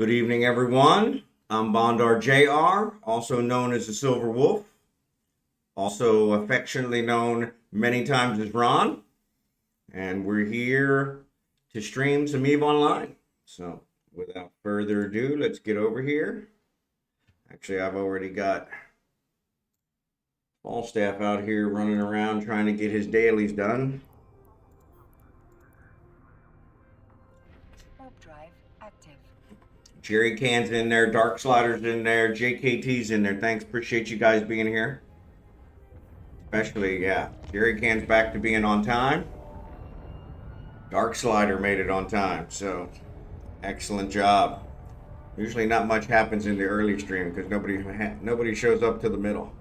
Good evening, everyone. I'm Bondar JR, also known as the Silver Wolf, also affectionately known many times as Ron, and we're here to stream some eveonline. So, without further ado, let's get over here. Actually, I've already got Falstaff out here running around trying to get his dailies done. Jerry Can's in there, Dark Slider's in there, JKT's in there. Thanks, appreciate you guys being here. Especially, yeah, Jerry Can's back to being on time. Dark Slider made it on time, so excellent job. Usually not much happens in the early stream because nobody shows up to the middle.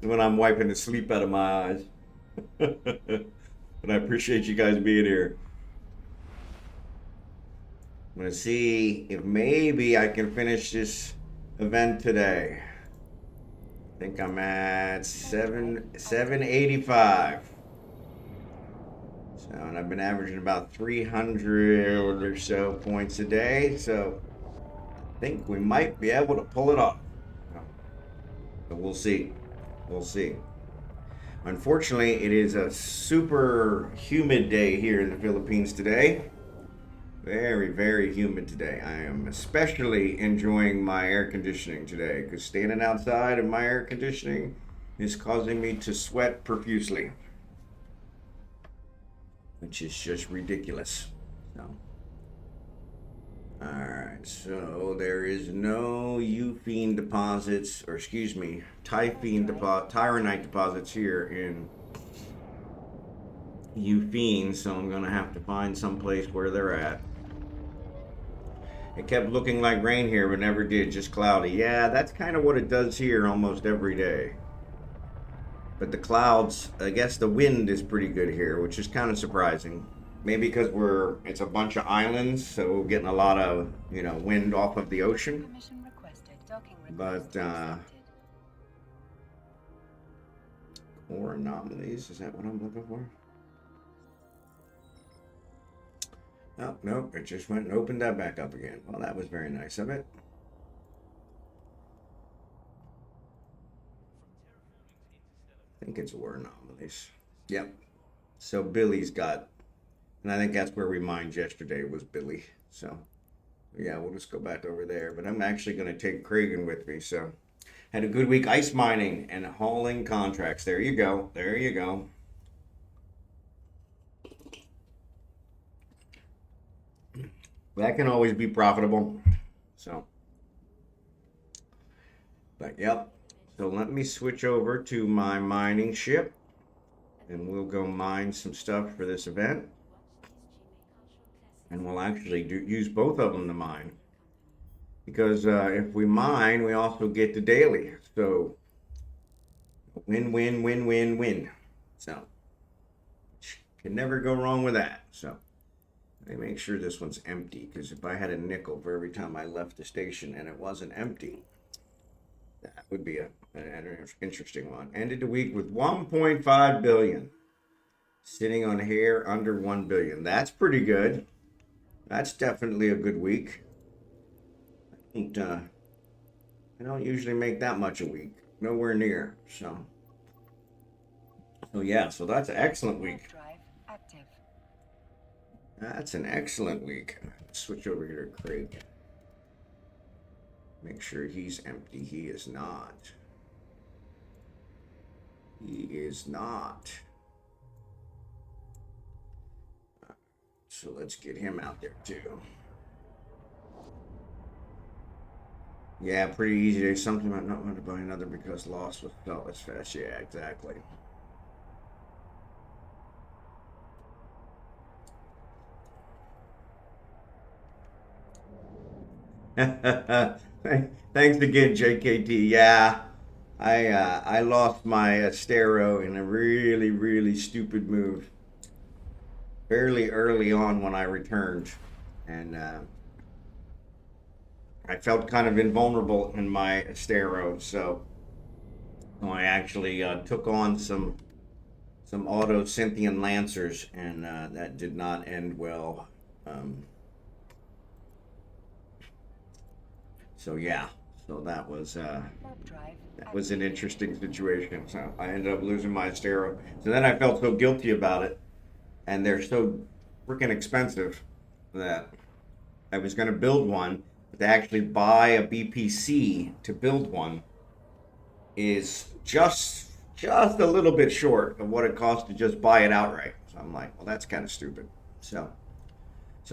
When I'm wiping the sleep out of my eyes. But I appreciate you guys being here. I'm gonna see if maybe I can finish this event today. I think I'm at 785. So, and I've been averaging about 300 or so points a day. So I think we might be able to pull it off. But we'll see. We'll see. Unfortunately, it is a super humid day here in the Philippines today. Very, very humid today. I am especially enjoying my air conditioning today because standing outside in my air conditioning is causing me to sweat profusely, which is just ridiculous. So, all right. So there is no Fiend deposits, or excuse me, Tyrannite deposits here in Fiend. So I'm gonna have to find some place where they're at. It kept looking like rain here, but never did, just cloudy. Yeah, that's kind of what it does here almost every day. But the clouds, I guess the wind is pretty good here, which is kind of surprising. Maybe because it's a bunch of islands, so we're getting a lot of, wind off of the ocean. But, or anomalies, is that what I'm looking for? Oh, nope, it just went and opened that back up again. Well, that was very nice of it. I think it's war anomalies. Yep. So Billy's got, and I think that's where we mined yesterday was Billy. So, yeah, we'll just go back over there. But I'm actually going to take Kragan with me. So, had a good week ice mining and hauling contracts. There you go. There you go. That can always be profitable. So, but yep. So let me switch over to my mining ship and we'll go mine some stuff for this event. And we'll actually use both of them to mine. Because if we mine, we also get the daily. So, win, win, win, win, win. So, can never go wrong with that. So. Let me make sure this one's empty, because if I had a nickel for every time I left the station and it wasn't empty, that would be an interesting one. Ended the week with 1.5 billion, sitting on hair under 1 billion. That's pretty good. That's definitely a good week. I don't usually make that much a week, nowhere near. So yeah, so that's an excellent week. That's an excellent week. Switch over here to Craig. Make sure he's empty. He is not. He is not. So let's get him out there too. Yeah, pretty easy day. Something about not wanting to buy another because loss was felt as fast. Yeah, exactly. Thanks again, JKT. Yeah, I lost my Astero in a really, really stupid move fairly early on when I returned, and I felt kind of invulnerable in my Astero, so I actually took on some auto Cynthian Lancers, and that did not end well. So yeah, so that was an interesting situation. So I ended up losing my Astero. So then I felt so guilty about it, and they're so freaking expensive that I was going to build one, but to actually buy a BPC to build one is just a little bit short of what it costs to just buy it outright. So I'm like, well, that's kind of stupid. So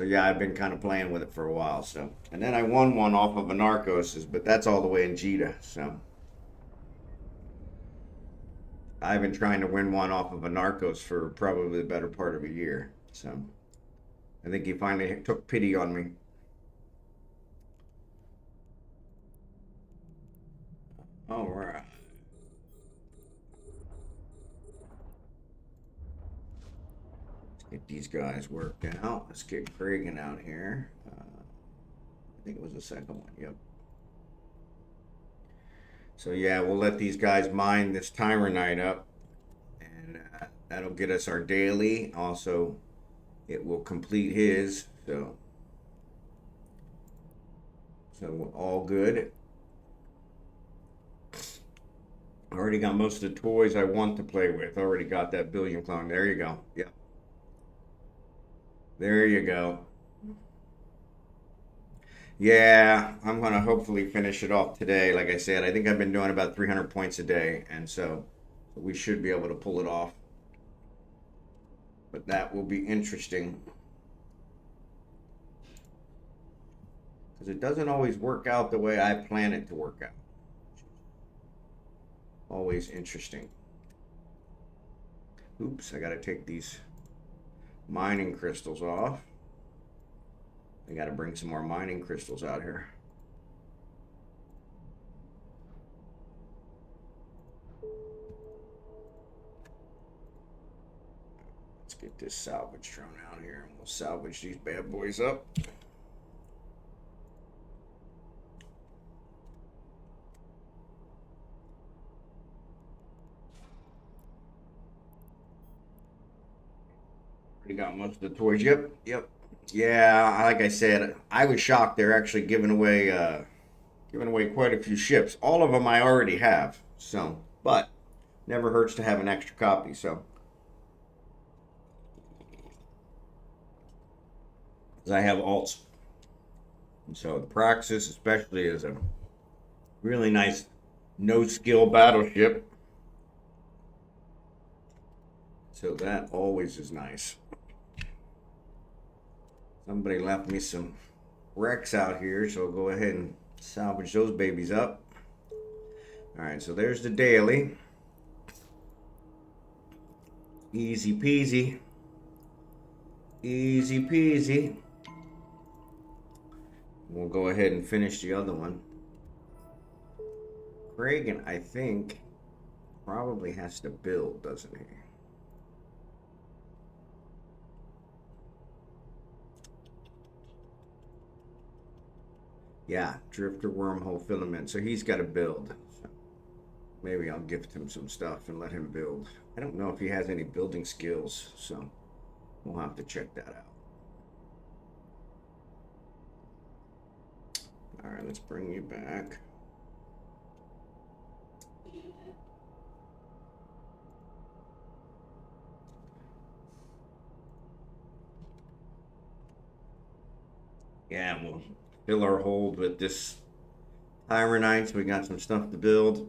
yeah, I've been kind of playing with it for a while. So and then I won one off of a Narcos's, but that's all the way in Jita. So I've been trying to win one off of a Narcos for probably the better part of a year. So I think he finally took pity on me. All right. Get these guys worked out. Let's get Kragan out here. I think it was the second one. Yep. So yeah, we'll let these guys mine this timer night up, and that'll get us our daily. Also, it will complete his. So all good. I already got most of the toys I want to play with. Already got that billion clone. There you go. Yep. There you go. Yeah, I'm gonna hopefully finish it off today. Like I said, I think I've been doing about 300 points a day, and so we should be able to pull it off. But that will be interesting because it doesn't always work out the way I plan it to work out. Always interesting. Oops, I gotta take these mining crystals off. I gotta bring some more mining crystals out here. Let's get this salvage drone out here and we'll salvage these bad boys up. Already got most of the toys. Yep. Yeah, like I said, I was shocked they're actually giving away quite a few ships. All of them I already have. So, but never hurts to have an extra copy. So, because I have alts. And so the Praxis especially is a really nice no skill battleship. So that always is nice. Somebody left me some wrecks out here, so I'll go ahead and salvage those babies up. Alright, so there's the daily. Easy peasy. Easy peasy. We'll go ahead and finish the other one. Kragan, I think, probably has to build, doesn't he? Yeah, drifter, wormhole, filament. So he's got to build. So maybe I'll gift him some stuff and let him build. I don't know if he has any building skills, so we'll have to check that out. All right, let's bring you back. Yeah, we'll fill our hold with this Ironite, so we got some stuff to build.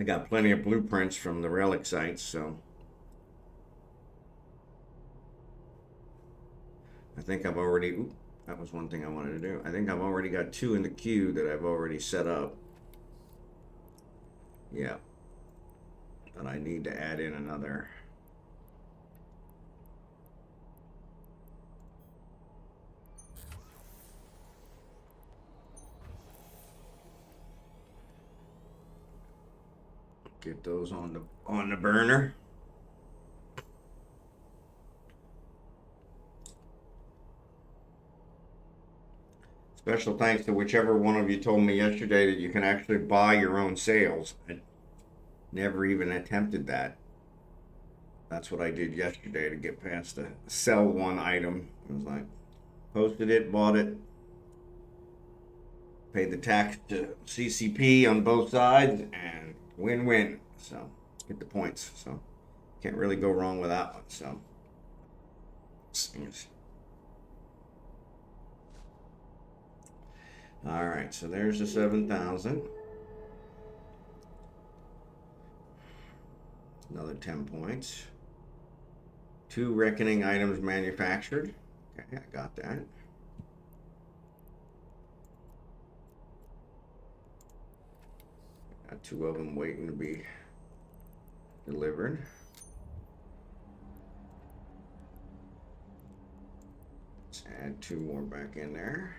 I got plenty of blueprints from the relic sites, so I think I've already, oops, that was one thing I wanted to do. I think I've already got 2 in the queue that I've already set up. Yeah. But I need to add in another. Get those on the burner. Special thanks to whichever one of you told me yesterday that you can actually buy your own sales. I never even attempted that. That's what I did yesterday to get past the sell one item. I was like, posted it, bought it. Pay the tax to CCP on both sides and win-win. So get the points. So can't really go wrong with that one. So all right, so there's the 7,000. Another 10 points. 2 reckoning items manufactured. Okay, I got that. Got 2 of them waiting to be delivered. Let's add 2 more back in there.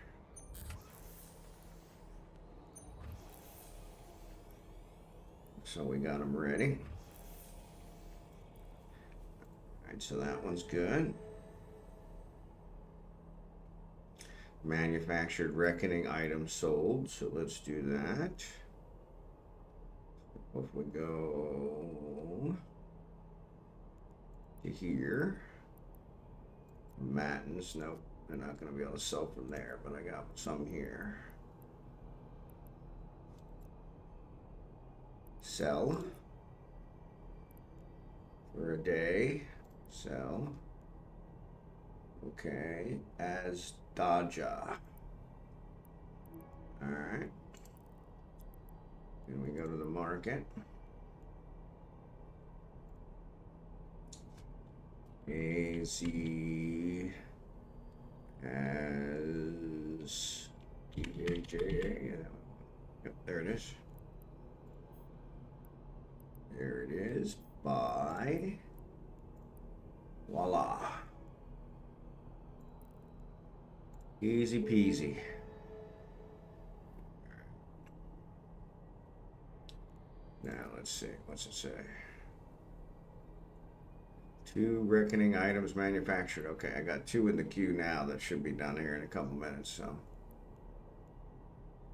So we got them ready. All right, so that one's good. Manufactured reckoning items sold. So let's do that. If we go to here, Matins, nope, they're not going to be able to sell from there, but I got some here. Sell for a day. Sell. Okay, as Daja. All right. Then we go to the market. AZ as DJJ. Yep, there it is. There it is. Buy. Voila. Easy peasy. Now let's see. What's it say? 2 reckoning items manufactured. Okay, I got 2 in the queue now that should be done here in a couple minutes. So,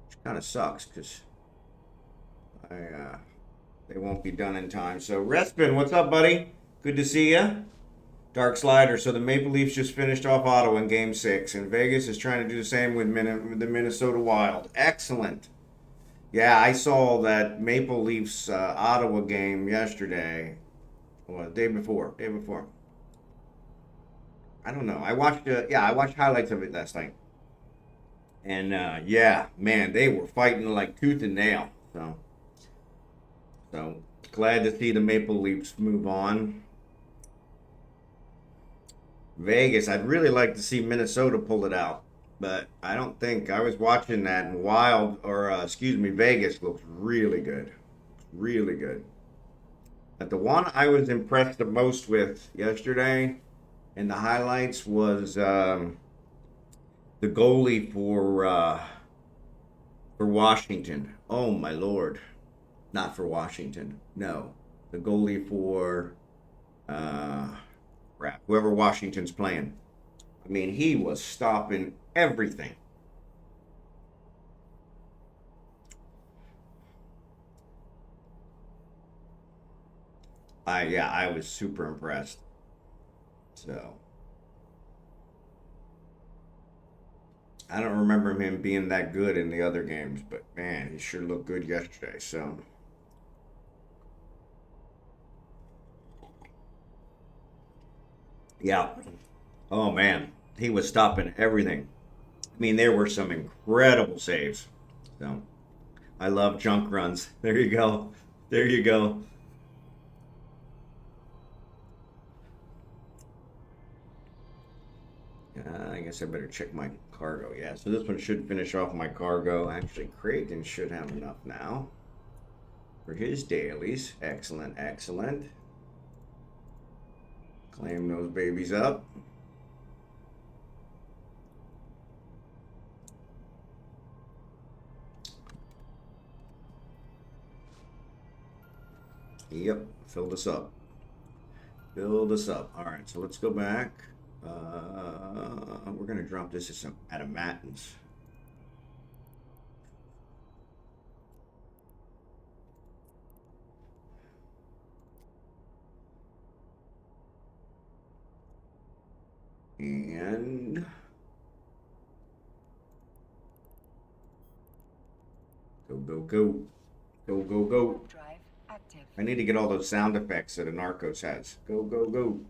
which kind of sucks because they won't be done in time. So, Respin, what's up, buddy? Good to see you. Dark Slider. So the Maple Leafs just finished off Ottawa in Game 6, and Vegas is trying to do the same with the Minnesota Wild. Excellent. Yeah, I saw that Maple Leafs Ottawa game yesterday. Well, the day before. I don't know. I watched. I watched highlights of it last night, and yeah, man, they were fighting like tooth and nail. So glad to see the Maple Leafs move on. Vegas, I'd really like to see Minnesota pull it out, but I don't think I was watching that, and Vegas looks really good, really good. But the one I was impressed the most with yesterday in the highlights was the goalie for Washington. Oh my lord, not for Washington. No, the goalie for whoever Washington's playing. I mean, he was stopping everything. I was super impressed. So I don't remember him being that good in the other games, but man, he sure looked good yesterday. So yeah. Oh man, he was stopping everything. I mean, there were some incredible saves. So I love junk runs. There you go. There you go. I guess I better check my cargo. Yeah, so this one should finish off my cargo. Actually, Creighton should have enough now for his dailies. Excellent, excellent. Claim those babies up. Yep, fill this up. Fill this up. All right, so let's go back. We're going to drop this at a Matins. And go. Go, go, go. Warp drive active. I need to get all those sound effects that a Narcos has. Go, go, go.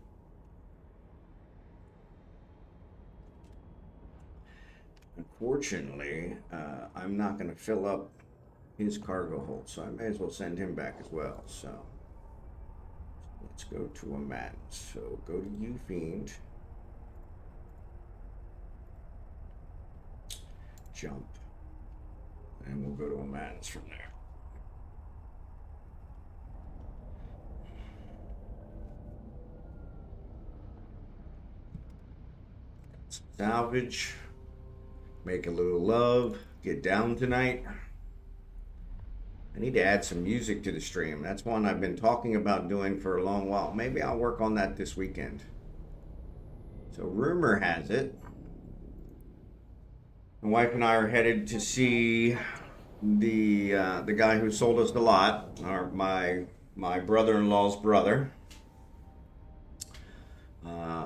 Unfortunately, I'm not going to fill up his cargo hold, so I may as well send him back as well. So let's go to a man. So go to you, Fiend. Jump. And we'll go to a man's from there. Salvage. Make a little love. Get down tonight. I need to add some music to the stream. That's one I've been talking about doing for a long while. Maybe I'll work on that this weekend. So rumor has it, my wife and I are headed to see the guy who sold us the lot, or my brother-in-law's brother.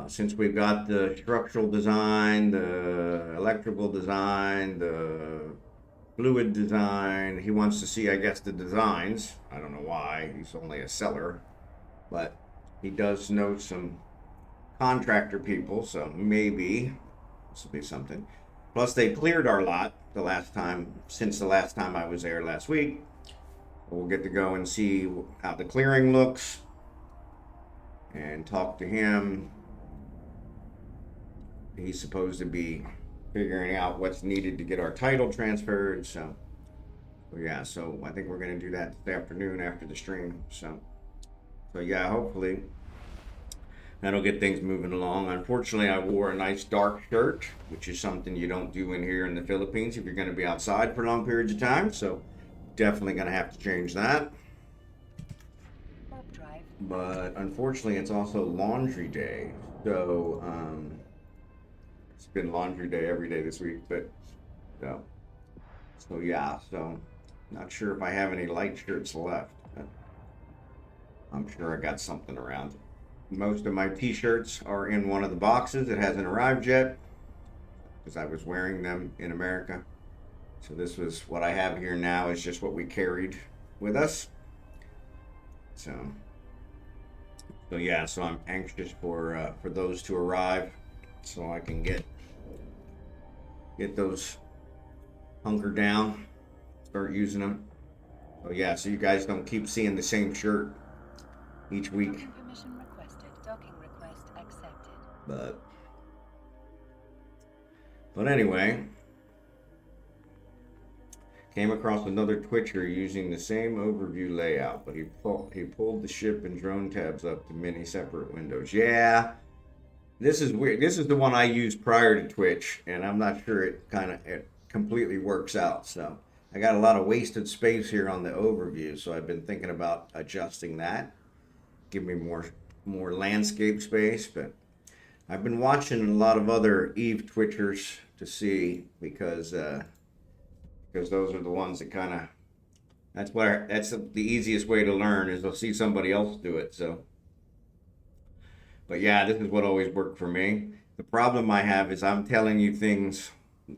Since we've got the structural design, the electrical design, the fluid design, he wants to see, I guess, the designs. I don't know why. He's only a seller, but he does know some contractor people, so maybe this will be something. Plus, they cleared our lot since the last time I was there last week. We'll get to go and see how the clearing looks and talk to him. He's supposed to be figuring out what's needed to get our title transferred. So yeah, so I think we're going to do that this afternoon after the stream. So yeah, hopefully that'll get things moving along. Unfortunately, I wore a nice dark shirt, which is something you don't do in here in the Philippines if you're going to be outside for long periods of time. So definitely going to have to change that. But unfortunately, it's also laundry day. So it's been laundry day every day this week. But so yeah, so not sure if I have any light shirts left. But I'm sure I got something around. Most of my t-shirts are in one of the boxes. It hasn't arrived yet because I was wearing them in America. So this was what I have here now is just what we carried with us. So yeah, so I'm anxious for those to arrive so I can get those hunkered down, start using them. So yeah, so you guys don't keep seeing the same shirt each week. Permission requested. Docking request accepted. But anyway, came across another Twitcher using the same overview layout, but he pulled the ship and drone tabs up to many separate windows. Yeah, this is weird. This is the one I used prior to Twitch, and I'm not sure it completely works out. So I got a lot of wasted space here on the overview, so I've been thinking about adjusting that. Give me more landscape space, but I've been watching a lot of other Eve Twitchers to see because those are the ones that that's the easiest way to learn is to see somebody else do it. So, but yeah, this is what always worked for me. The problem I have is I'm telling you things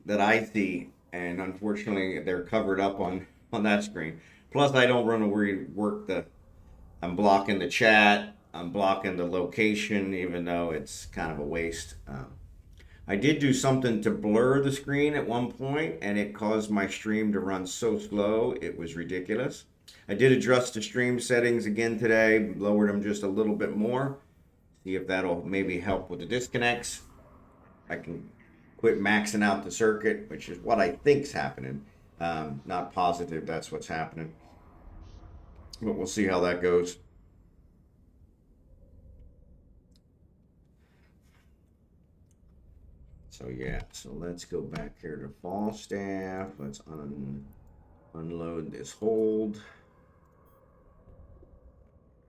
that I see, and unfortunately they're covered up on that screen. Plus, I don't run to I'm blocking the chat, I'm blocking the location, even though it's kind of a waste. I did do something to blur the screen at one point, and it caused my stream to run so slow, it was ridiculous. I did adjust the stream settings again today, lowered them just a little bit more. See if that'll maybe help with the disconnects. I can quit maxing out the circuit, which is what I think's happening. Not positive that's what's happening. But we'll see how that goes. So yeah, so let's go back here to Falstaff. Let's unload this hold.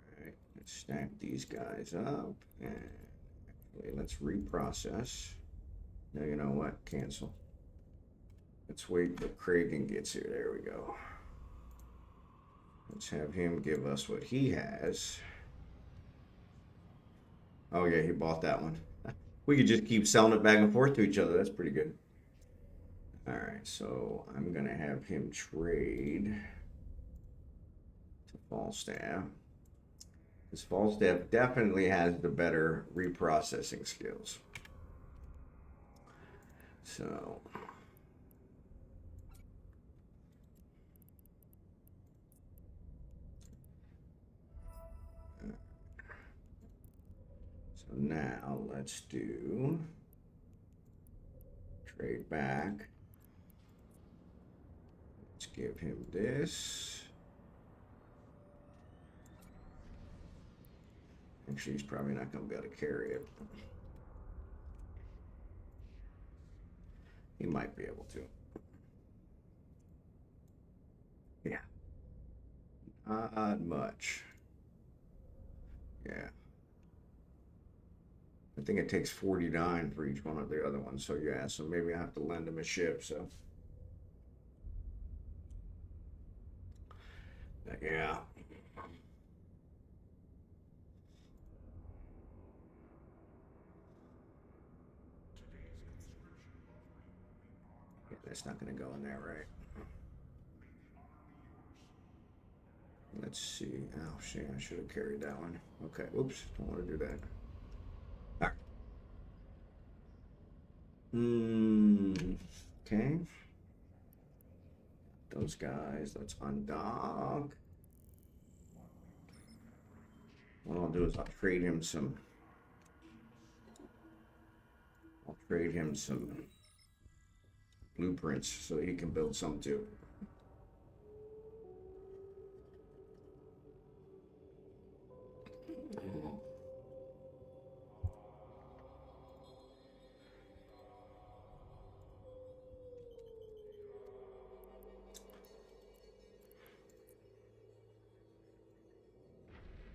All right, let's stack these guys up. And actually, let's reprocess. No, you know what? Cancel. Let's wait till Kragan gets here. There we go. Let's have him give us what he has. Oh yeah, he bought that one. We could just keep selling it back and forth to each other. That's pretty good. All right, so I'm gonna have him trade Falstaff. This Falstaff definitely has the better reprocessing skills. So now let's do trade back. Let's give him this. Actually, he's probably not going to be able to carry it. He might be able to. Yeah. Not much. Yeah. I think it takes 49 for each one of the other ones. So yeah, so maybe I have to lend him a ship. So yeah. That's not going to go in there, right? Let's see. Oh, shit, I should have carried that one. Okay, oops, don't want to do that. All right. Okay. Those guys, let's undock. What I'll do is I'll trade him some blueprints so he can build some too.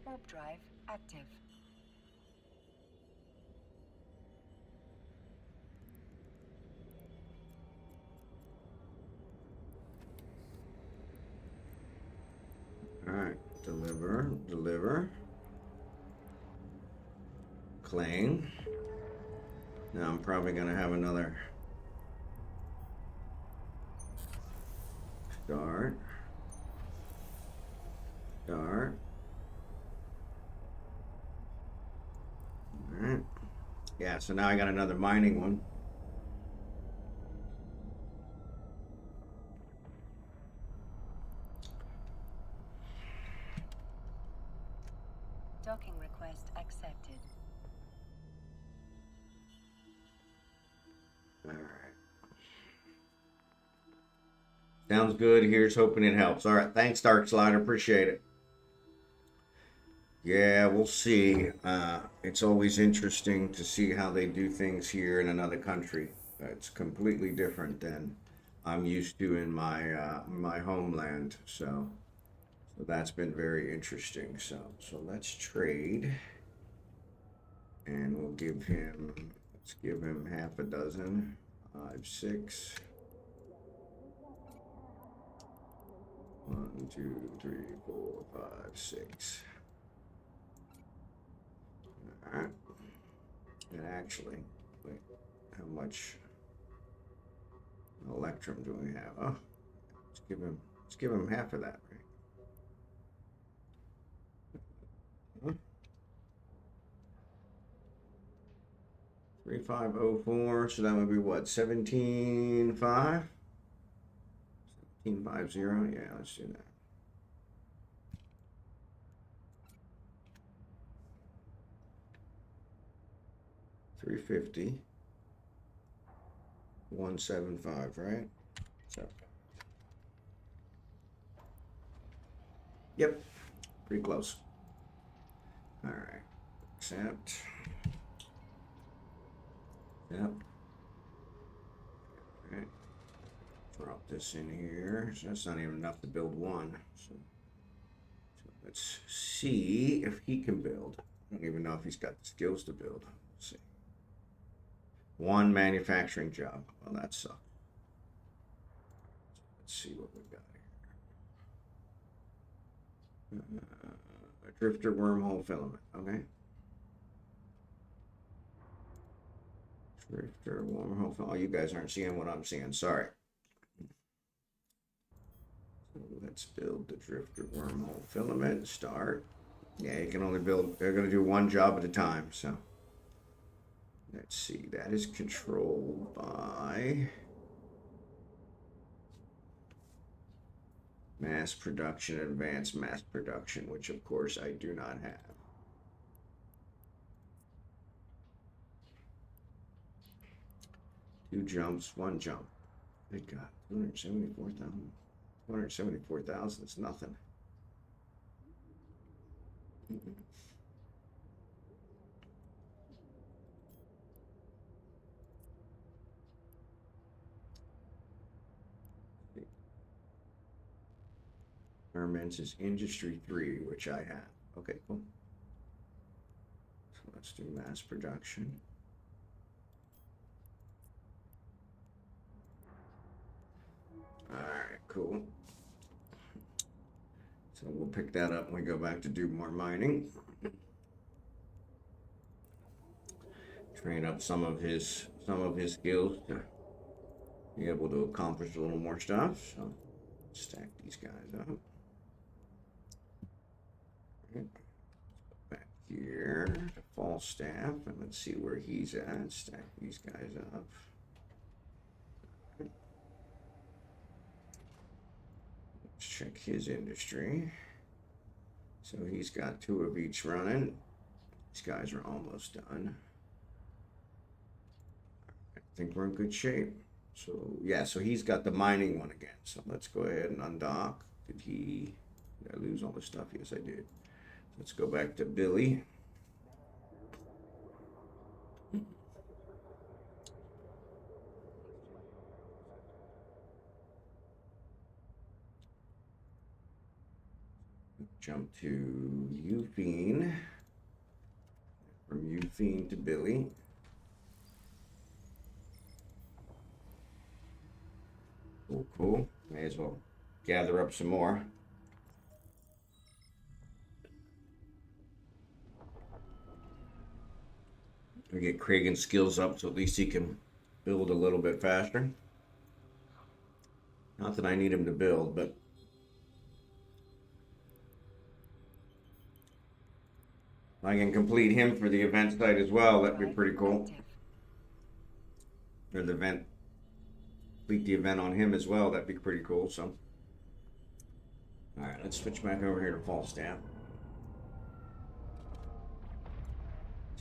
Warp drive active. All right, deliver. Claim. Now I'm probably gonna have another start. All right. Yeah, so now I got another mining one. Docking request accepted. All right. Sounds good. Here's hoping it helps. All right. Thanks, Dark Slider. Appreciate it. Yeah, we'll see. It's always interesting to see how they do things here in another country. It's completely different than I'm used to in my homeland. So that's been very interesting. So let's trade, and we'll give him. Let's give him half a dozen. 5, 6. 1, 2, 3, 4, 5, 6. Alright. And actually, wait, how much electrum do we have? Oh, let's give him half of that, right? 3504, so that would be what, 17.5? 17.50, yeah, let's do that. $350, 175, right? So, yep, pretty close. All right, accept. Yep. All right. Drop this in here. So that's not even enough to build one. So let's see if he can build. I don't even know if he's got the skills to build. Let's see. One manufacturing job. Well, that sucks. Let's see what we got here. A drifter wormhole filament. Okay. Drifter wormhole filament. Oh, you guys aren't seeing what I'm seeing. Sorry. So let's build the drifter wormhole filament. Start. Yeah, you can only build, they're going to do one job at a time, so. Let's see, that is controlled by mass production, advanced mass production, which of course I do not have. Two jumps, one jump. Good God, 274,000. 274,000 is nothing. Garments is industry 3, which I have. Okay, cool. So let's do mass production. All right, cool. So we'll pick that up when we go back to do more mining. Train up some of his skills to be able to accomplish a little more stuff. So stack these guys up. Right. Back here to Falstaff, and let's see where he's at. Stack these guys up. Let's check his industry. So he's got 2 of each running. These guys are almost done. I think we're in good shape. So yeah, so he's got the mining one again. So let's go ahead and undock. Did I lose all the stuff? Yes, I did. Let's go back to Billy. Jump to Euphine. From Euphine to Billy. Cool, cool. May as well gather up some more. We get Kragen's skills up so at least he can build a little bit faster. Not that I need him to build, but if I can complete him for the event site as well, that'd be pretty cool. Or the event, complete the event on him as well, that'd be pretty cool. So, all right, let's switch back over here to Falstaff.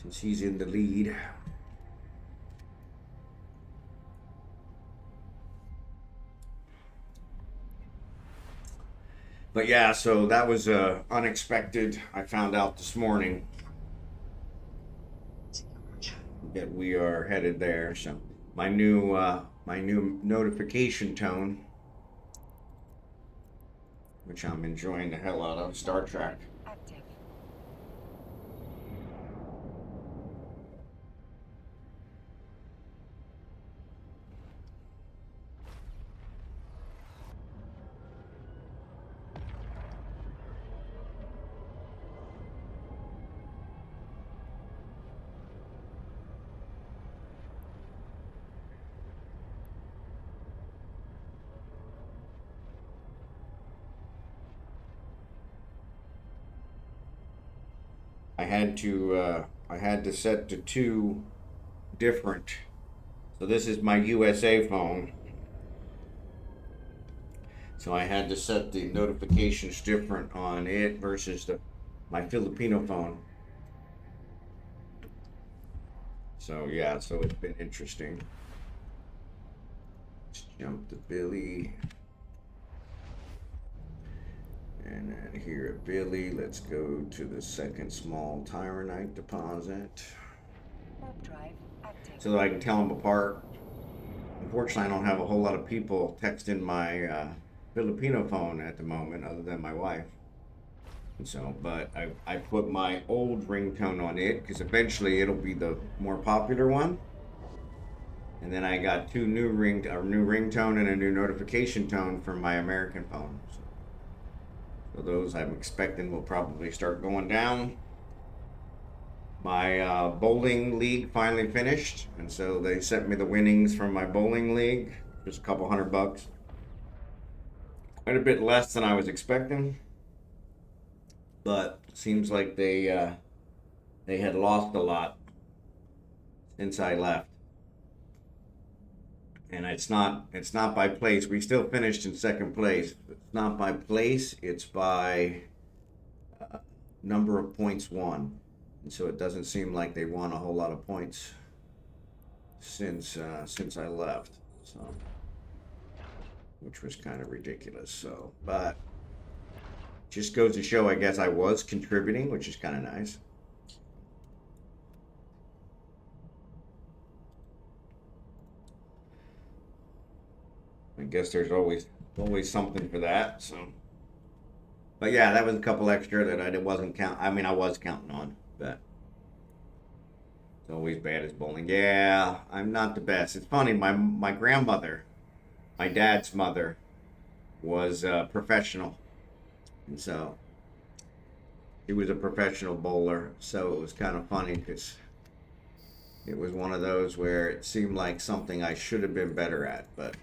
Since he's in the lead. But yeah, so that was unexpected. I found out this morning that we are headed there. So my new notification tone, which I'm enjoying the hell out of, Star Trek. Active. I had to set to 2 different. So this is my USA phone. So I had to set the notifications different on it versus my Filipino phone. So yeah, so it's been interesting. Let's jump to Billy. And then here at Billy, let's go to the second small Tyranite deposit. Warp drive active. So that I can tell them apart. Unfortunately, I don't have a whole lot of people texting my Filipino phone at the moment, other than my wife. And so, but I put my old ringtone on it, because eventually it'll be the more popular one. And then I got 2 new ringtone and a new notification tone for my American phone. So those I'm expecting will probably start going down. My bowling league finally finished, and so they sent me the winnings from my bowling league. Just a couple $100. quite a bit less than I was expecting, but seems like they had lost a lot since I left. And it's not by place. We still finished in second place. It's not by place. It's by number of points won, and so it doesn't seem like they won a whole lot of points since I left. So, which was kind of ridiculous. So, but just goes to show, I guess I was contributing, which is kind of nice. I guess there's always something for that. So, but yeah, that was a couple extra that I wasn't count. I mean, I was counting on, but it's always bad as bowling. Yeah, I'm not the best. It's funny. My grandmother, my dad's mother, was a professional, and so he was a professional bowler. So it was kind of funny because it was one of those where it seemed like something I should have been better at, but.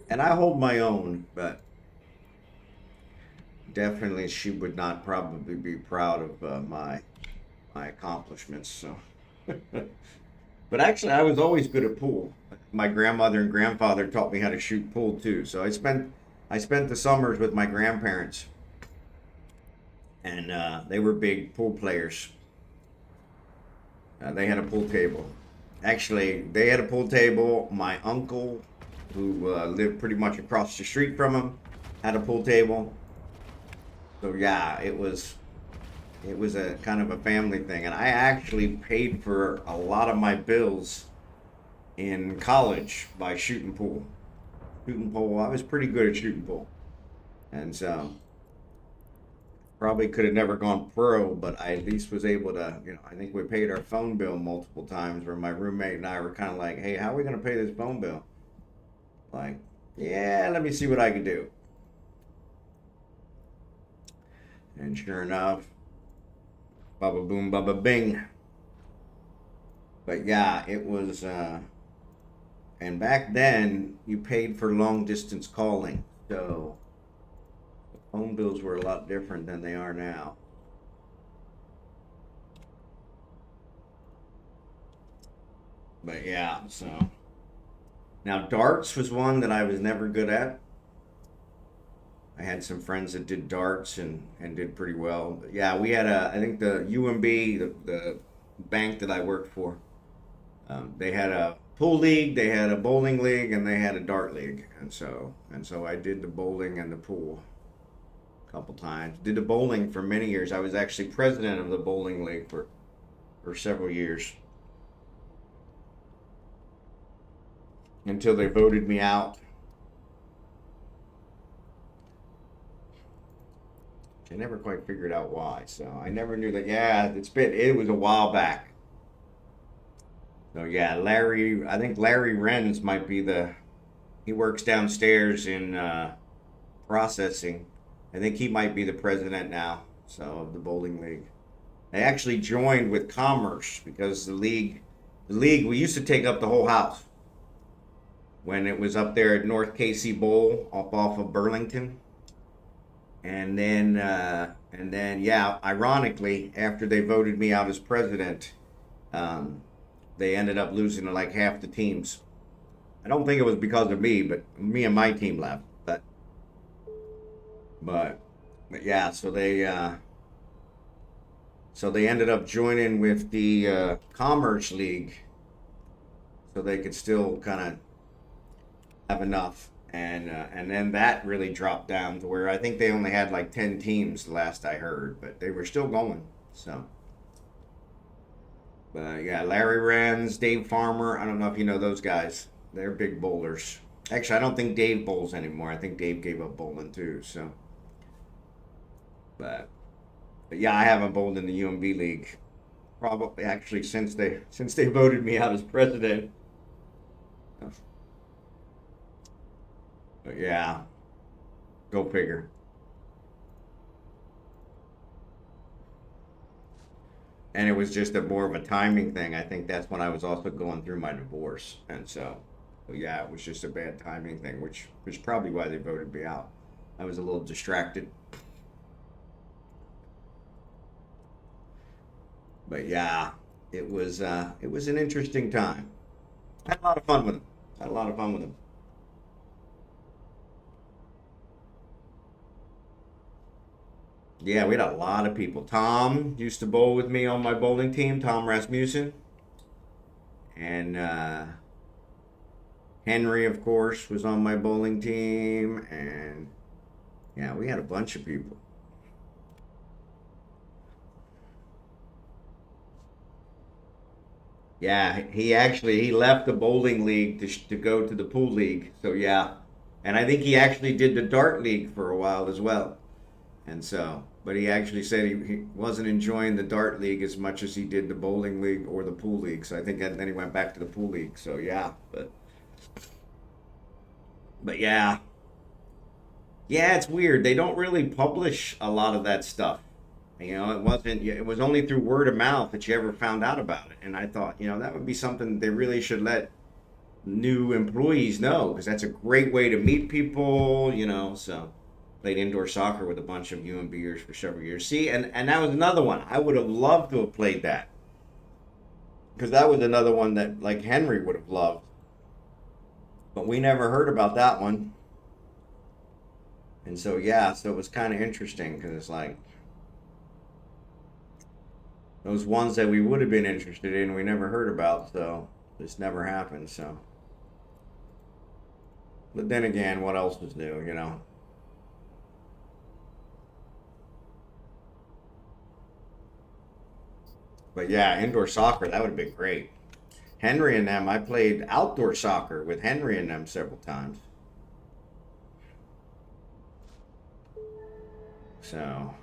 And I hold my own, but definitely she would not probably be proud of my accomplishments. So, but actually, I was always good at pool. My grandmother and grandfather taught me how to shoot pool too. So I spent the summers with my grandparents, and they were big pool players. They had a pool table. Actually, they had a pool table. My uncle, who lived pretty much across the street from him, had a pool table. So yeah, it was a kind of a family thing, and I actually paid for a lot of my bills in college by shooting pool. Shooting pool, I was pretty good at shooting pool, and so probably could have never gone pro, but I at least was able to, I think we paid our phone bill multiple times where my roommate and I were kind of like, hey, how are we going to pay this phone bill? Like, yeah, let me see what I can do. And sure enough, baba boom, baba bing. But yeah, it was, and back then you paid for long distance calling. So the phone bills were a lot different than they are now. But yeah, so. Now, darts was one that I was never good at. I had some friends that did darts and did pretty well. But yeah, we had I think the UMB, the bank that I worked for, they had a pool league, they had a bowling league, and they had a dart league. And so I did the bowling and the pool a couple times. Did the bowling for many years. I was actually president of the bowling league for several years. Until they voted me out. I never quite figured out why, so I never knew that. Yeah, it was a while back. So yeah, I think Larry Renz might be he works downstairs in processing. I think he might be the president now, so of the bowling league. I actually joined with Commerce because the league we used to take up the whole house when it was up there at North Casey Bowl off of Burlington. And then, yeah, ironically, after they voted me out as president, they ended up losing to like half the teams. I don't think it was because of me, but me and my team left. But yeah, so they ended up joining with the Commerce League, so they could still kind of have enough. And then that really dropped down to where I think they only had like 10 teams last I heard, but they were still going. So, but yeah, Larry Renz, Dave Farmer. I don't know if you know those guys. They're big bowlers. Actually, I don't think Dave bowls anymore. I think Dave gave up bowling too. So, but but yeah, I haven't bowled in the UMB league probably actually since they voted me out as president. But yeah, go figure. And it was just more of a timing thing. I think that's when I was also going through my divorce, and so So yeah, it was just a bad timing thing, which was probably why they voted me out. I was a little distracted. But yeah, it was an interesting time. I had a lot of fun with him. Had a lot of fun with him. Yeah, we had a lot of people. Tom used to bowl with me on my bowling team, Tom Rasmussen. And Henry, of course, was on my bowling team. And yeah, we had a bunch of people. Yeah, he left the bowling league to go to the pool league. So yeah, and I think he actually did the dart league for a while as well. And so, but he actually said he wasn't enjoying the dart league as much as he did the bowling league or the pool league. So I think then he went back to the pool league. So yeah, but yeah, yeah, it's weird. They don't really publish a lot of that stuff. You know, it was only through word of mouth that you ever found out about it. And I thought, that would be something they really should let new employees know because that's a great way to meet people, so played indoor soccer with a bunch of UMBers for several years. See, and that was another one. I would have loved to have played that because that was another one that like Henry would have loved. But we never heard about that one. And so yeah, so it was kind of interesting because it's like those ones that we would have been interested in, we never heard about, so this never happened. So, but then again, what else was new? But yeah, indoor soccer, that would have been great. Henry and them, I played outdoor soccer with Henry and them several times. So,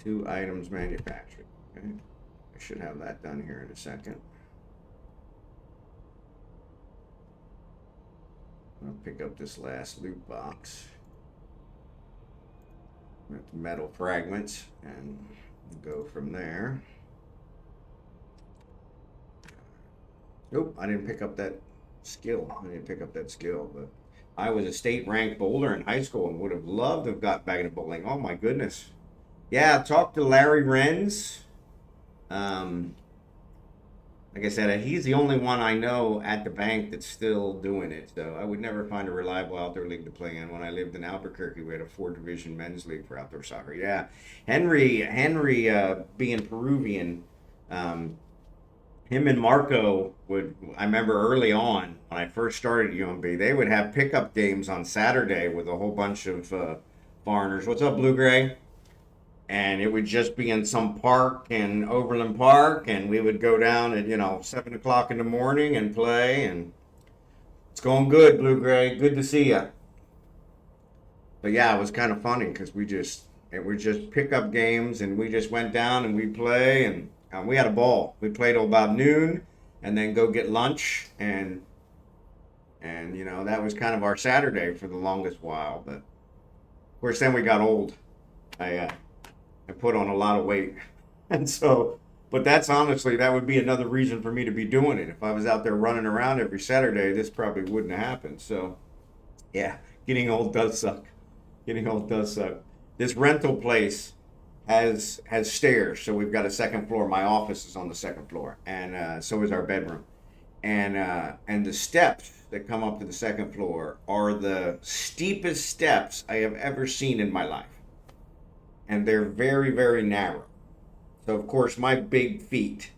two items manufactured. Okay. I should have that done here in a second. I'll pick up this last loot box with metal fragments and go from there. Nope, I didn't pick up that skill. But I was a state ranked bowler in high school and would have loved to have got back into bowling. Oh my goodness. Yeah, talk to Larry Renz. Um, like I said, he's the only one I know at the bank that's still doing it. So I would never find a reliable outdoor league to play in. When I lived in Albuquerque, we had a 4 division men's league for outdoor soccer. Yeah, Henry, being Peruvian, um, him and Marco would. I remember early on when I first started at UMB, they would have pickup games on Saturday with a whole bunch of foreigners. What's up, Blue Gray? And it would just be in some park in Overland Park, and we would go down at 7 o'clock in the morning and play, and it's going good, Blue Gray. Good to see you. But yeah, it was kind of funny because it were just pickup games, and we just went down and we play, and we had a ball. We played till about noon, and then go get lunch, and that was kind of our Saturday for the longest while. But of course, then we got old. I put on a lot of weight. And so, but that's honestly, that would be another reason for me to be doing it. If I was out there running around every Saturday, this probably wouldn't have happened. So, yeah, getting old does suck. Getting old does suck. This rental place has stairs, so we've got a second floor. My office is on the second floor, and so is our bedroom. And the steps that come up to the second floor are the steepest steps I have ever seen in my life, and they're very, very narrow. So of course my big feet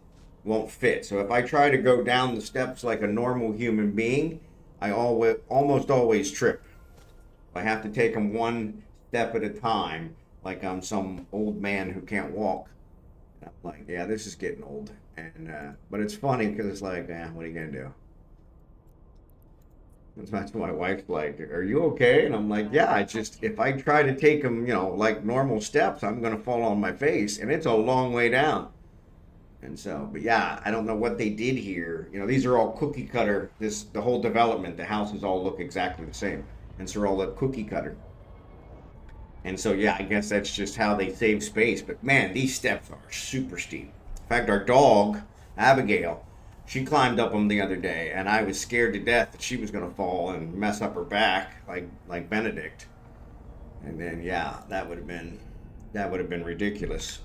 won't fit. So if I try to go down the steps like a normal human being, I almost always trip. I have to take them one step at a time, like I'm some old man who can't walk. And I'm like, yeah, this is getting old. And but it's funny because it's like, what are you gonna do? That's my wife's like, "Are you okay?" And I'm like, "Yeah, I just if I try to take them, like normal steps, I'm gonna fall on my face, and it's a long way down." And so, but yeah, I don't know what they did here. These are all cookie cutter. The whole development, the houses all look exactly the same, and so they're all a cookie cutter. And so, yeah, I guess that's just how they save space. But man, these steps are super steep. In fact, our dog, Abigail, she climbed up them the other day, and I was scared to death that she was going to fall and mess up her back like Benedict. And then yeah, that would have been ridiculous.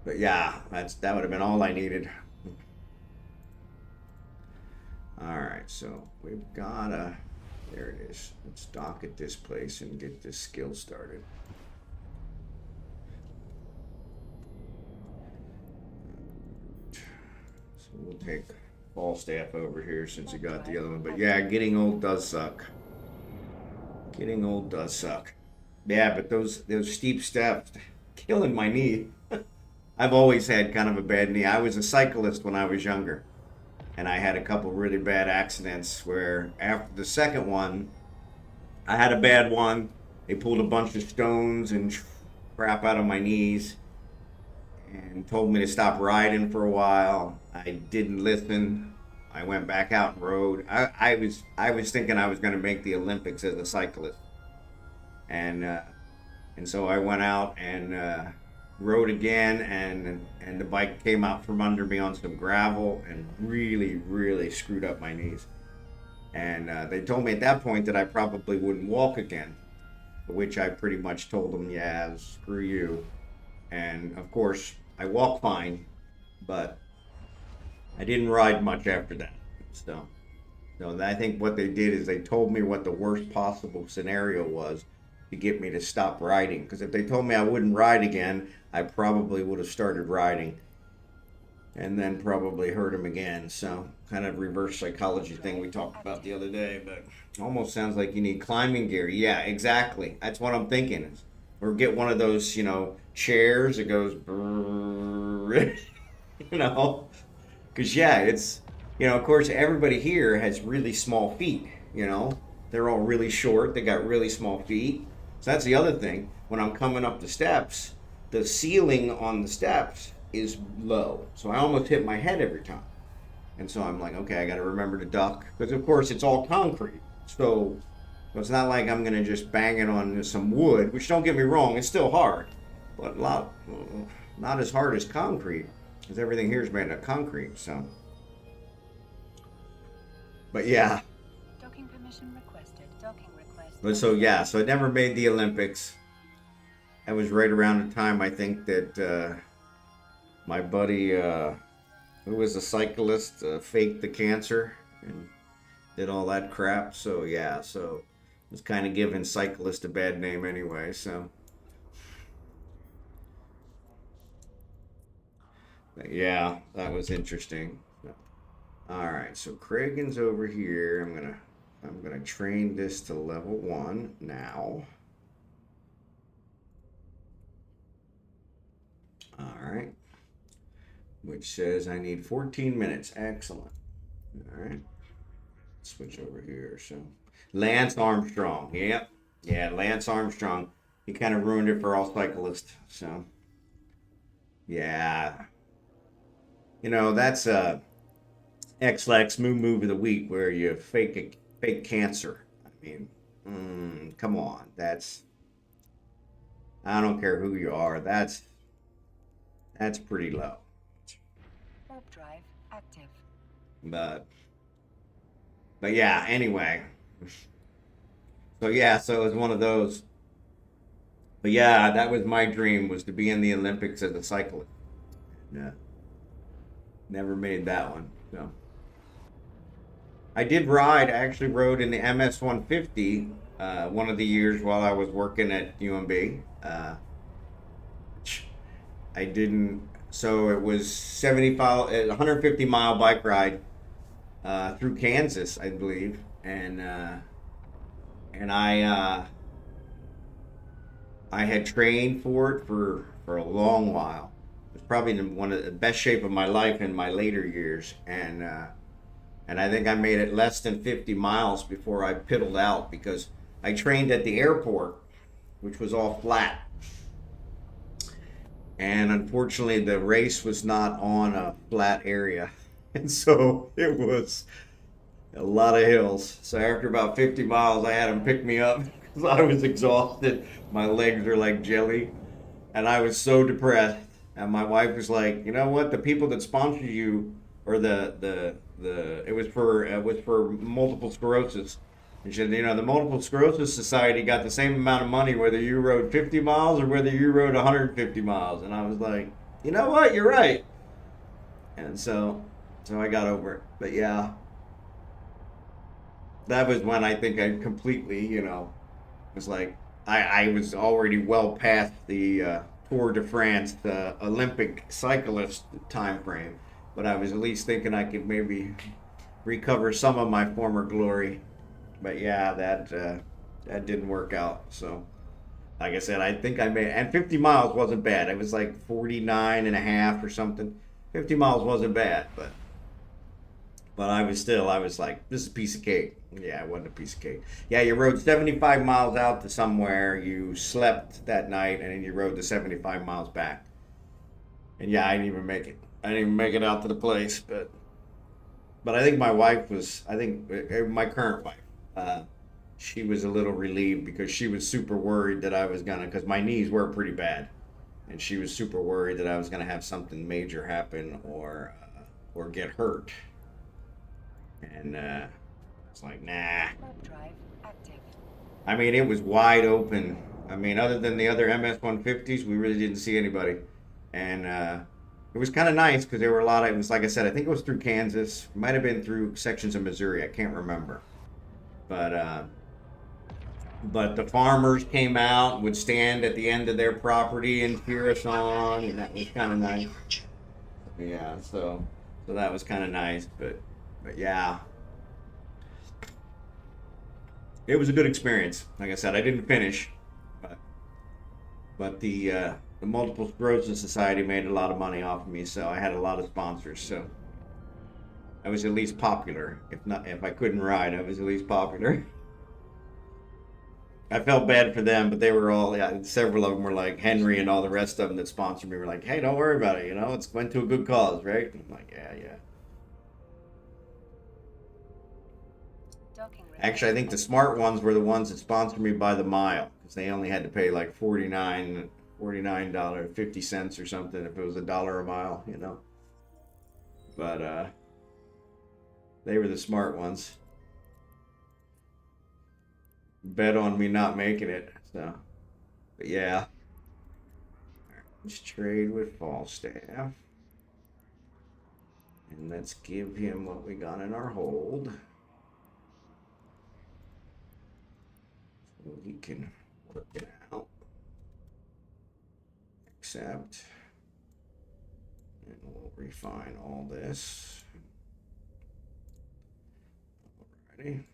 But yeah, that would have been all I needed. All right, so we've gotta. There it is. Let's dock at this place and get this skill started. So we'll take Falstaff over here since you got the other one. But yeah, getting old does suck. Getting old does suck. Yeah, but those steep steps, killing my knee. I've always had kind of a bad knee. I was a cyclist when I was younger, and I had a couple really bad accidents where after the second one, I had a bad one. They pulled a bunch of stones and crap out of my knees and told me to stop riding for a while. I didn't listen. I went back out and rode. I was thinking I was going to make the Olympics as a cyclist, and so I went out and rode again, and the bike came out from under me on some gravel and really screwed up my knees. And they told me at that point that I probably wouldn't walk again, which I pretty much told them, yeah, screw you. And of course, I walk fine, but I didn't ride much after that. So I think what they did is they told me what the worst possible scenario was to get me to stop riding. Because if they told me I wouldn't ride again, I probably would have started riding and then probably hurt him again. So kind of reverse psychology thing we talked about the other day, but almost sounds like you need climbing gear. Yeah, exactly. That's what I'm thinking. Or get one of those, chairs that goes, because yeah, it's, of course, everybody here has really small feet, they're all really short. They got really small feet. So that's the other thing. When I'm coming up the steps, the ceiling on the steps is low. So I almost hit my head every time. And so I'm like, okay, I got to remember to duck. Because, of course, it's all concrete. So it's not like I'm going to just bang it on some wood, which, don't get me wrong, it's still hard. But not as hard as concrete. Because everything here is made of concrete. So, but yeah. Docking permission requested. Docking request. But so I never made the Olympics. That was right around the time I think that my buddy, who was a cyclist, faked the cancer and did all that crap. So yeah, so it was kind of giving cyclist a bad name anyway. So but yeah, that was interesting. All right, so Kragan's over here. I'm gonna train this to level 1 now. All right, which says I need 14 minutes. Excellent. All right, switch over here. So Lance Armstrong. Yep, yeah, Lance Armstrong. He kind of ruined it for all cyclists. So yeah, that's X-Lax move of the week where you fake cancer. I mean, come on. I don't care who you are. That's pretty low. Warp drive active. But yeah, anyway. So yeah, so it was one of those. But yeah, that was my dream, was to be in the Olympics as a cyclist. Yeah. Never made that one. So I actually rode in the MS 150 one of the years while I was working at UMB. I didn't. So it was 150 mile bike ride through Kansas, I believe, and I had trained for it for a long while. It was probably in one of the best shape of my life in my later years, and I think I made it less than 50 miles before I piddled out because I trained at the airport, which was all flat. And unfortunately, the race was not on a flat area. And so it was a lot of hills. So after about 50 miles, I had them pick me up because I was exhausted. My legs are like jelly. And I was so depressed. And my wife was like, you know what? The people that sponsor you, or it was for multiple sclerosis. And she said, the Multiple Sclerosis Society got the same amount of money whether you rode 50 miles or whether you rode 150 miles. And I was like, you know what? You're right. And so I got over it. But yeah, that was when I think I completely, was like, I was already well past the Tour de France, the Olympic cyclist time frame, but I was at least thinking I could maybe recover some of my former glory. But yeah, that didn't work out. So, like I said, I think I made, and 50 miles wasn't bad. It was like 49 and a half or something. 50 miles wasn't bad, but I was like, this is a piece of cake. Yeah, it wasn't a piece of cake. Yeah, you rode 75 miles out to somewhere, you slept that night, and then you rode the 75 miles back. And yeah, I didn't even make it. I didn't even make it out to the place, but I think my wife was, I think my current wife, uh, she was a little relieved because she was super worried that I was gonna, because my knees were pretty bad, and she was super worried that I was gonna have something major happen or get hurt. And it's like, nah. Warp drive active. I mean, it was wide open. I mean, other than the other MS 150s, we really didn't see anybody. And it was kind of nice because there were a lot of, it was like I said, I think it was through Kansas. Might have been through sections of Missouri. I can't remember. But but the farmers came out, would stand at the end of their property and cheer us on, and that was kind of nice. Yeah, so that was kind of nice. But yeah, it was a good experience. Like I said, I didn't finish, but the Multiple Sclerosis Society made a lot of money off of me, so I had a lot of sponsors. So I was at least popular. If I couldn't ride, I was at least popular. I felt bad for them, but they were all, yeah, several of them were like Henry and all the rest of them that sponsored me were like, hey, don't worry about it. It's went to a good cause, right? And I'm like, yeah, yeah. Docking Actually, I request think the accepted. smart ones were the ones that sponsored me by the mile because they only had to pay like $49.50 or something if it was $1 a mile. But they were the smart ones. Bet on me not making it. So, but yeah, let's trade with Falstaff. And let's give him what we got in our hold. So he can work it out. Accept. And we'll refine all this. Alrighty.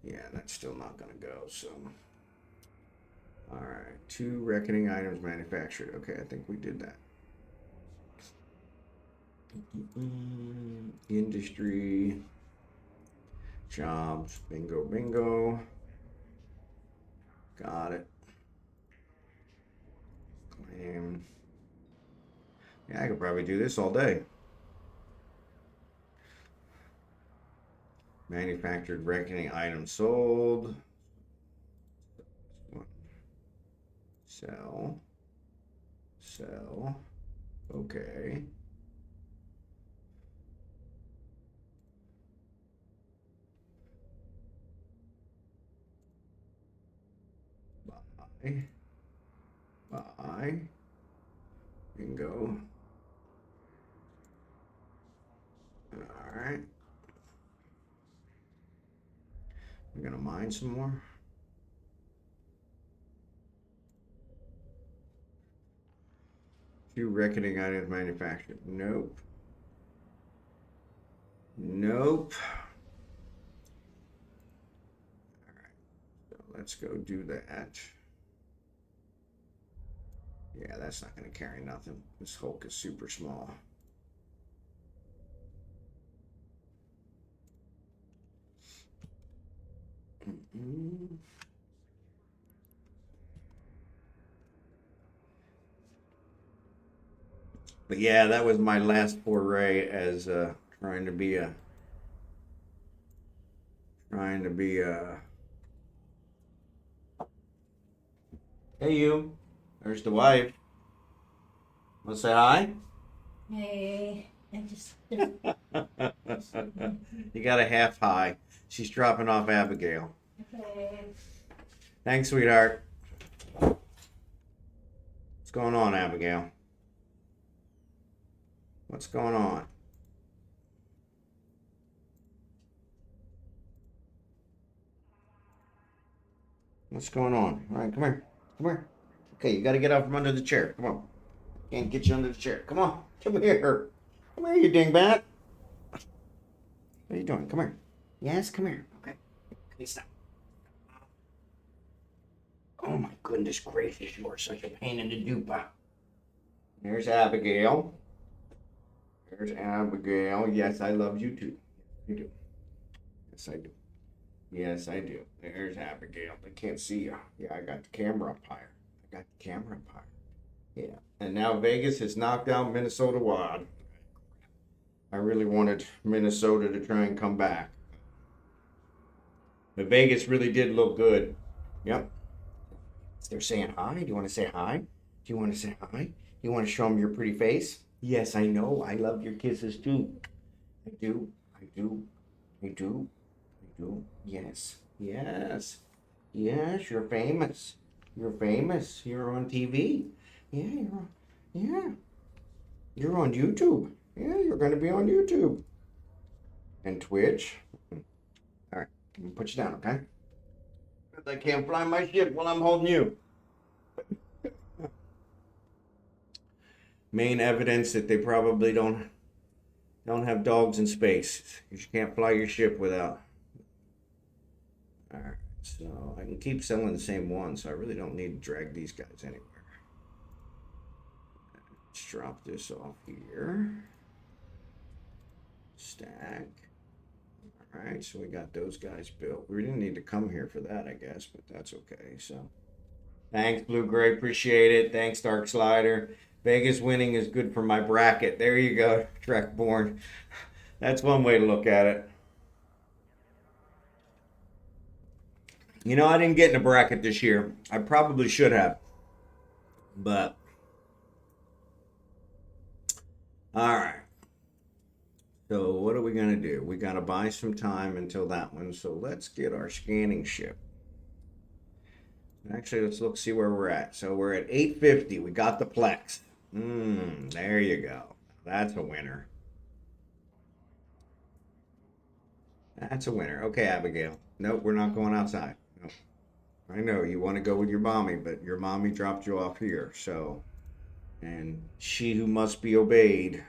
Yeah, that's still not going to go, so. Alright, 2 reckoning items manufactured. Okay, I think we did that. Industry. Jobs. Bingo, bingo. Got it. Claim. Yeah, I could probably do this all day. Manufactured reckoning items sold. Sell. Sell. Okay. Buy. Buy. Bingo. Alright. We're gonna mine some more. Few reckoning items manufactured. Nope. Nope. Alright. So let's go do that. Yeah, that's not gonna carry nothing. This Hulk is super small. But yeah, that was my last foray as trying to be a trying to be a. Hey, you. There's the wife. Want to say hi? Hey, I just You got a half hi. She's dropping off Abigail. okay. Thanks, sweetheart. What's going on, Abigail? What's going on? What's going on? All right, come here. Come here. Okay, you got to get out from under the chair. Come on. Can't get you under the chair. Come on. Come here. Come here, you dingbat. What are you doing? Come here. Yes, come here. Okay. Okay, stop. Oh my goodness gracious, you are such a pain in the dupa. There's Abigail. There's Abigail. Yes, I love you too. I do. Yes, I do. Yes, I do. There's Abigail. I can't see you. Yeah, I got the camera up higher. I got the camera up higher. Yeah. And now Vegas has knocked out Minnesota Wild. I really wanted Minnesota to try and come back. But Vegas really did look good. Yep. They're saying hi. Do you want to say hi? Do you want to say hi? You want to show them your pretty face? Yes, I know. I love your kisses too. I do. I do. I do. I do. Yes. Yes. Yes, you're famous. You're famous. You're on TV. Yeah, you're on YouTube. Yeah, you're going to be on YouTube. And Twitch. All right. I'm going to put you down, okay? I can't fly my ship while I'm holding you. Main evidence that they probably don't have dogs in space. You can't fly your ship without. All right, so I can keep selling the same one, so I really don't need to drag these guys anywhere. Let's drop this off here. Stack. All right, so we got those guys built. We didn't need to come here for that, I guess, but that's okay. So, thanks, Blue Gray, appreciate it. Thanks, Dark Slider. Vegas winning is good for my bracket. There you go, dracborne. That's one way to look at it. You know, I didn't get in a bracket this year. I probably should have. But, all right. So what are we going to do? We got to buy some time until that one. So let's get our scanning ship. Actually, let's look, see where we're at. So we're at 850. We got the Plex. There you go. That's a winner. That's a winner. Okay, Abigail. Nope, we're not going outside. Nope. I know you want to go with your mommy, but your mommy dropped you off here. So, and she who must be obeyed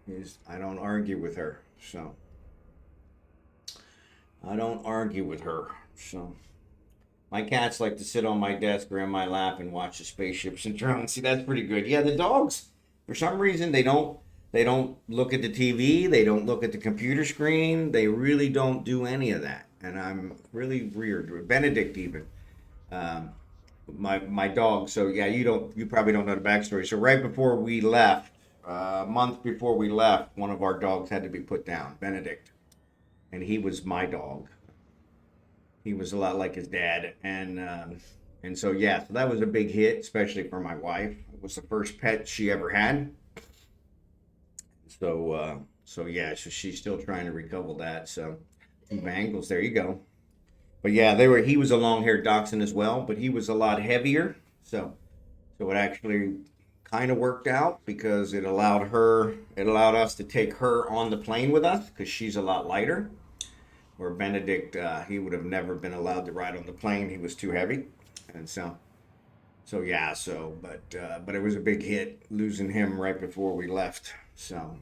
is, I don't argue with her. So, I don't argue with her. So, my cats like to sit on my desk or in my lap and watch the spaceships and drones. See, that's pretty good. Yeah, the dogs, for some reason, they don't look at the TV. They don't look at the computer screen. They really don't do any of that. And I'm really weird. Benedict even, my dog. So yeah, you probably don't know the backstory. So right before we left, a month before we left, one of our dogs had to be put down, Benedict, and he was my dog. He was a lot like his dad, and so yeah, so that was a big hit, especially for my wife. It was the first pet she ever had. So yeah, so she's still trying to recover that. So two Bengals, there you go. But yeah, he was a long-haired dachshund as well, but he was a lot heavier. So it actually kind of worked out because it allowed us to take her on the plane with us because she's a lot lighter. Where Benedict, he would have never been allowed to ride on the plane. He was too heavy, and so yeah. But it was a big hit losing him right before we left. So,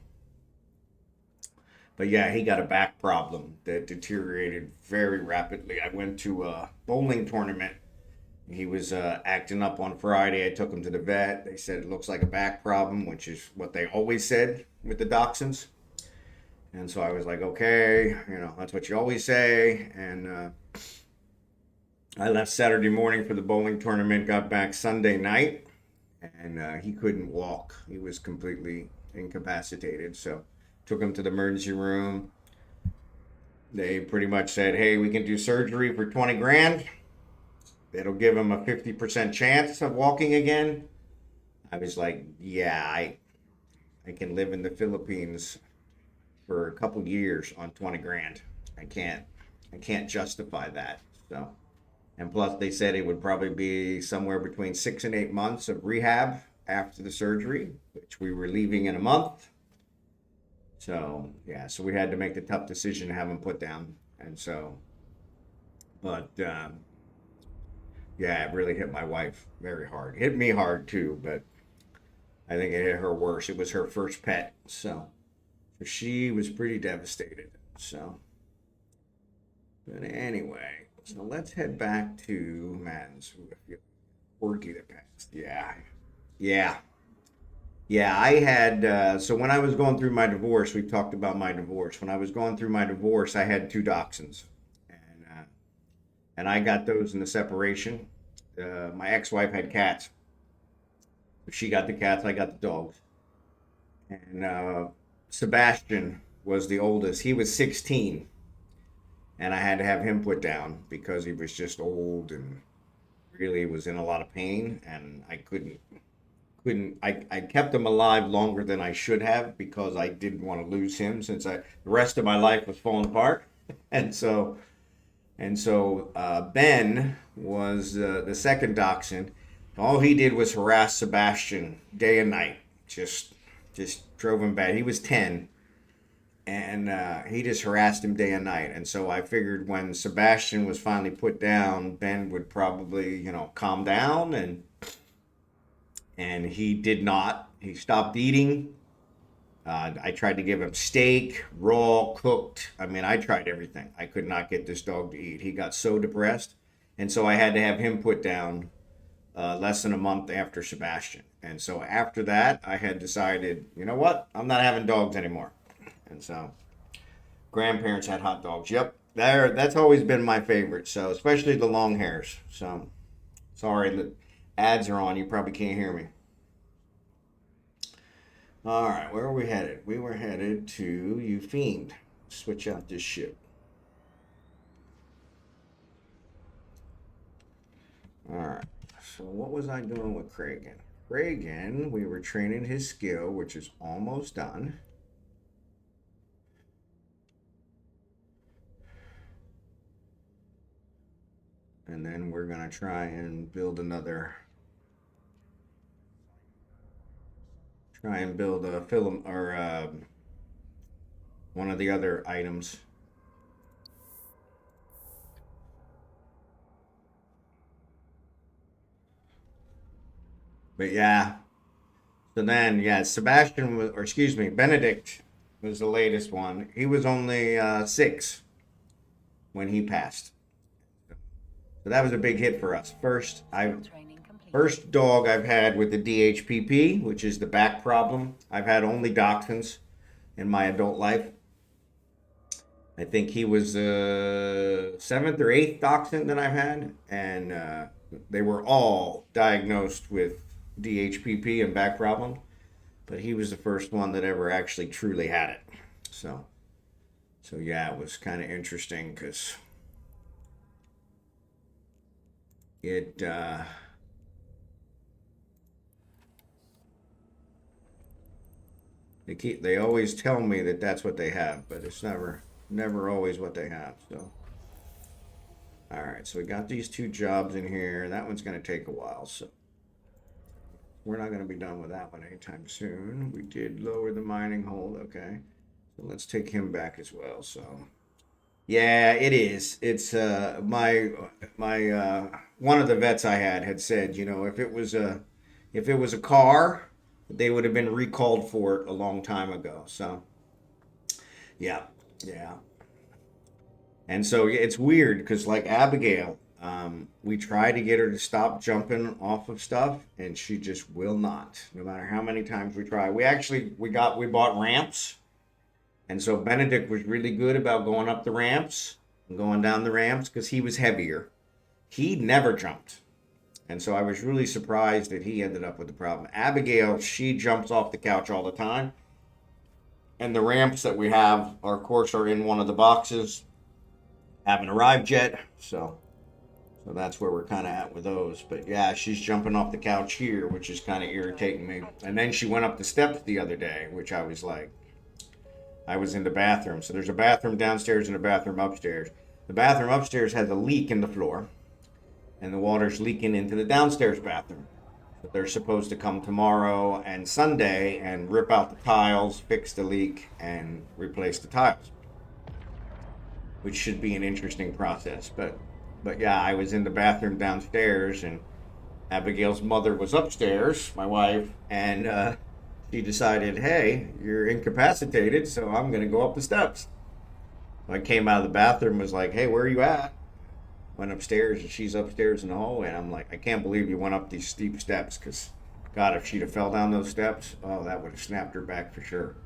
but yeah, he got a back problem that deteriorated very rapidly. I went to a bowling tournament. He was acting up on Friday. I took him to the vet. They said it looks like a back problem, which is what they always said with the dachshunds. And so I was like, okay, that's what you always say. And I left Saturday morning for the bowling tournament, got back Sunday night, and he couldn't walk. He was completely incapacitated. So took him to the emergency room. They pretty much said, hey, we can do surgery for 20 grand. It'll give him a 50% chance of walking again. I was like, yeah, I can live in the Philippines for a couple years on 20 grand. I can't justify that. So, and plus they said it would probably be somewhere between 6 and 8 months of rehab after the surgery, which we were leaving in a month. So yeah, so we had to make the tough decision to have him put down. And so, but yeah, it really hit my wife very hard. Hit me hard too, but I think it hit her worse. It was her first pet, so she was pretty devastated. So, but anyway, so let's head back to Madden's Corgi that passed. Yeah. Yeah, I had, so when I was going through my divorce, we talked about my divorce. When I was going through my divorce, I had two dachshunds. And I got those in the separation. My ex-wife had cats. She got the cats, I got the dogs. And Sebastian was the oldest. He was 16. And I had to have him put down because he was just old and really was in a lot of pain. And I I kept him alive longer than I should have because I didn't want to lose him since the rest of my life was falling apart. And so Ben was the second dachshund. All he did was harass Sebastian day and night. Just drove him bad. He was 10, and he just harassed him day and night. And so I figured when Sebastian was finally put down, Ben would probably, calm down, and he did not. He stopped eating. I tried to give him steak, raw, cooked. I mean, I tried everything. I could not get this dog to eat. He got so depressed. And so I had to have him put down less than a month after Sebastian. And so after that, I had decided, you know what? I'm not having dogs anymore. And so grandparents had hot dogs. Yep. That's always been my favorite. So especially the long hairs. So sorry, the ads are on. You probably can't hear me. All right, where were we headed? We were headed to You Fiend. Switch out this ship. All right, so what was I doing with Kragan? Kragan, we were training his skill, which is almost done. And then we're going to try and build another... Try and build a film or one of the other items. But yeah. So then, yeah, Sebastian was, or excuse me, Benedict was the latest one. He was only 6 when he passed. So that was a big hit for us. First dog I've had with the DHPP, which is the back problem. I've had only dachshunds in my adult life. I think he was the 7th or 8th dachshund that I've had, and they were all diagnosed with DHPP and back problem, but he was the first one that ever actually truly had it. So yeah, it was kind of interesting because it. They always tell me that that's what they have, but it's never always what they have. So, all right, so we got these 2 jobs in here. That one's going to take a while, so we're not going to be done with that one anytime soon. We did lower the mining hold, okay. So let's take him back as well. So, yeah, it is. It's my one of the vets I had said, if it was a car, they would have been recalled for it a long time ago. So, yeah. And so it's weird because like Abigail, we try to get her to stop jumping off of stuff, and she just will not. No matter how many times we try. We bought ramps, and so Benedict was really good about going up the ramps and going down the ramps because he was heavier. He never jumped. And so I was really surprised that he ended up with the problem. Abigail, she jumps off the couch all the time. And the ramps that we have, of course, are in one of the boxes. Haven't arrived yet. So So that's where we're kind of at with those. But yeah, she's jumping off the couch here, which is kind of irritating me. And then she went up the steps the other day, which I was like, I was in the bathroom. So there's a bathroom downstairs and a bathroom upstairs. The bathroom upstairs has a leak in the floor, and the water's leaking into the downstairs bathroom. So they're supposed to come tomorrow and Sunday and rip out the tiles, fix the leak, and replace the tiles, which should be an interesting process. But yeah, I was in the bathroom downstairs, and Abigail's mother was upstairs, my wife, and she decided, hey, you're incapacitated, so I'm going to go up the steps. So I came out of the bathroom, was like, hey, where are you at? Went upstairs, and she's upstairs in the hallway, and I'm like, I can't believe you went up these steep steps, because, God, if she'd have fell down those steps, oh, that would have snapped her back for sure.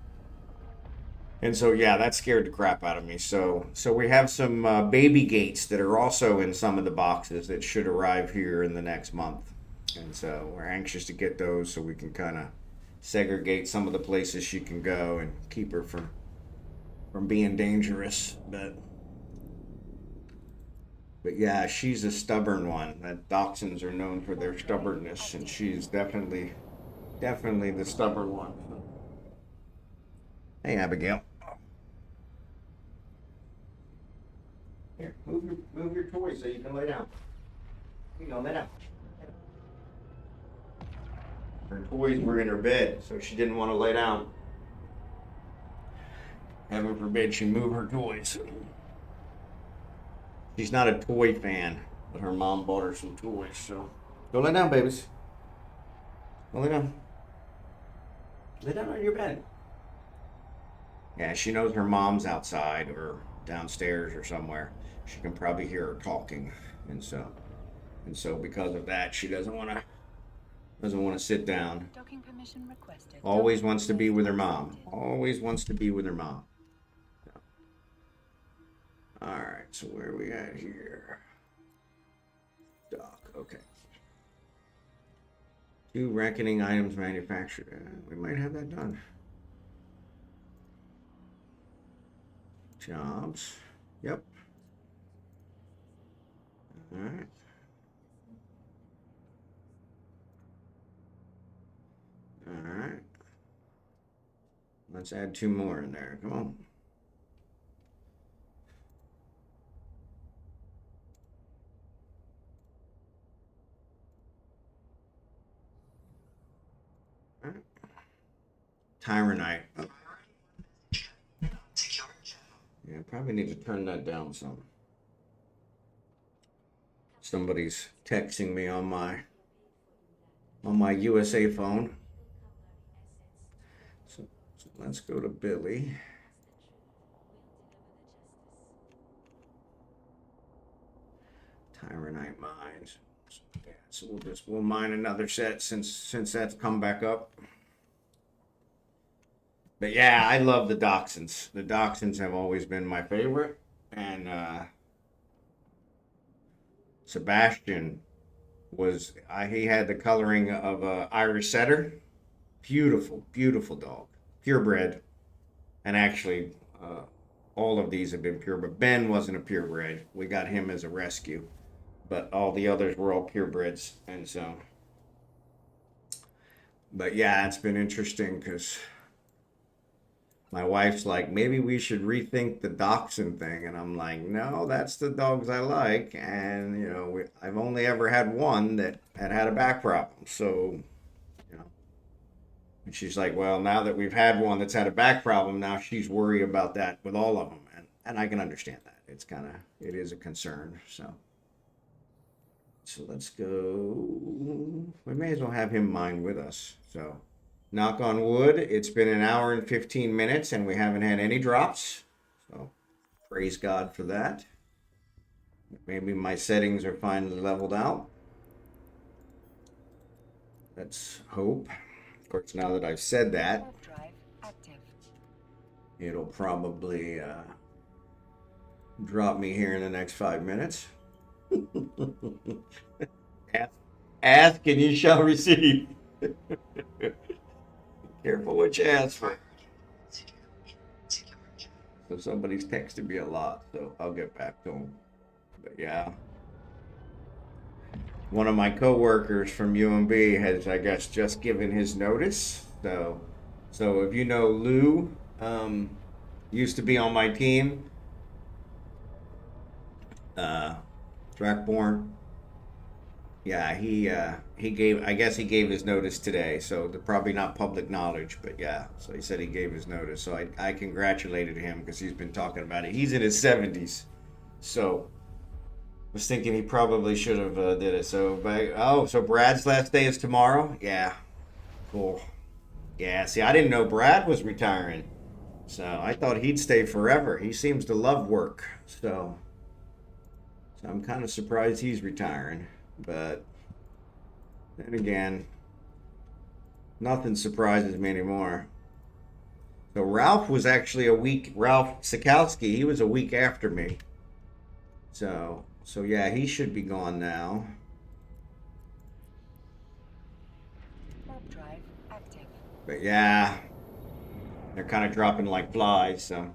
And so, yeah, that scared the crap out of me. So we have some baby gates that are also in some of the boxes that should arrive here in the next month. And so we're anxious to get those so we can kind of segregate some of the places she can go and keep her from being dangerous. But yeah, she's a stubborn one. That dachshunds are known for their stubbornness, and she's definitely the stubborn one. Hey, Abigail. Here, move your toys so you can lay down. You can lay down. Her toys were in her bed, so she didn't want to lay down. Heaven forbid she move her toys. She's not a toy fan, but her mom bought her some toys, so go lay down, babies. Go lay down. Lay down on your bed. Yeah, she knows her mom's outside or downstairs or somewhere. She can probably hear her talking, and so because of that, she doesn't want to sit down. Docking permission requested. Always wants to be with her mom. Always wants to be with her mom. All right, so where are we at here? Dock, okay. 2 reckoning items manufactured. We might have that done. Jobs. Yep. All right. All right. Let's add 2 more in there. Come on. All right. Tyrannite. Oh. Yeah, probably need to turn that down some. Somebody's texting me on my USA phone. So let's go to Billy. Tyrannite mines. Yeah, so we'll mine another set since that's come back up. But yeah, I love the dachshunds. The dachshunds have always been my favorite, and Sebastian he had the coloring of a Irish setter. Beautiful, beautiful dog, purebred, and actually all of these have been pure. But Ben wasn't a purebred. We got him as a rescue, but all the others were all purebreds, and so. But yeah, it's been interesting because my wife's like, maybe we should rethink the dachshund thing. And I'm like, no, that's the dogs I like. And, you know, I've only ever had one that had a back problem. So, you know, and she's like, well, now that we've had one that's had a back problem, now she's worried about that with all of them. And I can understand that. It is a concern. So let's go. We may as well have him mine with us. So. Knock on wood, it's been an hour and 15 minutes and we haven't had any drops. So praise God for that. Maybe my settings are finally leveled out. Let's hope. Of course, now that I've said that, Drive active. it'll probably drop me here in the next 5 minutes. Ask and you shall receive. Careful what you ask for. So somebody's texted me a lot, so I'll get back to them. But yeah. one of my coworkers from UMB has, I guess, just given his notice. So if you know Lou, used to be on my team, uh, dracborne. Yeah, he gave. I guess he gave his notice today. So probably not public knowledge, but yeah. So he said he gave his notice. So I congratulated him because he's been talking about it. He's in his 70s, so was thinking he probably should have did it. So Brad's last day is tomorrow. Yeah, cool. Yeah, see, I didn't know Brad was retiring, so I thought he'd stay forever. He seems to love work, so I'm kind of surprised he's retiring. But then again, nothing surprises me anymore. So Ralph was actually a week. Ralph Sikowski, he was a week after me. So yeah, he should be gone now. Warp drive active. But yeah, they're kind of dropping like flies. So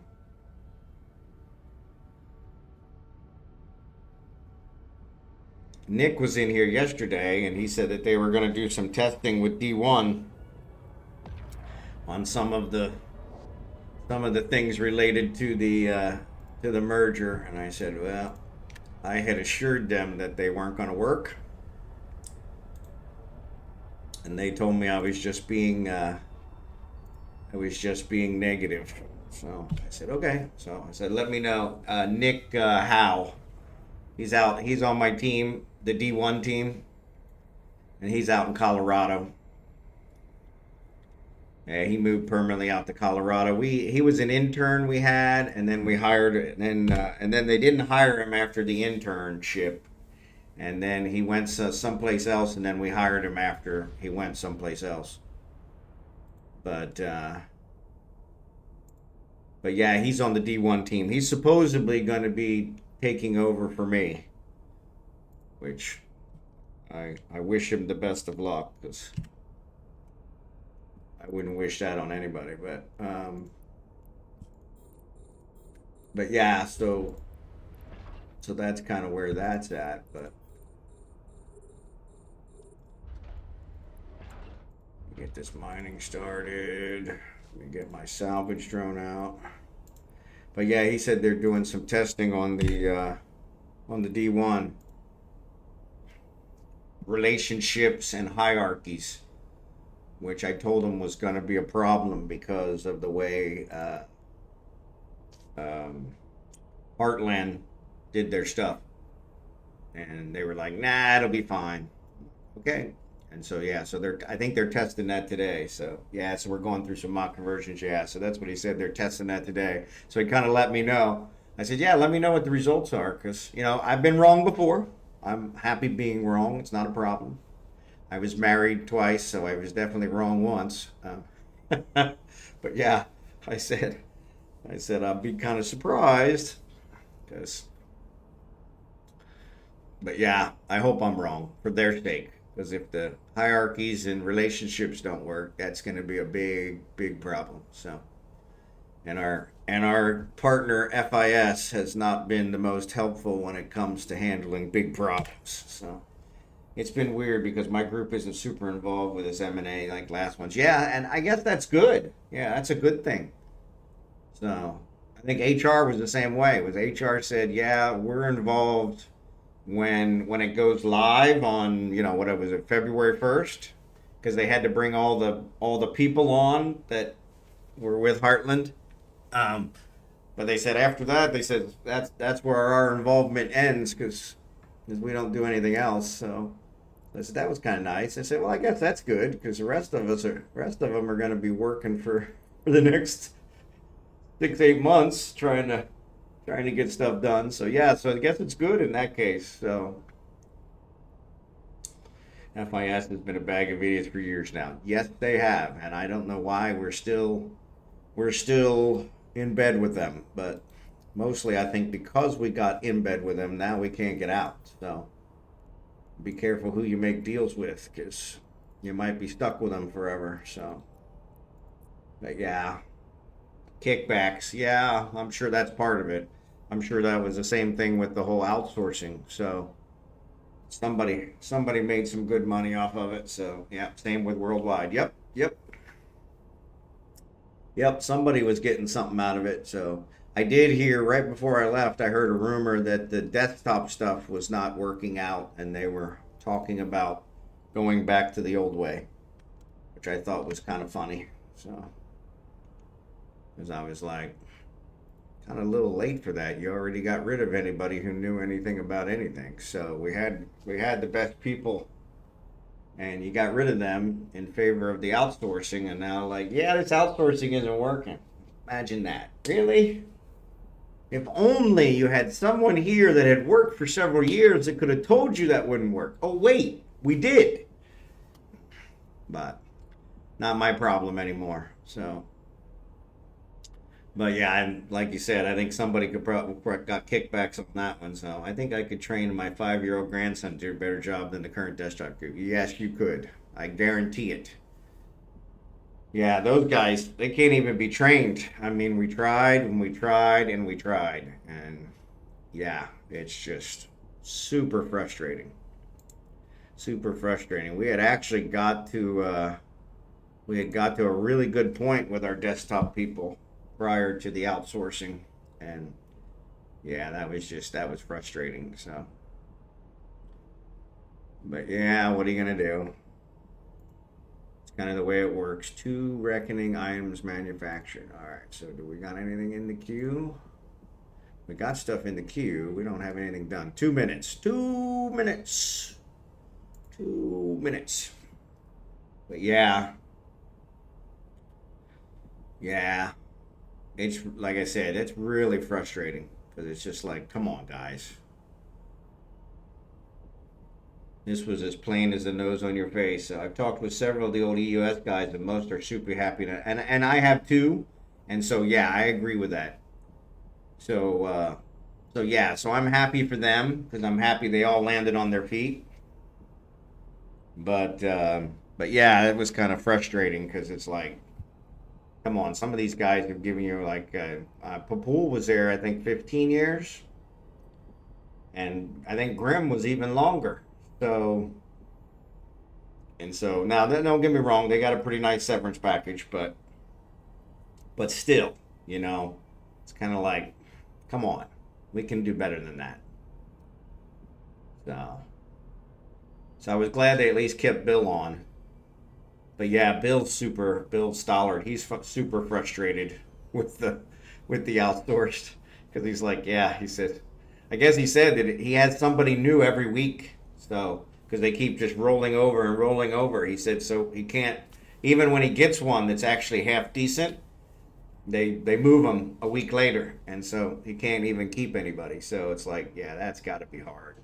Nick was in here yesterday, and he said that they were going to do some testing with D1 on some of the things related to the merger. And I said, well, I had assured them that they weren't going to work, and they told me I was just being negative. So I said, okay. So I said, let me know. Nick Howe, he's out. He's on my team, the D1 team, and he's out in Colorado. Yeah, he moved permanently out to Colorado. He was an intern we had, and then we hired, and then they didn't hire him after the internship, and then he went someplace else, and then we hired him after he went someplace else. But yeah, he's on the D1 team. He's supposedly going to be taking over for me, which I wish him the best of luck, because I wouldn't wish that on anybody. But yeah, so that's kind of where that's at. But get this mining started. Let me get my salvage drone out. But yeah, he said they're doing some testing on the D1 relationships and hierarchies, which I told him was going to be a problem because of the way Heartland did their stuff. And they were like, nah, it'll be fine. Okay. And so, yeah, so I think they're testing that today. So, yeah, so we're going through some mock conversions. Yeah, so that's what he said. They're testing that today. So he kind of let me know. I said, yeah, let me know what the results are, because, I've been wrong before. I'm happy being wrong. It's not a problem. I was married twice, so I was definitely wrong once. But yeah, I said I'll be kind of surprised, but yeah, I hope I'm wrong for their sake. Because if the hierarchies and relationships don't work, that's going to be a big, big problem. So, and our partner FIS has not been the most helpful when it comes to handling big problems. So, it's been weird because my group isn't super involved with this M&A like last ones. Yeah, and I guess that's good. Yeah, that's a good thing. So, I think HR was the same way. HR said, yeah, we're involved when it goes live on, what was it, February 1st, because they had to bring all the people on that were with Heartland. But they said after that, they said that's where our involvement ends, because we don't do anything else. So I said that was kind of nice. I said, well, I guess that's good, because the rest of them are going to be working for the next 6-8 months trying to get stuff done. So yeah, so I guess it's good in that case. So FIS has been a bag of idiots for years now. Yes, they have, and I don't know why we're still in bed with them. But mostly, I think because we got in bed with them, now we can't get out. So be careful who you make deals with, because you might be stuck with them forever. So, but yeah. Kickbacks, yeah, I'm sure that's part of it. I'm sure that was the same thing with the whole outsourcing. So somebody made some good money off of it. So yeah, same with Worldwide. Yep, somebody was getting something out of it. So I did hear right before I left, I heard a rumor that the desktop stuff was not working out and they were talking about going back to the old way, which I thought was kind of funny. So, because I was like, kind of a little late for that. You already got rid of anybody who knew anything about anything. So we had the best people and you got rid of them in favor of the outsourcing, and now like, yeah, this outsourcing isn't working. Imagine that. Really? If only you had someone here that had worked for several years that could have told you that wouldn't work. Oh wait, we did. But not my problem anymore. So, but yeah, like you said, I think somebody could probably got kickbacks on that one. So I think I could train my 5-year-old grandson to do a better job than the current desktop group. Yes, you could. I guarantee it. Yeah, those guys, they can't even be trained. I mean, we tried and we tried and we tried. And yeah, it's just super frustrating. Super frustrating. We had actually got to a really good point with our desktop people prior to the outsourcing, and yeah, that was frustrating. So, but yeah, what are you gonna do? It's kind of the way it works. 2 reckoning items manufactured. All right, so do we got anything in the queue? We got stuff in the queue. We don't have anything done. 2 minutes. 2 minutes. 2 minutes. But yeah. It's like I said, it's really frustrating because it's just like, come on, guys. This was as plain as the nose on your face. I've talked with several of the old EUS guys, and most are super happy to, and I have too. And so yeah, I agree with that. So so I'm happy for them because I'm happy they all landed on their feet. But yeah, it was kind of frustrating because it's like, come on, some of these guys have given you like Papul was there, I think 15 years, and I think Grimm was even longer. So now, don't get me wrong, they got a pretty nice severance package, but still, it's kind of like, come on, we can do better than that. So I was glad they at least kept Bill on. But yeah, Bill Stollard, he's super frustrated with the outsourced because he's like, yeah, he said, I guess he said that he has somebody new every week, so because they keep just rolling over and rolling over. He said so he can't, even when he gets one that's actually half decent, they move him a week later, and so he can't even keep anybody. So it's like, yeah, that's got to be hard.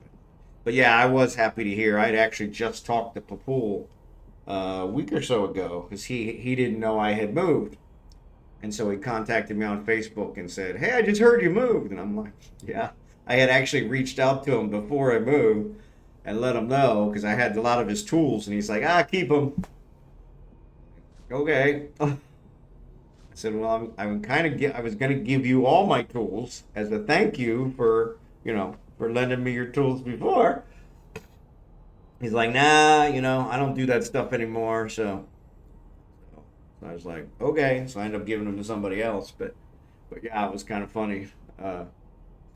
But yeah, I was happy to hear. I'd actually just talked to Papul a week or so ago because he didn't know I had moved, and so he contacted me on Facebook and said, hey, I just heard you moved. And I'm like, yeah, I had actually reached out to him before I moved and let him know because I had a lot of his tools, and he's like, keep them. Okay. I said, well, I was going to give you all my tools as a thank you for lending me your tools before. He's like, nah, I don't do that stuff anymore. So I was like, okay. So I ended up giving them to somebody else. But yeah, it was kind of funny. So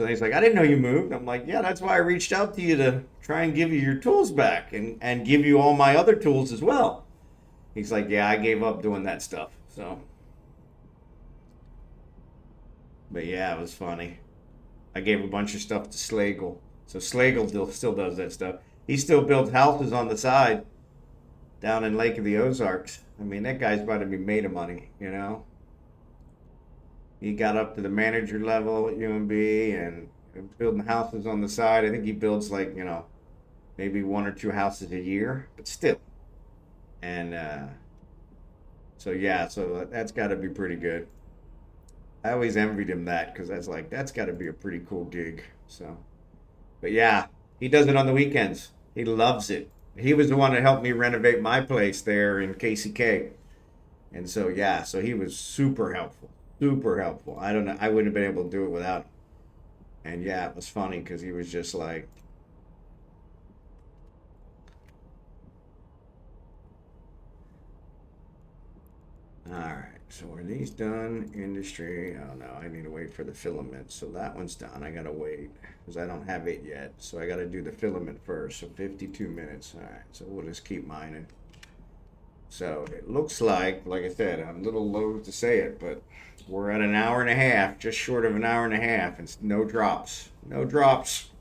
he's like, I didn't know you moved. I'm like, yeah, that's why I reached out to you to try and give you your tools back and give you all my other tools as well. He's like, yeah, I gave up doing that stuff. So, but yeah, it was funny. I gave a bunch of stuff to Slagle. So Slagle still does that stuff. He still builds houses on the side down in Lake of the Ozarks. I mean, that guy's about to be made of money, He got up to the manager level at UMB and building houses on the side. I think he builds like, maybe 1 or 2 houses a year, but still. And so that's got to be pretty good. I always envied him that because that's got to be a pretty cool gig. So, but yeah, he does it on the weekends. He loves it. He was the one that helped me renovate my place there in KCK. And so, yeah, so he was super helpful. Super helpful. I don't know. I wouldn't have been able to do it without him. And yeah, it was funny because he was just like, All right, so are these done? Industry. Oh no, I need to wait for the filament. So that one's done. I gotta wait because I don't have it yet. So I gotta do the filament first. So 52 minutes. All right, so we'll just keep mining. So it looks like I said, I'm a little loath to say it, but we're at an hour and a half, just short of an hour and a half, and no drops. No drops.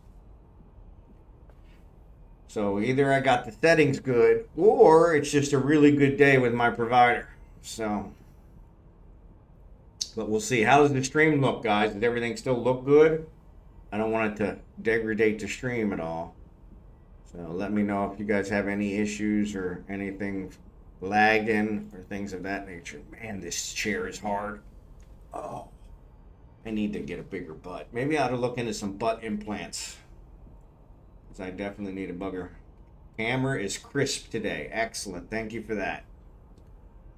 So either I got the settings good, or it's just a really good day with my provider. So, but we'll see. How does the stream look, guys? Does everything still look good? I don't want it to degrade the stream at all. So let me know if you guys have any issues or anything lagging or things of that nature. Man, this chair is hard. Oh, I need to get a bigger butt. Maybe I ought to look into some butt implants. Because I definitely need a bugger. Camera is crisp today. Excellent. Thank you for that.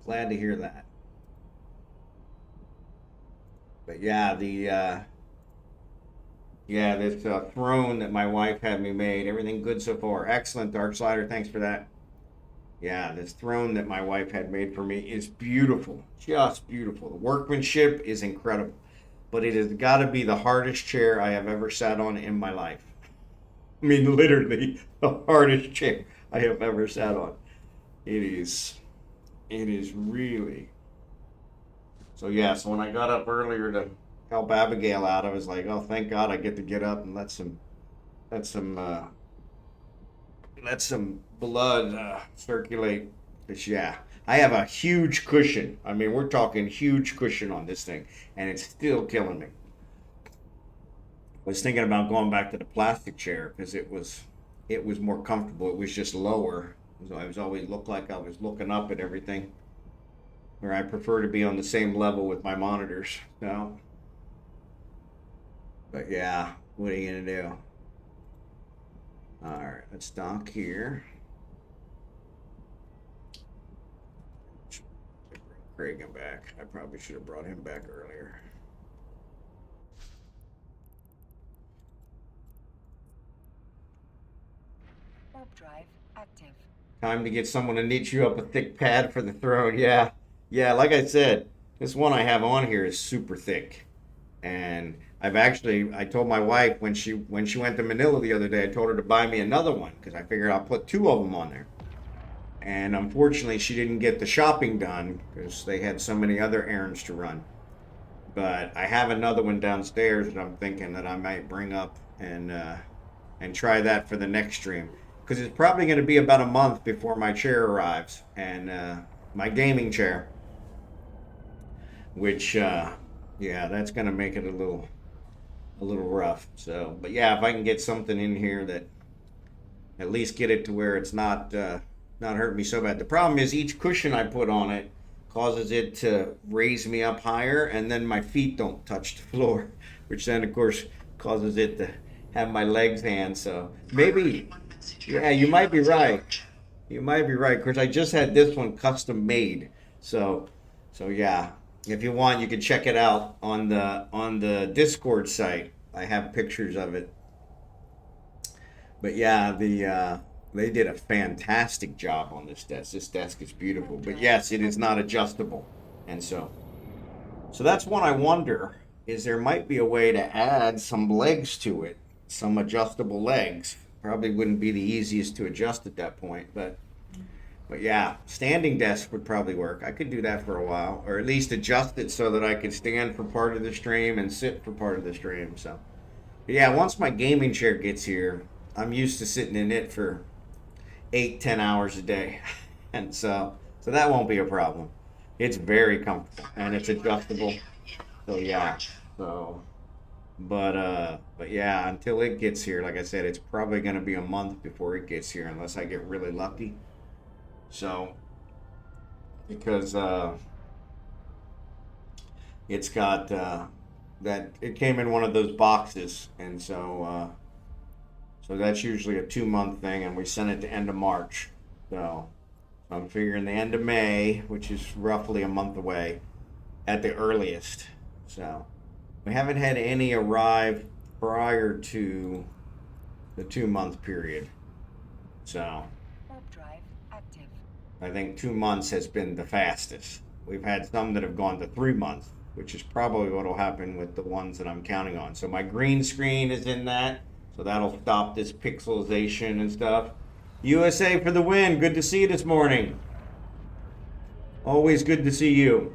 Glad to hear that. But yeah, this throne that my wife had me made, everything good so far. Excellent, Dark Slider. Thanks for that. Yeah, this throne that my wife had made for me is beautiful. Just beautiful. The workmanship is incredible. But it has got to be the hardest chair I have ever sat on in my life. I mean, literally the hardest chair I have ever sat on. It is really. So yeah, so when I got up earlier to help Abigail out, I was like, oh, thank God I get to get up and let some blood circulate. Cause yeah, I have a huge cushion. I mean, we're talking huge cushion on this thing, and it's still killing me. I was thinking about going back to the plastic chair because it was more comfortable. It was just lower, so I was always looked like I was looking up at everything. Where I prefer to be on the same level with my monitors. So, but yeah, what are you gonna do? All right, let's dock here. Craig him back. I probably should have brought him back earlier. Warp drive active. Time to get someone to knit you up a thick pad for the throne. Yeah, yeah. Like I said, this one I have on here is super thick, and I told my wife when she went to Manila the other day, I told her to buy me another one because I figured I'll put two of them on there. And unfortunately, she didn't get the shopping done because they had so many other errands to run. But I have another one downstairs that I'm thinking that I might bring up and try that for the next stream because it's probably going to be about a month before my chair arrives and my gaming chair, which yeah, that's going to make it a little rough. So, but yeah, if I can get something in here that at least get it to where it's not hurting me so bad. The problem is each cushion I put on it causes it to raise me up higher, and then my feet don't touch the floor, which then of course causes it to have my legs hand. So maybe, yeah, you might be right. You might be right. Of course, I just had this one custom made, so yeah. If you want, you can check it out on the Discord site. I have pictures of it. But yeah, they did a fantastic job on this desk. This desk is beautiful. But yes, it is not adjustable. And so that's one I wonder is there might be a way to add some legs to it, some adjustable legs. Probably wouldn't be the easiest to adjust at that point, but yeah, standing desk would probably work. I could do that for a while, or at least adjust it so that I could stand for part of the stream and sit for part of the stream. So, but yeah, once my gaming chair gets here, I'm used to sitting in it for 8-10 hours a day, and so that won't be a problem. It's very comfortable and it's adjustable. So yeah, so but yeah, until it gets here, like I said, it's probably gonna be a month before it gets here unless I get really lucky. So because it's got that it came in one of those boxes, and so that's usually a 2 month thing, and we sent it to end of March. So I'm figuring the end of May, which is roughly a month away at the earliest. So we haven't had any arrive prior to the 2 month period. So Warp drive active. I think 2 months has been the fastest. we've had some that have gone to 3 months, which is probably what will happen with the ones that I'm counting on. So my green screen is in that, so that'll stop this pixelization and stuff. USA for the win. Good to see you this morning. Always good to see you.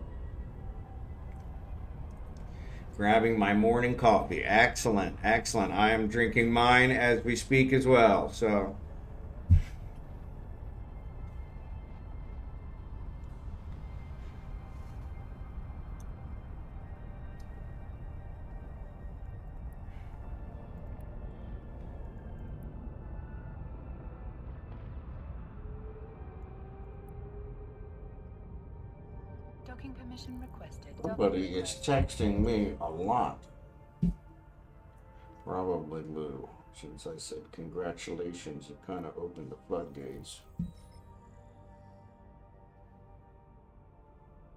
Grabbing my morning coffee. Excellent, excellent. I am drinking mine as we speak as well. So Docking permission requested. somebody is texting me a lot. Probably Lou, since I said congratulations, it kind of opened the floodgates.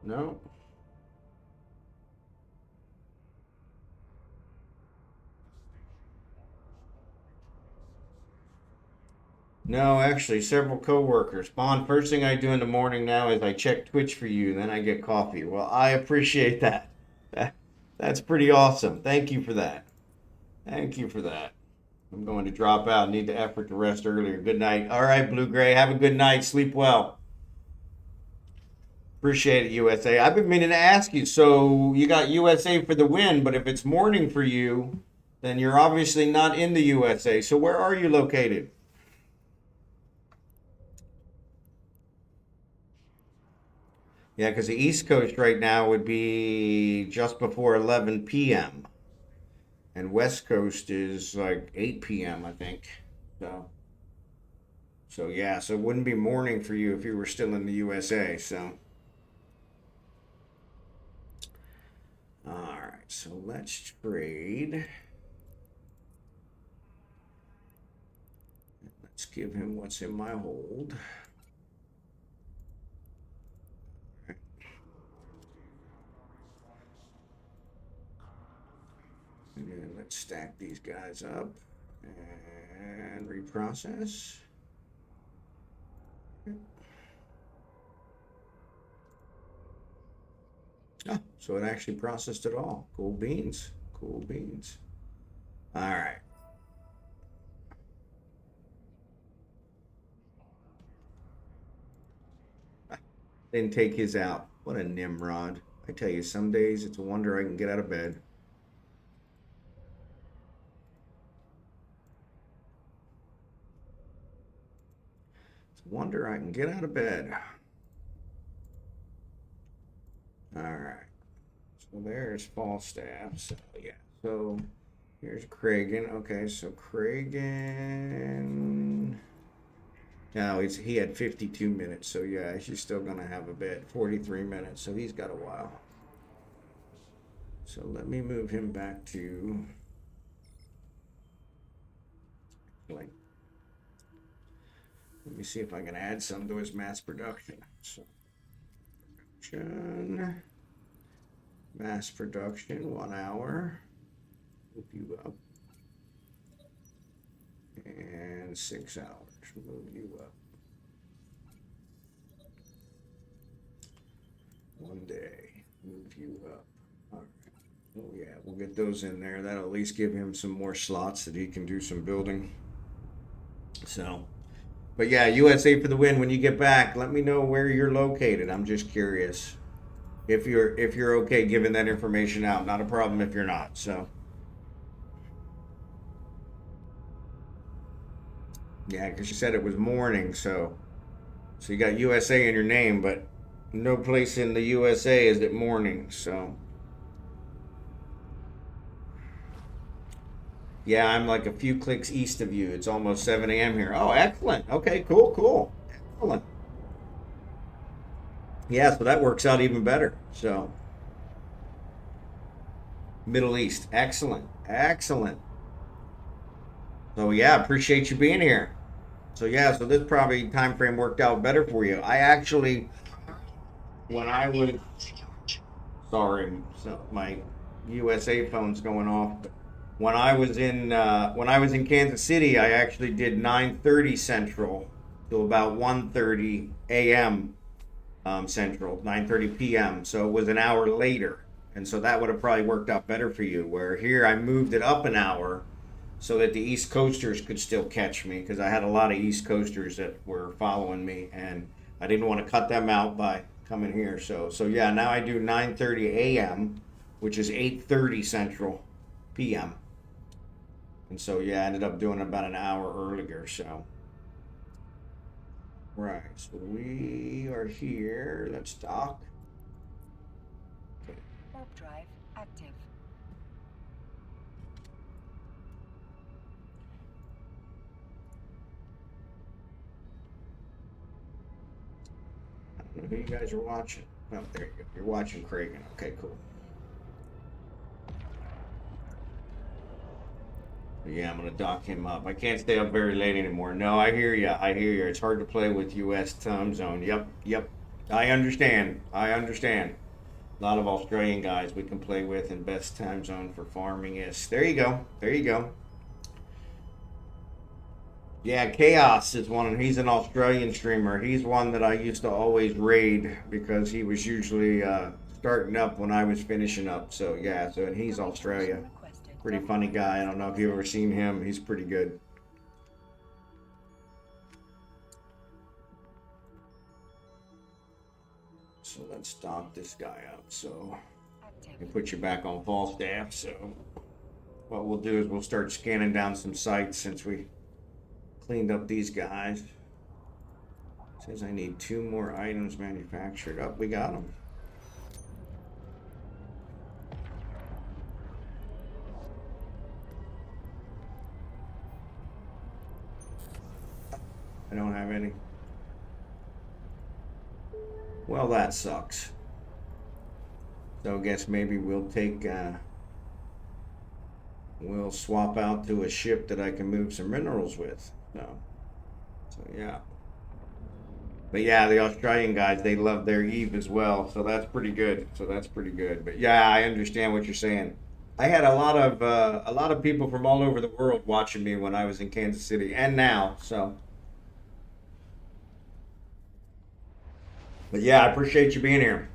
No. No, actually, several coworkers. Bond, first thing I do in the morning now is I check Twitch for you, then I get coffee. Well, I appreciate that. That's pretty awesome. Thank you for that. Thank you for that. I'm going to drop out. Need the effort to rest earlier. Good night. All right, Blue Gray. Have a good night. Sleep well. Appreciate it, USA. I've been meaning to ask you. So you got USA for the win, but if it's morning for you, then you're obviously not in the USA. So where are you located? Yeah, because the East Coast right now would be just before 11 p.m. And West Coast is like 8 p.m., I think. So yeah, so it wouldn't be morning for you if you were still in the USA. So, all right, so let's trade. Let's give him what's in my hold. And let's stack these guys up and reprocess. Oh, so it actually processed it all. Cool beans. Cool beans. All right. Didn't take his out. What a Nimrod. I tell you, some days it's a wonder I can get out of bed. Wonder I can get out of bed. All right. So there's Falstaff. So yeah. So here's Kragan. Okay, so Kragan. No, he had 52 minutes. So yeah, he's still gonna have a bed. 43 minutes. So he's got a while. So let me move him back to like. Let me see if I can add some to his mass production. So, mass production, 1 hour. Move you up. And 6 hours. Move you up. 1 day. Move you up. All right. Oh yeah, we'll get those in there. That'll at least give him some more slots that he can do some building. So. But yeah, USA for the win. When you get back, let me know where you're located. I'm just curious if you're okay giving that information out. Not a problem if you're not. So yeah, because you said it was morning, so you got USA in your name, but no place in the USA is it morning. So yeah, I'm like a few clicks east of you. It's almost 7 a.m. here. Oh, excellent. Okay, cool. Excellent. Yeah, so that works out even better. So, Middle East. Excellent. So, yeah, appreciate you being here. So, yeah, so this probably time frame worked out better for you. I actually, when I was, sorry, so my USA phone's going off. When I was in Kansas City, I actually did 9:30 Central till about 1:30 a.m. Central, 9:30 p.m. So it was an hour later. And so that would have probably worked out better for you. Where here I moved it up an hour so that the East Coasters could still catch me, because I had a lot of East Coasters that were following me, and I didn't want to cut them out by coming here. So yeah, now I do 9:30 a.m., which is 8:30 Central p.m. And so yeah, I ended up doing about an hour earlier. So right, so we are here. Let's dock. Warp drive active. I don't know who you guys are watching. Oh, there you go. You're watching Kragan. Okay, cool. Yeah, I'm gonna dock him up. I can't stay up very late anymore. No, I hear you. I hear you. It's hard to play with U.S. time zone. Yep. I understand. A lot of Australian guys we can play with in best time zone for farming is. There you go. Yeah, Chaos is one. He's an Australian streamer. He's one that I used to always raid because he was usually starting up when I was finishing up. So yeah, and he's Australia. Pretty funny guy. I don't know if you've ever seen him. He's pretty good. So let's stock this guy up. So I can put you back on Falstaff. So what we'll do is we'll start scanning down some sites since we cleaned up these guys. It says I need 2 more items manufactured. Oh, we got them. I don't have any. Well, that sucks. So I guess maybe we'll take, we'll swap out to a ship that I can move some minerals with. No. So yeah. But yeah, the Australian guys, they love their Eve as well. So that's pretty good. But yeah, I understand what you're saying. I had a lot of people from all over the world watching me when I was in Kansas City and now. So. But yeah, I appreciate you being here.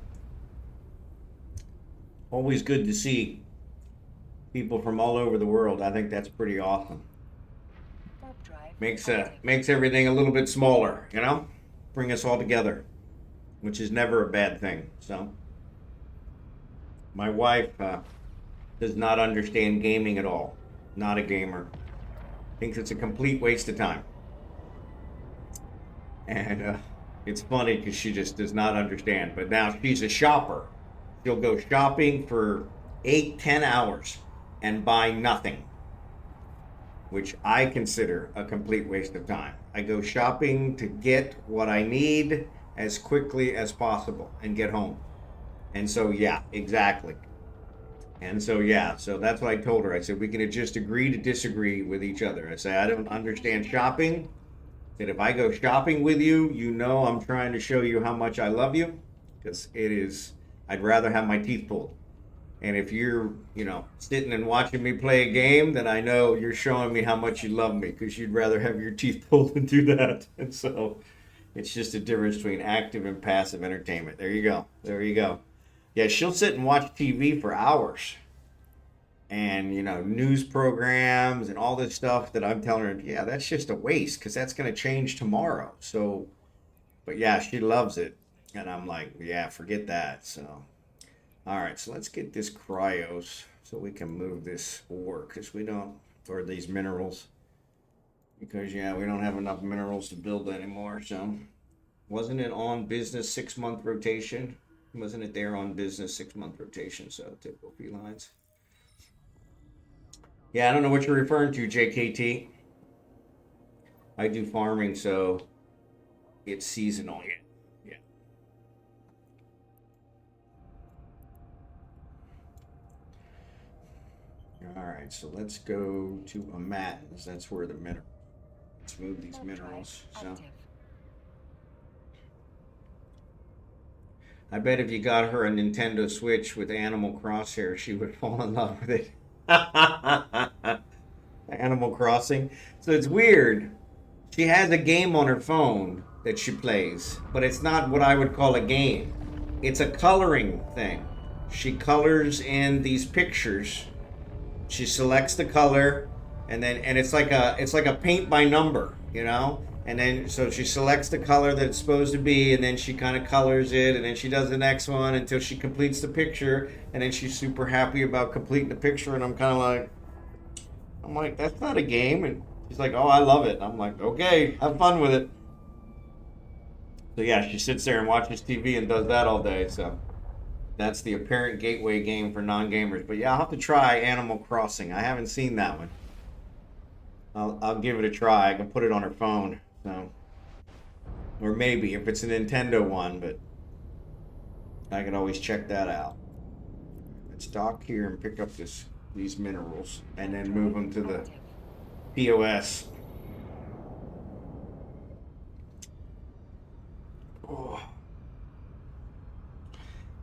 Always good to see people from all over the world. I think that's pretty awesome. Makes everything a little bit smaller, you know? Bring us all together, which is never a bad thing. So my wife does not understand gaming at all. Not a gamer. Thinks it's a complete waste of time. And it's funny because she just does not understand. But now she's a shopper. She'll go shopping for 8-10 hours and buy nothing, which I consider a complete waste of time. I go shopping to get what I need as quickly as possible and get home. And so, yeah, exactly. And so, yeah, so that's what I told her. I said, we can just agree to disagree with each other. I say, I don't understand shopping. That if I go shopping with you, you know I'm trying to show you how much I love you, because I'd rather have my teeth pulled. And if you're, sitting and watching me play a game, then I know you're showing me how much you love me, because you'd rather have your teeth pulled than do that. And so it's just a difference between active and passive entertainment. There you go. Yeah, she'll sit and watch TV for hours. And news programs and all this stuff that I'm telling her, yeah, that's just a waste because that's going to change tomorrow. So, but yeah, she loves it, and I'm like, yeah, forget that. So, all right, so let's get this cryos so we can move this ore because or these minerals, because yeah, we don't have enough minerals to build anymore. So, wasn't it on business 6-month rotation? Wasn't it there on business 6-month rotation? So typical felines. Yeah, I don't know what you're referring to, JKT. I do farming, so it's seasonal. Yeah. All right, so let's go to a mat. That's where the mineral. Let's move these minerals. So I bet if you got her a Nintendo Switch with Animal Crosshair, she would fall in love with it. Animal Crossing. So it's weird. She has a game on her phone, that she plays, but it's not what I would call a game. It's a coloring thing. She colors in these pictures. She selects the color, and it's like a paint by number, you know. And then so she selects the color that it's supposed to be, and then she kind of colors it, and then she does the next one until she completes the picture, and then she's super happy about completing the picture. And I'm kind of like, that's not a game. And she's like, oh, I love it. And I'm like, okay, have fun with it. So yeah, she sits there and watches TV and does that all day. So that's the apparent gateway game for non-gamers. But yeah, I'll have to try Animal Crossing. I haven't seen that one. I'll give it a try. I can put it on her phone. So, or maybe if it's a Nintendo one, but I can always check that out. Let's dock here and pick up these minerals and then move them to the POS. Oh.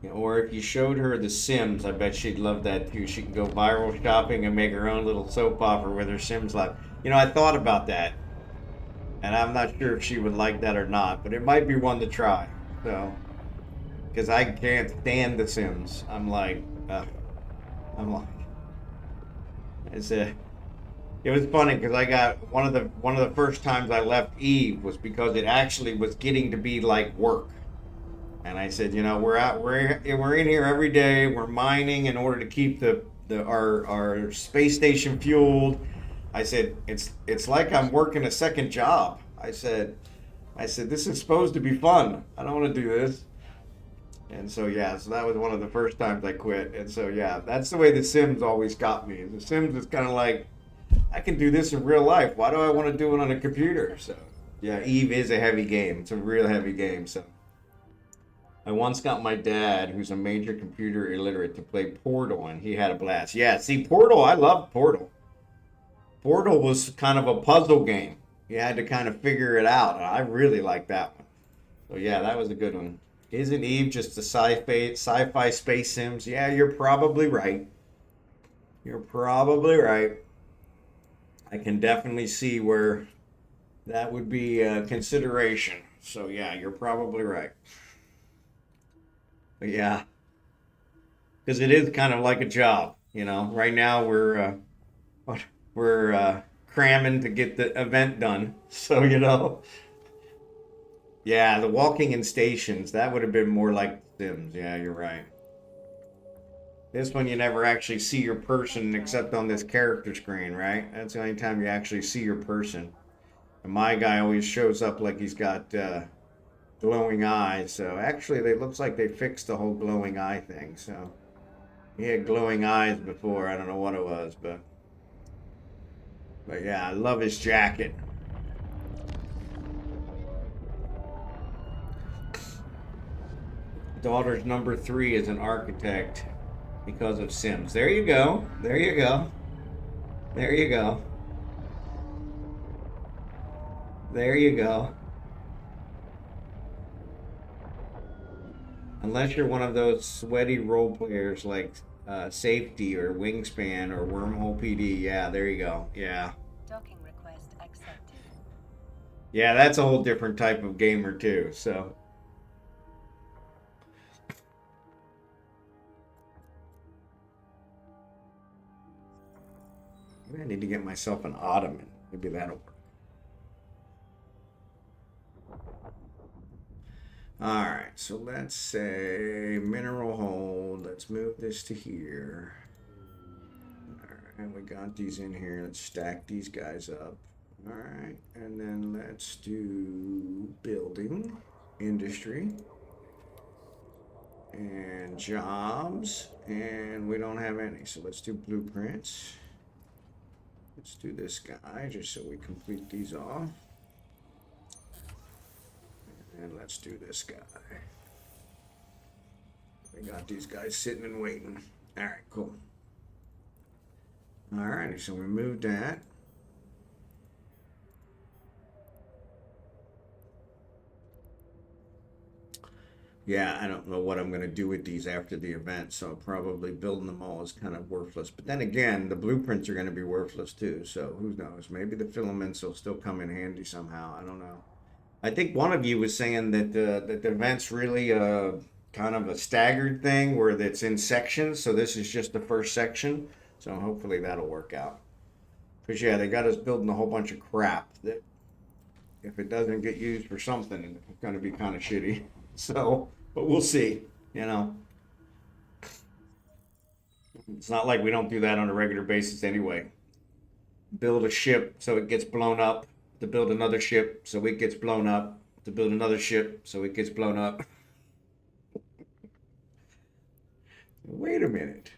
Yeah, or if you showed her The Sims, I bet she'd love that too. She can go viral shopping and make her own little soap opera with her Sims life. You know, I thought about that, and I'm not sure if she would like that or not, but it might be one to try. So, because I can't stand The Sims. I'm like, it's a. It was funny because I got one of the first times I left Eve was because it actually was getting to be like work. And I said, you know, we're in here every day. We're mining in order to keep our space station fueled. I said, it's like I'm working a second job. I said, this is supposed to be fun. I don't want to do this. And so yeah, so that was one of the first times I quit. And so yeah, that's the way The Sims always got me. The Sims is kind of like, I can do this in real life. Why do I want to do it on a computer? So yeah, Eve is a heavy game. It's a real heavy game. So. I once got my dad, who's a major computer illiterate, to play Portal, and he had a blast. Yeah, see, Portal, I loved Portal. Portal was kind of a puzzle game. You had to kind of figure it out, and I really liked that one. So yeah, that was a good one. Isn't Eve just a sci-fi space Sims? Yeah, you're probably right. You're probably right. I can definitely see where that would be a consideration. So yeah, you're probably right. But yeah, because it is kind of like a job, you know. Right now we're cramming to get the event done, so you know. Yeah, the walking in stations that would have been more like Sims. Yeah, you're right. This one you never actually see your person except on this character screen, right? That's the only time you actually see your person. And my guy always shows up like he's got glowing eyes. So actually, it looks like they fixed the whole glowing eye thing. So. He had glowing eyes before. I don't know what it was, but yeah, I love his jacket. Daughter's number 3 is an architect because of Sims. There you go. There you go. There you go. There you go. Unless you're one of those sweaty role players like Safety or Wingspan or Wormhole PD. Yeah, there you go. Yeah. Docking request accepted. Yeah, that's a whole different type of gamer too, so. Maybe I need to get myself an ottoman. Maybe that'll work. Alright, so let's say mineral hold. Let's move this to here. Alright, we got these in here. Let's stack these guys up. Alright, and then let's do building, industry, and jobs. And we don't have any, so let's do blueprints. Let's do this guy just so we complete these off. And let's do this guy. We got these guys sitting and waiting. All right, cool. All righty, so we moved that. Yeah, I don't know what I'm going to do with these after the event, so probably building them all is kind of worthless. But then again, the blueprints are going to be worthless too, so who knows? Maybe the filaments will still come in handy somehow. I don't know. I think one of you was saying that the event's really kind of a staggered thing where it's in sections. So this is just the first section. So hopefully that'll work out. Because yeah, they got us building a whole bunch of crap that if it doesn't get used for something, it's going to be kind of shitty. So, but we'll see. You know, it's not like we don't do that on a regular basis anyway. Build a ship so it gets blown up, to build another ship so it gets blown up, to build another ship so it gets blown up. Wait a minute.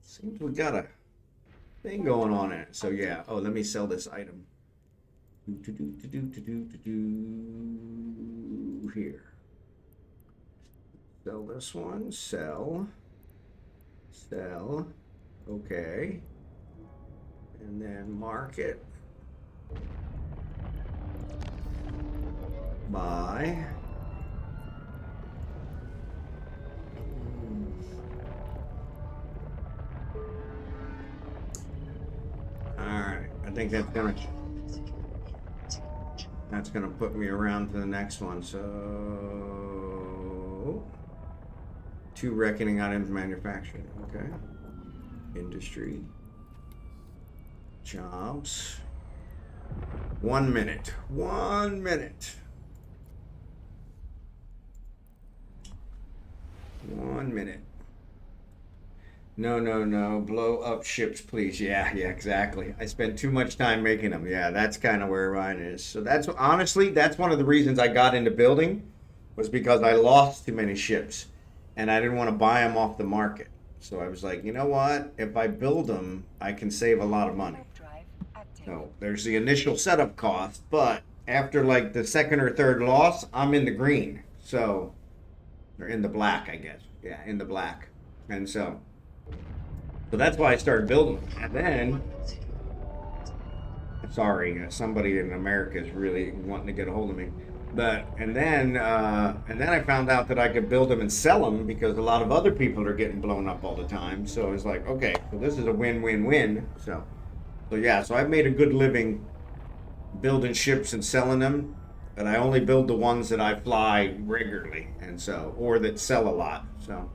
Seems we got a thing going on in it. So yeah. Oh, let me sell this item. Here. Sell this one. Sell. Sell. Okay. And then market. Buy. Alright, I think that's gonna put me around to the next one. So 2 reckoning items manufactured. Okay. Industry. Jobs. 1 minute. 1 minute. 1 minute. No, no, no. Blow up ships, please. Yeah, yeah, exactly. I spent too much time making them. Yeah, that's kind of where mine is. So that's honestly, that's one of the reasons I got into building was because I lost too many ships and I didn't want to buy them off the market. So I was like, you know what? If I build them, I can save a lot of money. Drive active. So there's the initial setup cost, but after like the second or third loss, I'm in the green. So, or in the black, I guess. Yeah, in the black. And so that's why I started building. And then, sorry, somebody in America is really wanting to get a hold of me. But and then I found out that I could build them and sell them because a lot of other people are getting blown up all the time. So it's like, okay, so this is a win-win-win. So yeah, so I've made a good living building ships and selling them. But I only build the ones that I fly regularly, and so or that sell a lot. So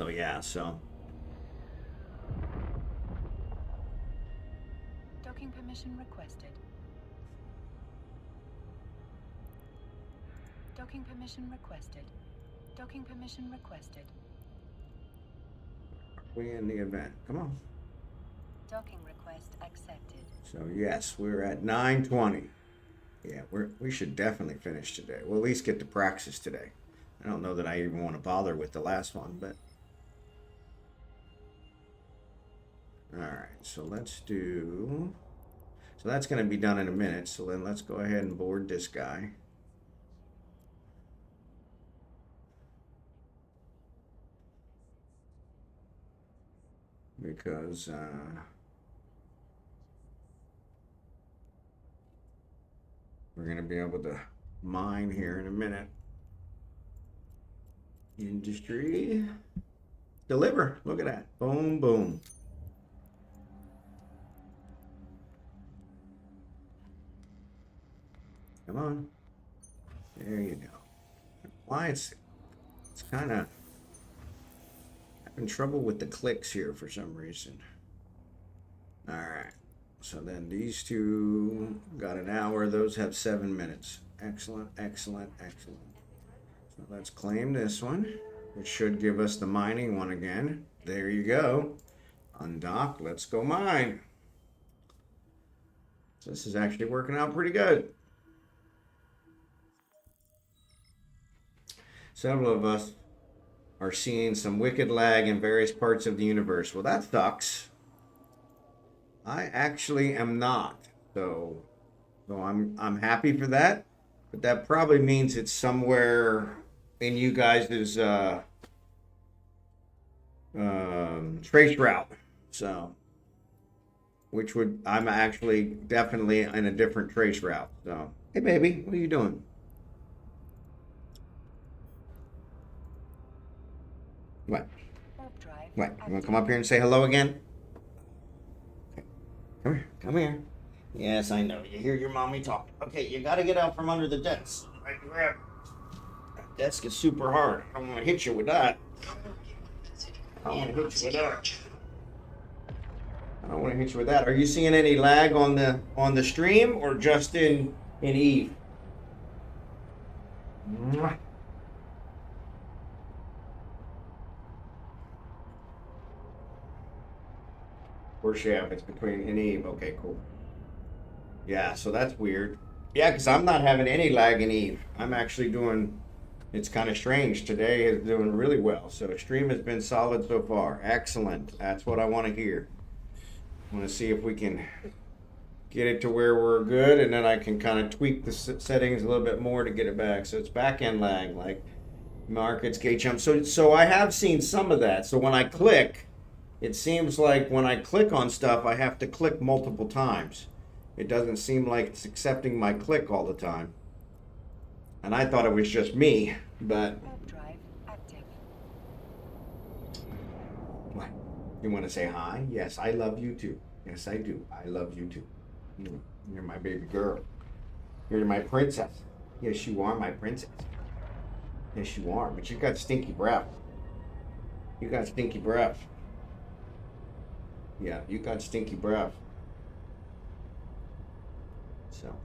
yeah, so. Docking permission requested. Docking permission requested. Docking permission requested. We in the event. Come on. Docking request accepted. So yes, we're at 9:20. Yeah, we should definitely finish today. We'll at least get to Praxis today. I don't know that I even want to bother with the last one, but all right. So let's do. So that's going to be done in a minute. So then let's go ahead and board this guy. Because we're going to be able to mine here in a minute. Industry. Deliver. Look at that. Boom, boom. Come on. There you go. Why it's kind of having trouble with the clicks here for some reason. All right. So then these two got an hour. Those have 7 minutes. Excellent, excellent, excellent. So let's claim this one, which should give us the mining one again. There you go. Undock. Let's go mine. So this is actually working out pretty good. Several of us are seeing some wicked lag in various parts of the universe. Well, that sucks. I actually am not. So I'm happy for that. But that probably means it's somewhere in you guys' trace route. So, which would I'm actually definitely in a different trace route. So, hey baby, what are you doing? What? Warp drive What? You want to come up here and say hello again? Okay. Come here. Come here. Yes, I know. You hear your mommy talking. Okay, you gotta get out from under the desk. I grab. That desk is super hard. I don't want to hit you with that. I don't want to hit you with that. I don't want to hit you with that. Are you seeing any lag on the stream or just in Eve? Mwah. Of course, yeah, it's between in Eve. Okay, cool. Yeah, so that's weird. Yeah, because I'm not having any lag in Eve. I'm actually doing, it's kind of strange. Today is doing really well. So stream has been solid so far. Excellent. That's what I want to hear. I want to see if we can get it to where we're good, and then I can kind of tweak the settings a little bit more to get it back. So it's back end lag, like markets, gate jump. So I have seen some of that. So when I click, it seems like when I click on stuff, I have to click multiple times. It doesn't seem like it's accepting my click all the time. And I thought it was just me, but... Warp drive active. What? You want to say hi? Yes, I love you too. Yes, I do. I love you too. You're my baby girl. You're my princess. Yes, you are my princess. Yes, you are. But you got stinky breath. You got stinky breath. Yeah, you got stinky breath. So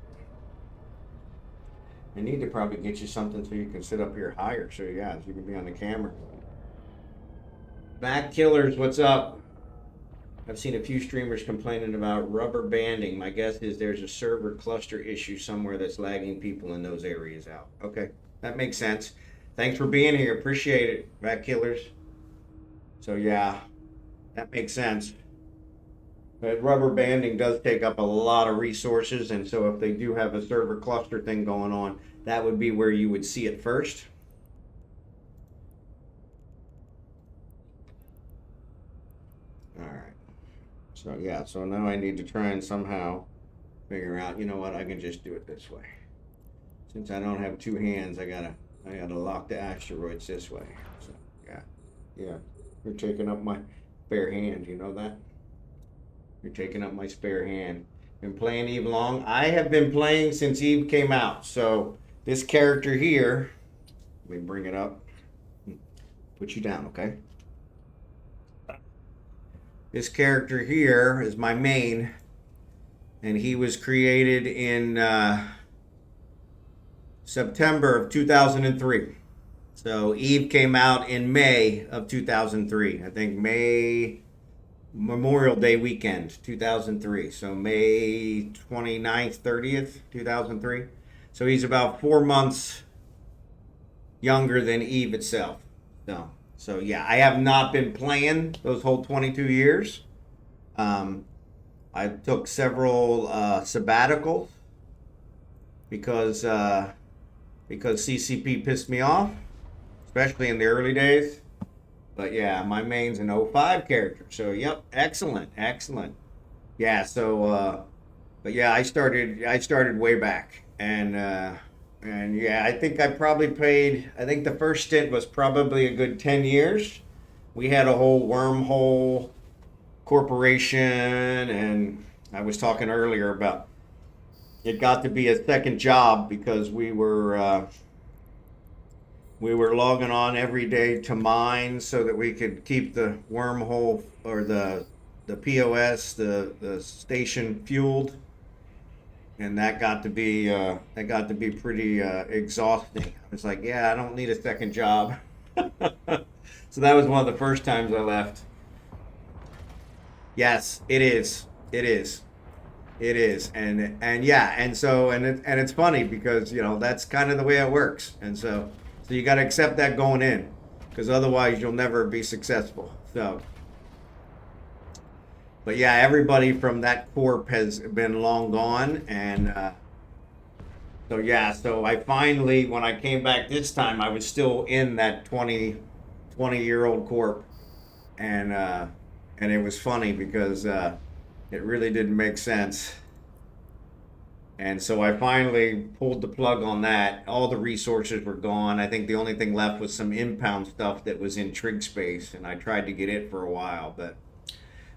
I need to probably get you something so you can sit up here higher. So yeah, so you can be on the camera. Back killers, what's up? I've seen a few streamers complaining about rubber banding. My guess is there's a server cluster issue somewhere that's lagging people in those areas out. Okay, that makes sense. Thanks for being here. Appreciate it, back killers. So yeah, that makes sense. But rubber banding does take up a lot of resources, and so if they do have a server cluster thing going on, that would be where you would see it first. All right. So yeah, so now I need to try and somehow figure out, you know what, I can just do it this way. Since I don't have two hands, I gotta lock the asteroids this way. So yeah, you're taking up my spare hand, you know that? You're taking up my spare hand. Been playing Eve long? I have been playing since Eve came out. So this character here, let me bring it up. Put you down, okay? This character here is my main, and he was created in September of 2003. So Eve came out in May of 2003. I think Memorial Day weekend, 2003. So May 29th, 30th, 2003. So he's about 4 months younger than Eve itself. So yeah, I have not been playing those whole 22 years. I took several sabbaticals because CCP pissed me off, especially in the early days. But yeah, my main's an 05 character. So yep, excellent. Yeah, so but yeah, I started way back, and yeah, I think I probably played. I think the first stint was probably a good 10 years. We had a whole wormhole corporation, and I was talking earlier about it got to be a second job because we were logging on every day to mine so that we could keep the wormhole or the POS, the station fueled, and that got to be pretty exhausting. I was like, yeah, I don't need a second job. So that was one of the first times I left. Yes, it is, and yeah, and so it's funny because that's kind of the way it works, and so you got to accept that going in, because otherwise you'll never be successful. So, but yeah, everybody from that corp has been long gone, and so yeah, so I finally, when I came back this time, I was still in that 20-year-old corp, and it was funny because it really didn't make sense. And so I finally pulled the plug on that. All the resources were gone. I think the only thing left was some impound stuff that was in trig space, and I tried to get it for a while, but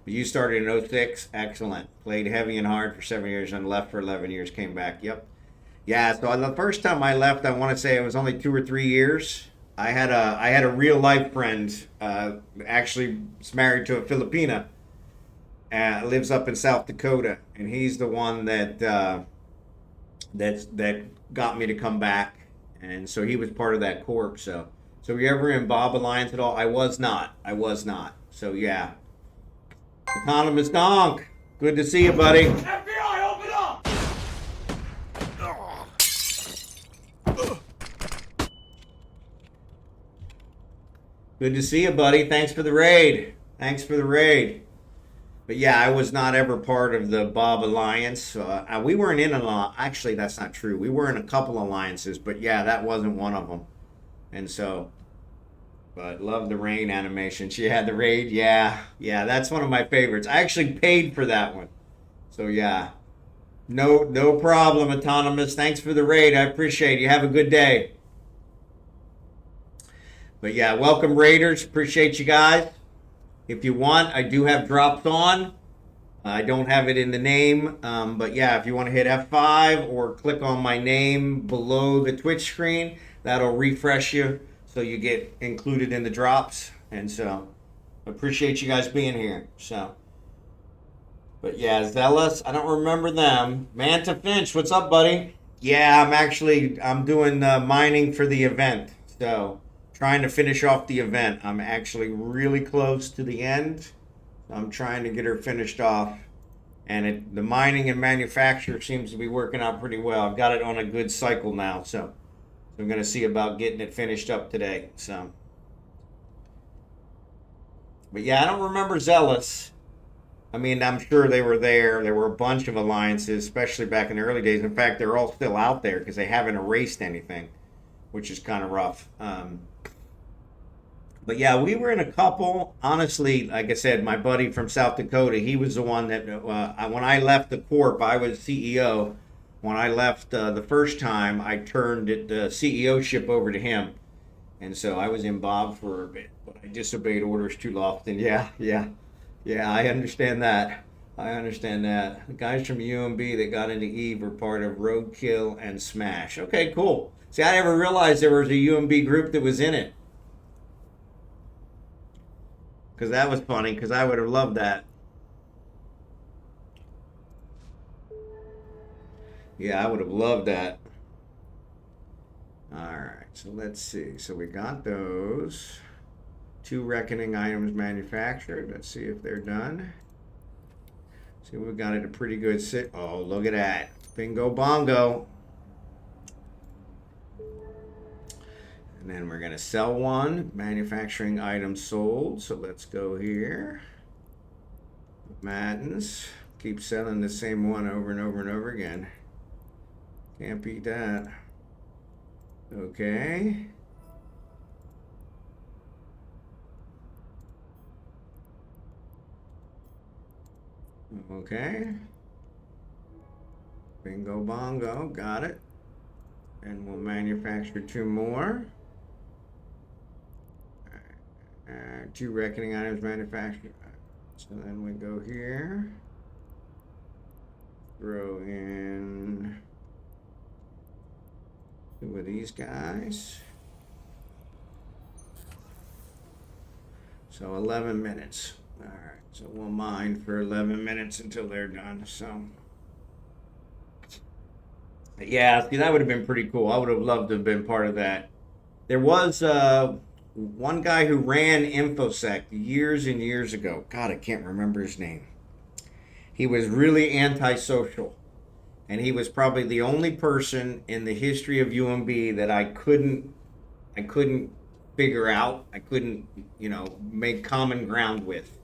You started in '06. Excellent. Played heavy and hard for 7 years and left for 11 years. Came back. Yep. Yeah. So the first time I left, I want to say it was only 2 or 3 years. I had a real life friend. Actually, is married to a Filipina. Lives up in South Dakota, and he's the one that got me to come back, and so he was part of that corp. So were you ever in Bob Alliance at all? I was not. I was not. So yeah. AutonomousDonk. Good to see you, buddy. FBI, open up! Good to see you, buddy. Thanks for the raid. Thanks for the raid. But yeah, I was not ever part of the Bob Alliance. We weren't in actually, that's not true. We were in a couple alliances, but yeah, that wasn't one of them. And so, but love the rain animation. She had the raid. Yeah, that's one of my favorites. I actually paid for that one. So yeah, no problem, Autonomous. Thanks for the raid. I appreciate it. You have a good day. But yeah, welcome Raiders. Appreciate you guys. If you want, I do have drops on. I don't have it in the name. But yeah, if you want to hit F5 or click on my name below the Twitch screen, that'll refresh you so you get included in the drops. And so, appreciate you guys being here. So, but yeah, Zealous, I don't remember them. MantaFinch, what's up, buddy? Yeah, I'm doing mining for the event. So, trying to finish off the event. I'm actually really close to the end. I'm trying to get her finished off. And the mining and manufacture seems to be working out pretty well. I've got it on a good cycle now, so I'm going to see about getting it finished up today. So, but yeah, I don't remember Zealous. I mean, I'm sure they were there. There were a bunch of alliances, especially back in the early days. In fact, they're all still out there because they haven't erased anything, which is kind of rough. But yeah, we were in a couple. Honestly, like I said, my buddy from South Dakota, he was the one that, when I left the corp, I was CEO. When I left the first time, I turned the CEO ship over to him. And so I was in Bob for a bit, but I disobeyed orders too often. Yeah, I understand that. The guys from UMB that got into Eve were part of Roadkill and Smash. Okay, cool. See, I never realized there was a UMB group that was in it. Because that was funny, because I would have loved that. Yeah, I would have loved that. Alright, so let's see. So we got those. 2 reckoning items manufactured. Let's see if they're done. See, we've got it a pretty good sit. Oh, look at that. Bingo bongo. And then we're going to sell 1. Manufacturing items sold. So let's go here. Mattins. Keep selling the same one over and over and over again. Can't beat that. Okay. Okay. Bingo bongo. Got it. And we'll manufacture 2 more. 2 reckoning items manufactured. So then we go here. Throw in 2 of these guys. So 11 minutes. All right. So we'll mine for 11 minutes until they're done. So. Yeah, see, that would have been pretty cool. I would have loved to have been part of that. There was one guy who ran InfoSec years and years ago. God, I can't remember his name. He was really antisocial. And he was probably the only person in the history of UMB that I couldn't figure out. I couldn't, make common ground with.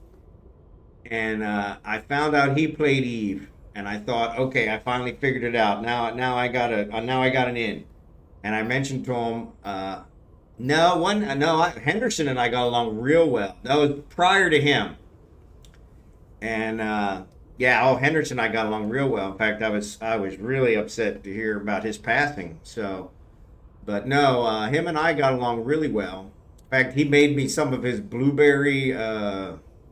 And I found out he played Eve. And I thought, okay, I finally figured it out. Now I got an in. And I mentioned to him, Henderson and I got along real well. That was prior to him. And Henderson and I got along real well. In fact, I was really upset to hear about his passing. So, but no, him and I got along really well. In fact, he made me some of his blueberry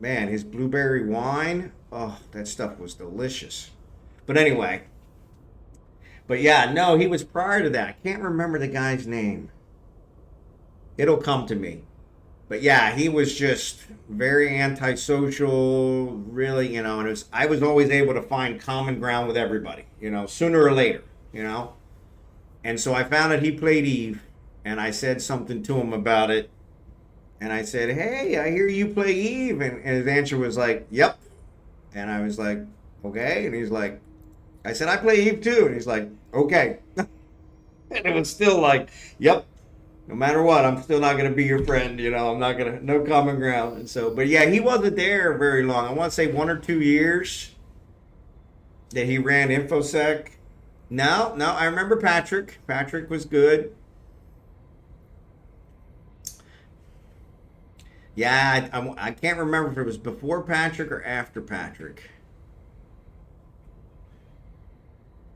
man, his blueberry wine, oh, that stuff was delicious. But anyway, but yeah, no, he was prior to that. I can't remember the guy's name. It'll come to me. But yeah, he was just very antisocial, really, you know, and I was always able to find common ground with everybody, you know, sooner or later, you know. And so I found out he played Eve, and I said something to him about it. And I said, hey, I hear you play Eve. And his answer was like, yep. And I was like, okay. And he's like, I said, I play Eve too. And he's like, okay. And it was still like, yep. No matter what, I'm still not going to be your friend. You know, I'm not going to, no common ground. And so, but yeah, he wasn't there very long. I want to say 1 or 2 years that he ran InfoSec. No, I remember Patrick. Patrick was good. Yeah, I can't remember if it was before Patrick or after Patrick.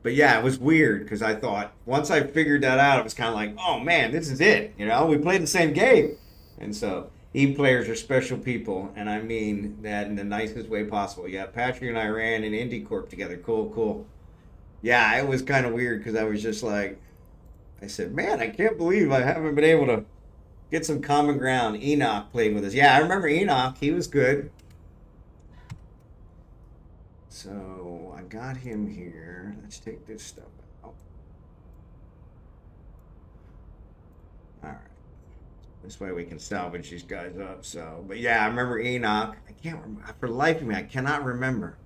But yeah, it was weird because I thought once I figured that out, it was kind of like, oh man, this is it. You know, we played the same game. And so, Eve players are special people, and I mean that in the nicest way possible. Yeah, Patrick and I ran in Indie Corp together. Cool. Yeah, it was kind of weird because I was just like, I said, man, I can't believe I haven't been able to get some common ground. Enoch played with us. Yeah, I remember Enoch. He was good. So I got him here. Let's take this stuff out. All right. This way we can salvage these guys up. So, but yeah, I remember Enoch. I can't remember. For the life of me, I cannot remember.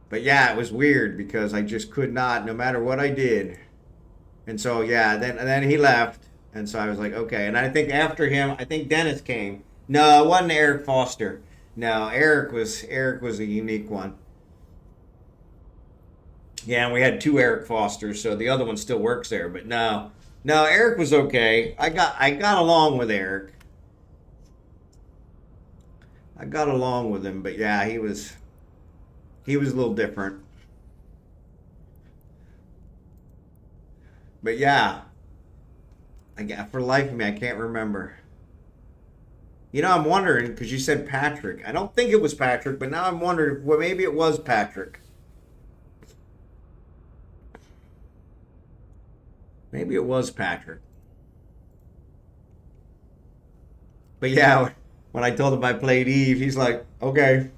But yeah, it was weird because I just could not, no matter what I did. And so yeah, then he left. And so I was like, okay. And I think after him, I think Dennis came. No, it wasn't Eric Foster. No, Eric was a unique one. Yeah, and we had 2 Eric Fosters, so the other one still works there. But no, Eric was okay. I got along with Eric. I got along with him, but yeah, he was a little different. But yeah, for the life of me, I can't remember. You know, I'm wondering, because you said Patrick. I don't think it was Patrick, but now I'm wondering, well, maybe it was Patrick. Maybe it was Patrick. But yeah, when I told him I played Eve, he's like, okay.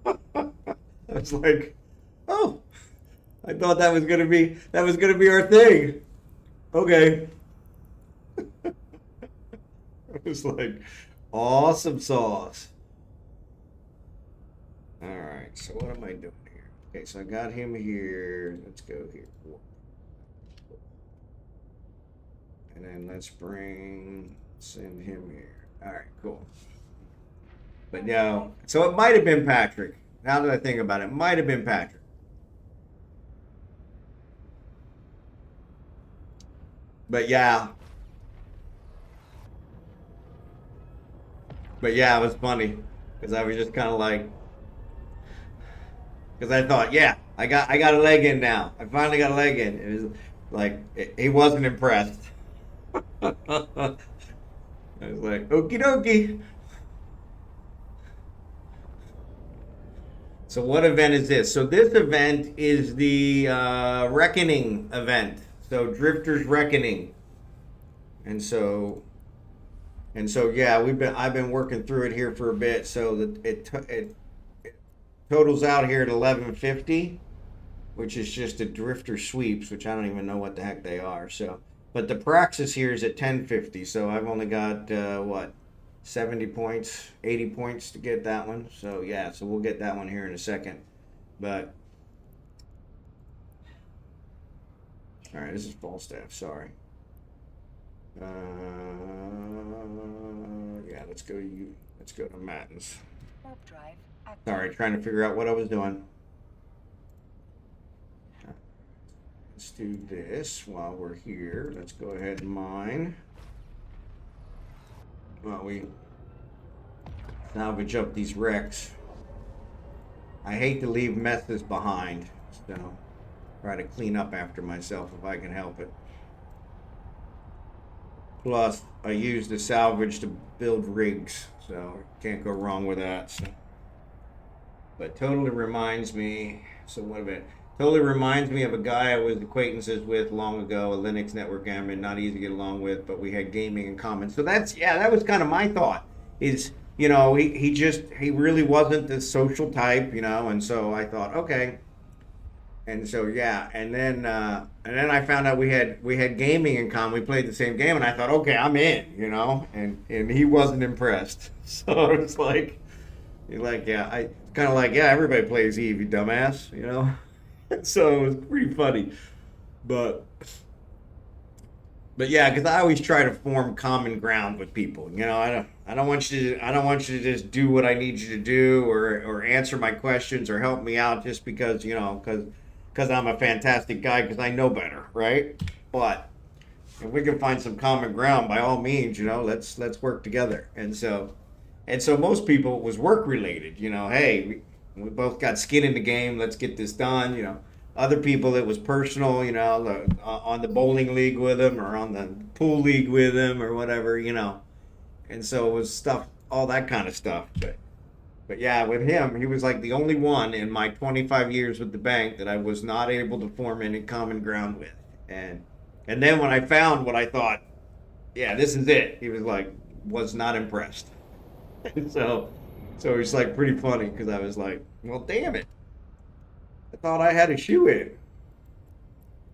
I was like, oh, I thought that was gonna be our thing. Okay. I was like, awesome sauce. All right, so what am I doing here? Okay, so I got him here. Let's go here. And then let's send him here. All right, cool. But no, so it might have been Patrick. Now that I think about it, it might have been Patrick. But yeah. But yeah, it was funny because I was just kind of like, because I thought, yeah, I got a leg in now. I finally got a leg in. It was like he wasn't impressed. I was like, okie dokie. So what event is this? So this event is the Reckoning event. So Drifter's Reckoning. And so yeah, I've been working through it here for a bit. So that it totals out here at 1150, which is just a Drifter sweeps, which I don't even know what the heck they are. So, but the Praxis here is at 1050. So I've only got what, 70 points, 80 points to get that one. So yeah, so we'll get that one here in a second. But all right, this is Falstaff. Sorry. Yeah, let's go to Matins. Warp drive active. Sorry, trying to figure out what I was doing. Let's do this while we're here. Let's go ahead and mine. While we salvage up these wrecks. I hate to leave messes behind, so try to clean up after myself if I can help it. Plus, I use the salvage to build rigs, so can't go wrong with that. So. But totally reminds me. So what of it? Totally reminds me of a guy I was acquaintances with long ago, a Linux network admin, not easy to get along with, but we had gaming in common. So that's yeah, that was kind of my thought. Is he really wasn't the social type, and so I thought okay, and so yeah, and then I found out we had gaming in common. We played the same game, and I thought okay, I'm in, and he wasn't impressed. So it's like. You're like, yeah, I kind of like, yeah, everybody plays Eve, you dumbass. So it was pretty funny, but yeah, because I always try to form common ground with people. I don't want you to just do what I need you to do, or answer my questions or help me out just because because I'm a fantastic guy because I know better, right? But if we can find some common ground, by all means, let's work together. And so most people it was work related. Hey, we both got skin in the game. Let's get this done. Other people it was personal. On the bowling league with them or on the pool league with them or whatever. And so it was stuff, all that kind of stuff. But yeah, with him, he was like the only one in my 25 years with the bank that I was not able to form any common ground with. And then when I found what I thought, yeah, this is it, he was not impressed. so so it's like pretty funny because I was like, well, damn it, I thought I had a shoe in.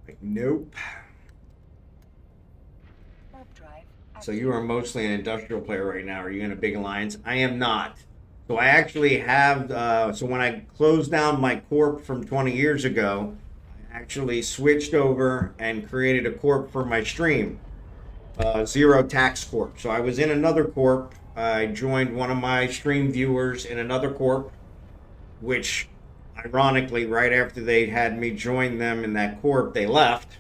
Like, nope. Warp drive So you are active. mostly an industrial player right now. Are you in a big alliance? I am not. So I actually have. So when I closed down my corp from 20 years ago, I actually switched over and created a corp for my stream. Zero Tax Corp. So I was in another corp. I joined one of my stream viewers in another corp, which ironically, right after they had me join them in that corp, they left.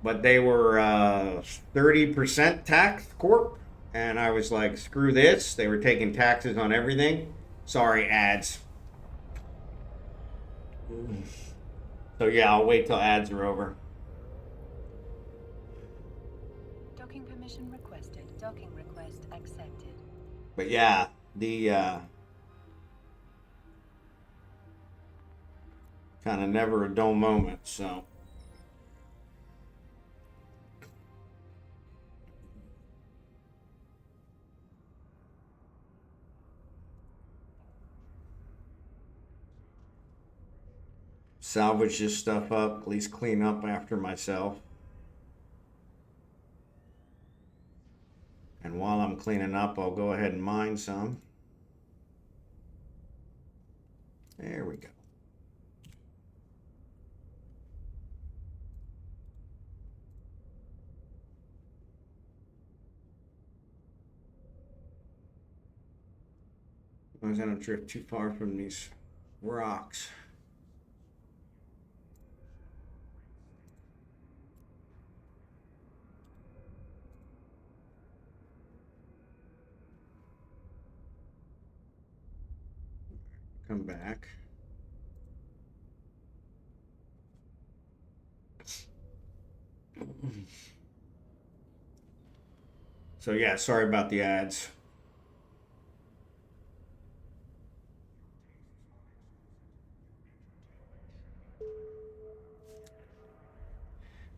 But they were 30% tax corp. And I was like, screw this. They were taking taxes on everything. Sorry, ads. So yeah, I'll wait till ads are over. Docking permission requested. Docking request accepted. But yeah, the kind of never a dull moment. So salvage this stuff up, at least clean up after myself. And while I'm cleaning up, I'll go ahead and mine some. There we go. As long as I don't drift too far from these rocks. Come back. So yeah, sorry about the ads.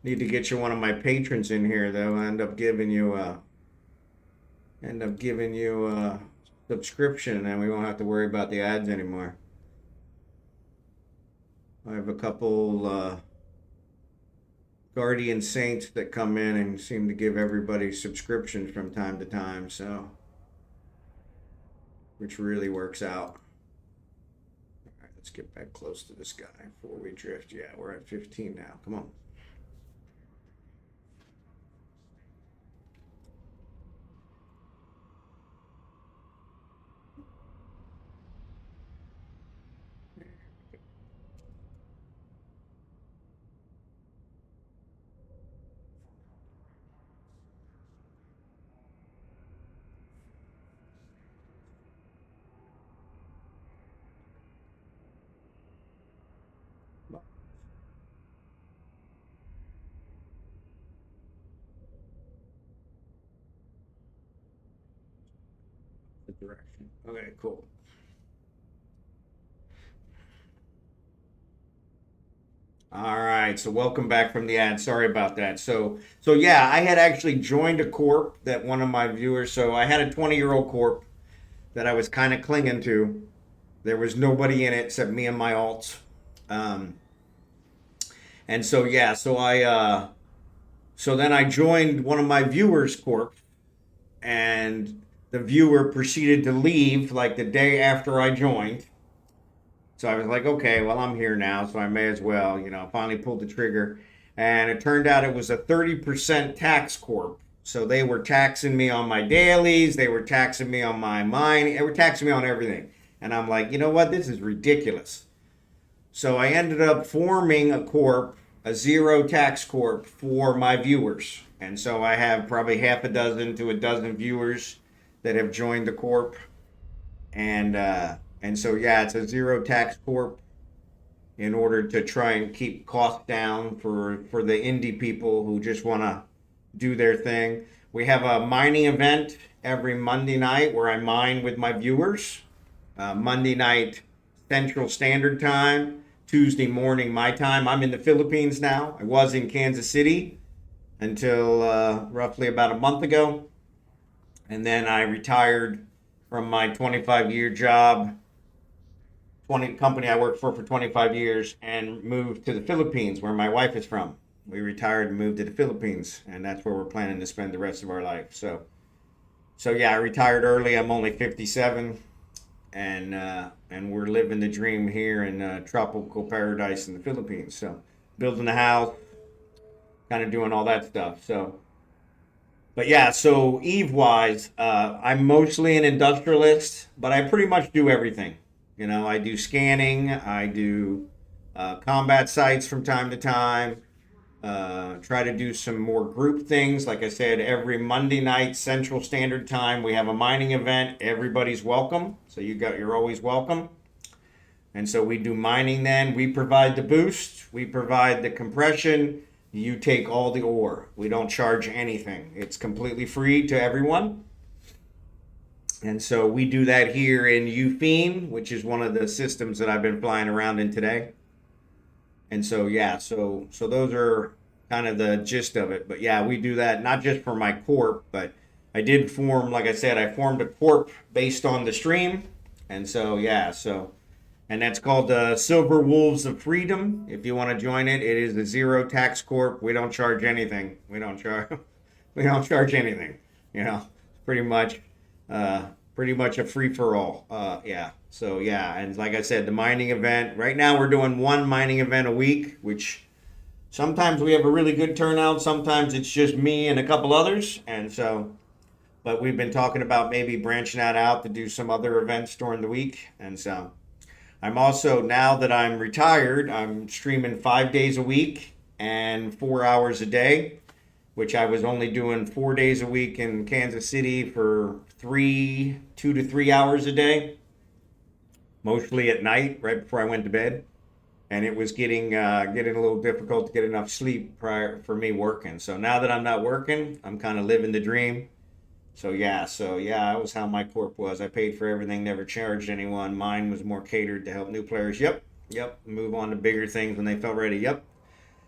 Need to get you one of my patrons in here though. I end up giving you a subscription and we won't have to worry about the ads anymore. I have a couple guardian saints that come in and seem to give everybody subscriptions from time to time, so which really works out. All right, let's get back close to this guy before we drift. Yeah, we're at 15 now. Come on. direction. Okay, cool. All right, so welcome back from the ad. Sorry about that. So yeah, I had actually joined a corp that one of my viewers. So I had a 20-year-old corp that I was kind of clinging to. There was nobody in it except me and my alts. Um, and so yeah, so then I joined one of my viewers' corp, and the viewer proceeded to leave like the day after I joined. So I was like, okay, well, I'm here now, so I may as well, finally pulled the trigger. And it turned out it was a 30% tax corp. So they were taxing me on my dailies, they were taxing me on my mining, they were taxing me on everything. And I'm like, you know what? This is ridiculous. So I ended up forming a corp, a zero tax corp for my viewers. And so I have probably half a dozen to a dozen viewers that have joined the corp. And so yeah, it's a zero tax corp in order to try and keep costs down for the indie people who just want to do their thing. We have a mining event every Monday night where I mine with my viewers. Monday night Central Standard Time, Tuesday morning my time. I'm in the Philippines now. I was in Kansas City until roughly about a month ago, and then I retired from my 25-year job 20 company I worked for 25 years and moved to the Philippines where my wife is from. We retired and moved to the Philippines, and that's where we're planning to spend the rest of our life. So yeah, I retired early. I'm only 57, and we're living the dream here in tropical paradise in the Philippines. So building a house, kind of doing all that stuff. But yeah, so Eve wise, I'm mostly an industrialist, but I pretty much do everything. I do scanning, I do combat sites from time to time, try to do some more group things. Like I said, every Monday night Central Standard Time, we have a mining event. Everybody's welcome, so you're always welcome. And so we do mining then. We provide the boost, we provide the compression. You take all the ore. We don't charge anything. It's completely free to everyone. And so we do that here in Ufine, which is one of the systems that I've been flying around in today. And so yeah, so those are kind of the gist of it. But yeah, we do that not just for my corp, but I did form, like I said, I formed a corp based on the stream. And so yeah, and that's called Silver Wolves of Freedom. If you want to join it, it is a zero tax corp. We don't charge anything. We don't charge. We don't charge anything. Pretty much, pretty much a free for all. Yeah. So yeah, and like I said, the mining event. Right now, we're doing one mining event a week, which sometimes we have a really good turnout. Sometimes it's just me and a couple others, and so. But we've been talking about maybe branching that out to do some other events during the week, and so. I'm also, now that I'm retired, I'm streaming 5 days a week and 4 hours a day, which I was only doing 4 days a week in Kansas City for 2 to 3 hours a day, mostly at night, right before I went to bed. And it was getting a little difficult to get enough sleep prior for me working. So now that I'm not working, I'm kind of living the dream. So yeah, that was how my corp was. I paid for everything, never charged anyone. Mine was more catered to help new players. Yep. Move on to bigger things when they felt ready. Yep.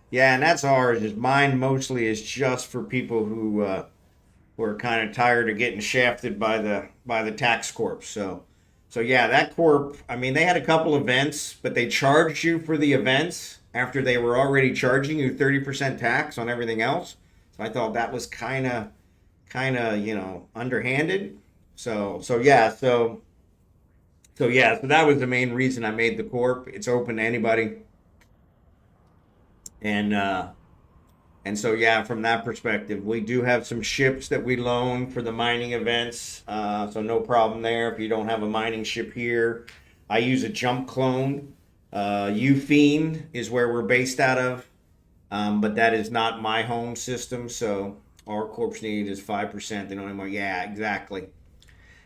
Yeah, and that's ours. Is mine mostly is just for people who are kind of tired of getting shafted by the tax corp. So yeah, that corp. I mean, they had a couple events, but they charged you for the events after they were already charging you 30% tax on everything else. So I thought that was kind of underhanded. So that was the main reason I made the corp. It's open to anybody, and so yeah, from that perspective, we do have some ships that we loan for the mining events. So no problem there. If you don't have a mining ship here, I use a jump clone. Ufine is where we're based out of, but that is not my home system. So our corpse need is 5%. They don't anymore. Yeah, exactly.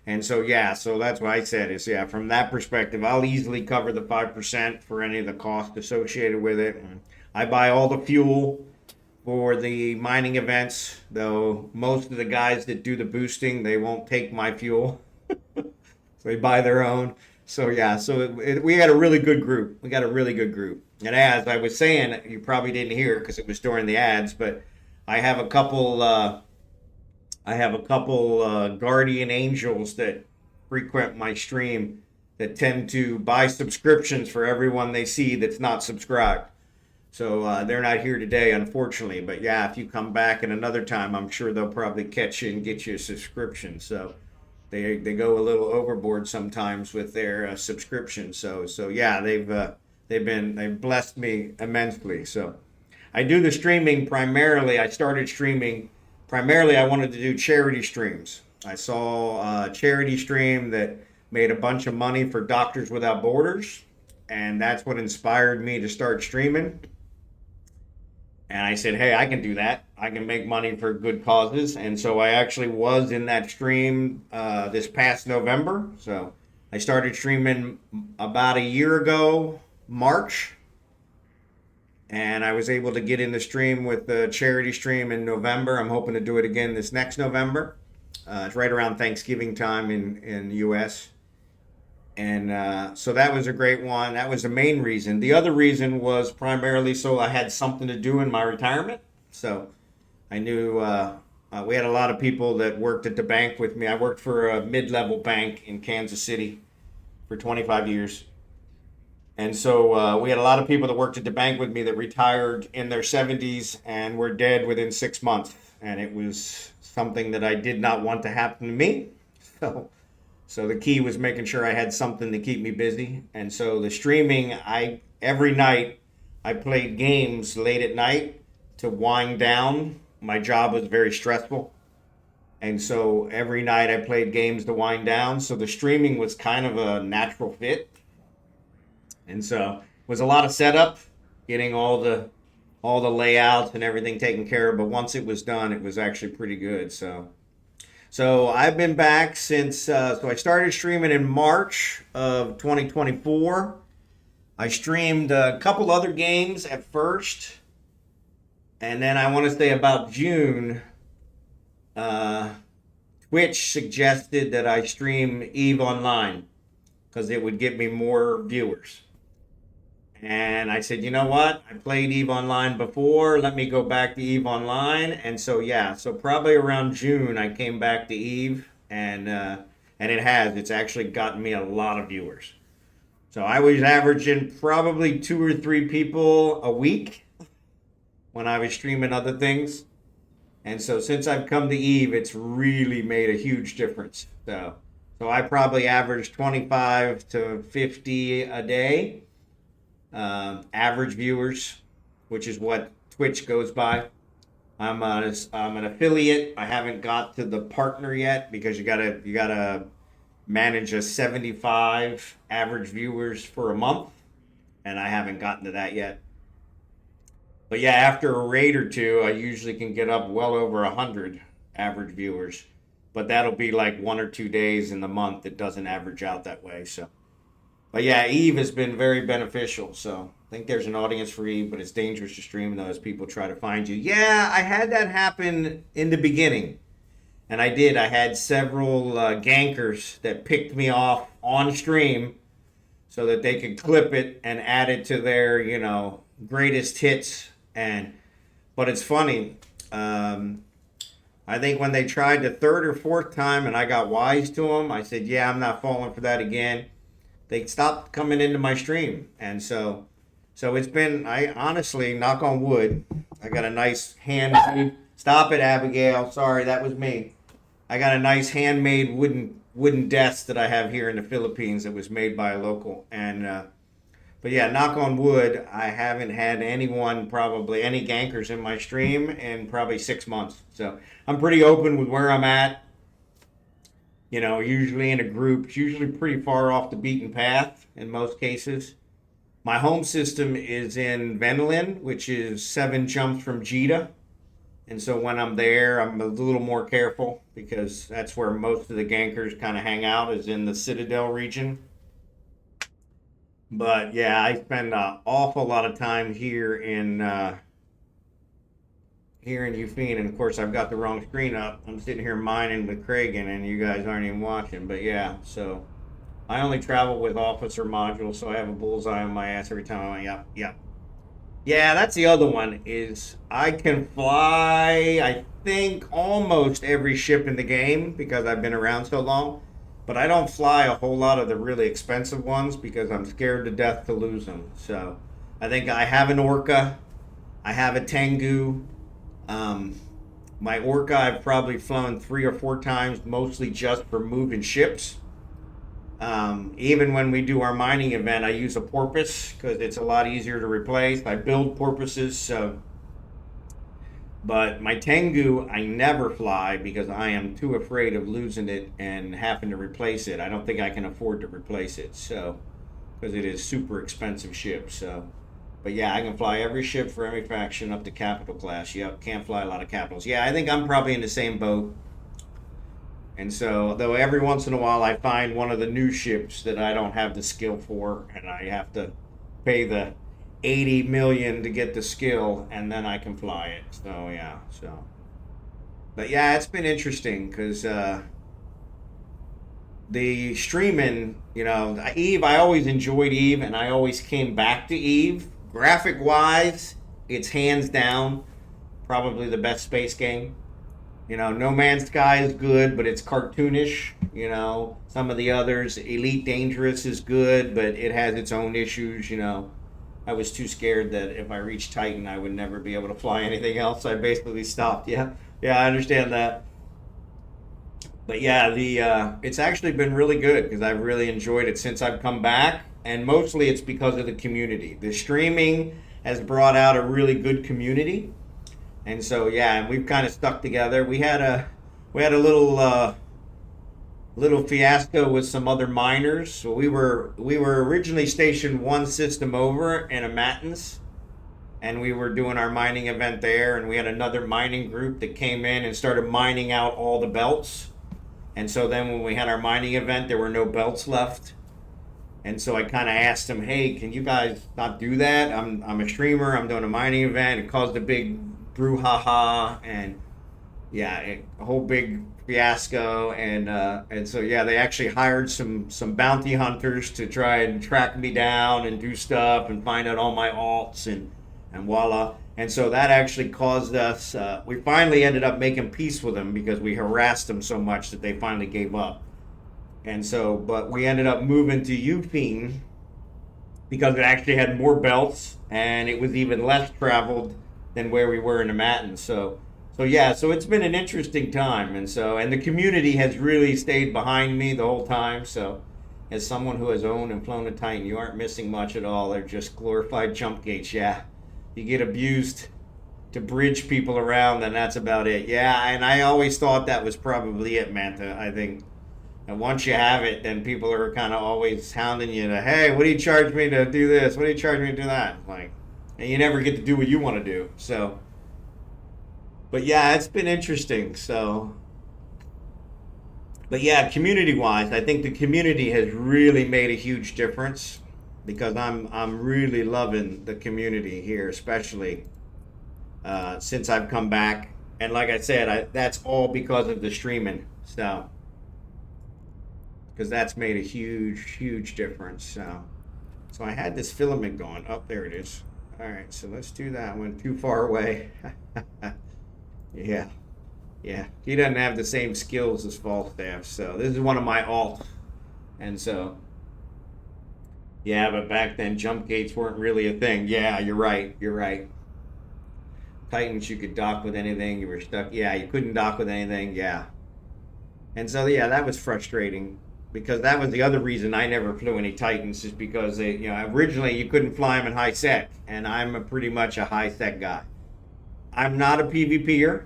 And so yeah, so that's what I said is yeah, from that perspective, I'll easily cover the 5% for any of the costs associated with it. And I buy all the fuel for the mining events, though most of the guys that do the boosting, they won't take my fuel. they buy their own. So yeah, we had a really good group. We got a really good group. And as I was saying, you probably didn't hear because it was during the ads, but I have a couple. Guardian angels that frequent my stream that tend to buy subscriptions for everyone they see that's not subscribed. So they're not here today, unfortunately. But yeah, if you come back at another time, I'm sure they'll probably catch you and get you a subscription. So they go a little overboard sometimes with their subscription. So yeah, they've blessed me immensely. So I do the streaming primarily. I started streaming primarily. I wanted to do charity streams. I saw a charity stream that made a bunch of money for Doctors Without Borders, and that's what inspired me to start streaming. And I said, hey, I can do that. I can make money for good causes. And so I actually was in that stream this past November. So I started streaming about a year ago, March. And I was able to get in the stream with the charity stream in November. I'm hoping to do it again this next November. It's right around Thanksgiving time in the U.S. And so that was a great one. That was the main reason. The other reason was primarily so I had something to do in my retirement. So I knew we had a lot of people that worked at the bank with me. I worked for a mid-level bank in Kansas City for 25 years. And so we had a lot of people that worked at the bank with me that retired in their 70s and were dead within 6 months. And it was something that I did not want to happen to me. So the key was making sure I had something to keep me busy. And so the streaming, every night I played games late at night to wind down. My job was very stressful. And so every night I played games to wind down. So the streaming was kind of a natural fit. And so it was a lot of setup, getting all the layouts and everything taken care of. But once it was done, it was actually pretty good. So I've been back since, so I started streaming in March of 2024. I streamed a couple other games at first. And then I want to say about June, Twitch suggested that I stream EveOnline because it would get me more viewers. And I said, you know what? I played EveOnline before. Let me go back to EveOnline. And so, yeah, so probably around June, I came back to Eve. And it has. It's actually gotten me a lot of viewers. So I was averaging probably 2 or 3 people a week when I was streaming other things. And so since I've come to Eve, it's really made a huge difference. So I probably average 25 to 50 a day. Average viewers, which is what Twitch goes by. I'm an affiliate. I haven't got to the partner yet because you gotta manage a 75 average viewers for a month, and I haven't gotten to that yet. But yeah, after a raid or two, I usually can get up well over 100 average viewers. But that'll be like 1 or 2 days in the month. It doesn't average out that way. But yeah, Eve has been very beneficial. So I think there's an audience for Eve, but it's dangerous to stream though as people try to find you. Yeah, I had that happen in the beginning. And I did. I had several gankers that picked me off on stream so that they could clip it and add it to their, greatest hits. But it's funny. I think when they tried the 3rd or 4th time and I got wise to them, I said, yeah, I'm not falling for that again. They stopped coming into my stream. And so it's been, I honestly, knock on wood, I got a nice handmade, stop it, Abigail, sorry, that was me. I got a nice handmade wooden desk that I have here in the Philippines that was made by a local. But yeah, knock on wood, I haven't had any gankers in my stream in probably 6 months. So I'm pretty open with where I'm at. Usually in a group, it's usually pretty far off the beaten path in most cases. My home system is in Venlin, which is 7 jumps from Jeddah. And so when I'm there, I'm a little more careful because that's where most of the gankers kind of hang out, is in the Citadel region. But yeah, I spend an awful lot of time here in Eugene, and of course I've got the wrong screen up. I'm sitting here mining with Craig and you guys aren't even watching. But yeah, so I only travel with officer modules, so I have a bullseye on my ass every time. I'm like, yep, yep. Yeah, that's the other one, is I can fly, I think, almost every ship in the game because I've been around so long. But I don't fly a whole lot of the really expensive ones because I'm scared to death to lose them. So I think I have an Orca, I have a Tengu. Um, my Orca I've probably flown 3 or 4 times, mostly just for moving ships. Even when we do our mining event, I use a porpoise because it's a lot easier to replace. I build porpoises, so. But my Tengu, I never fly because I am too afraid of losing it and having to replace it. I don't think I can afford to replace it, so because it is super expensive ship. So, but yeah, I can fly every ship for every faction up to capital class. Yep, can't fly a lot of capitals. Yeah, I think I'm probably in the same boat. And so, though every once in a while I find one of the new ships that I don't have the skill for, and I have to pay the 80 million to get the skill, and then I can fly it. So yeah, so. But yeah, it's been interesting because the streaming, Eve. I always enjoyed Eve, and I always came back to Eve. Graphic wise, it's hands down probably the best space game. No Man's Sky is good, but it's cartoonish. Some of the others, Elite Dangerous is good, but it has its own issues. I was too scared that if I reached Titan, I would never be able to fly anything else. I basically stopped. Yeah, yeah, I understand that. But yeah, the it's actually been really good because I've really enjoyed it since I've come back, and mostly it's because of the community. The streaming has brought out a really good community. And so yeah, and we've kind of stuck together. We had a little fiasco with some other miners. So we were originally stationed one system over in a Matins, and we were doing our mining event there. And we had another mining group that came in and started mining out all the belts. And so then when we had our mining event, there were no belts left. And so I kind of asked them, "Hey, can you guys not do that? I'm a streamer. I'm doing a mining event." It caused a big brouhaha, and yeah, a whole big fiasco. And so yeah, they actually hired some bounty hunters to try and track me down and do stuff and find out all my alts, and voila. And so that actually caused us. We finally ended up making peace with them because we harassed them so much that they finally gave up. And so, but we ended up moving to Ufine because it actually had more belts and it was even less traveled than where we were in the Matins. So yeah, so it's been an interesting time, and the community has really stayed behind me the whole time. So, as someone who has owned and flown a Titan, you aren't missing much at all. They're just glorified jump gates. Yeah, you get abused to bridge people around, and that's about it. Yeah, and I always thought that was probably it, Manta. I think. And once you have it, then people are kind of always hounding you to, "Hey, what do you charge me to do this? What do you charge me to do that?" And you never get to do what you want to do. So, but yeah, it's been interesting. So, but yeah, community-wise, I think the community has really made a huge difference because I'm really loving the community here, especially since I've come back. And like I said, that's all because of the streaming. So. Because that's made a huge difference. So I had this filament going. Oh, there it is. All right, so let's do that one. Too far away. Yeah. He doesn't have the same skills as Falstaff, so this is one of my alts. And so, yeah, but back then jump gates weren't really a thing. Yeah, you're right. Titans, you could dock with anything. You were stuck. Yeah, you couldn't dock with anything. Yeah. And so, yeah, that was frustrating. Because that was the other reason I never flew any Titans, is because originally you couldn't fly them in high sec, and I'm pretty much a high sec guy. I'm not a PvPer.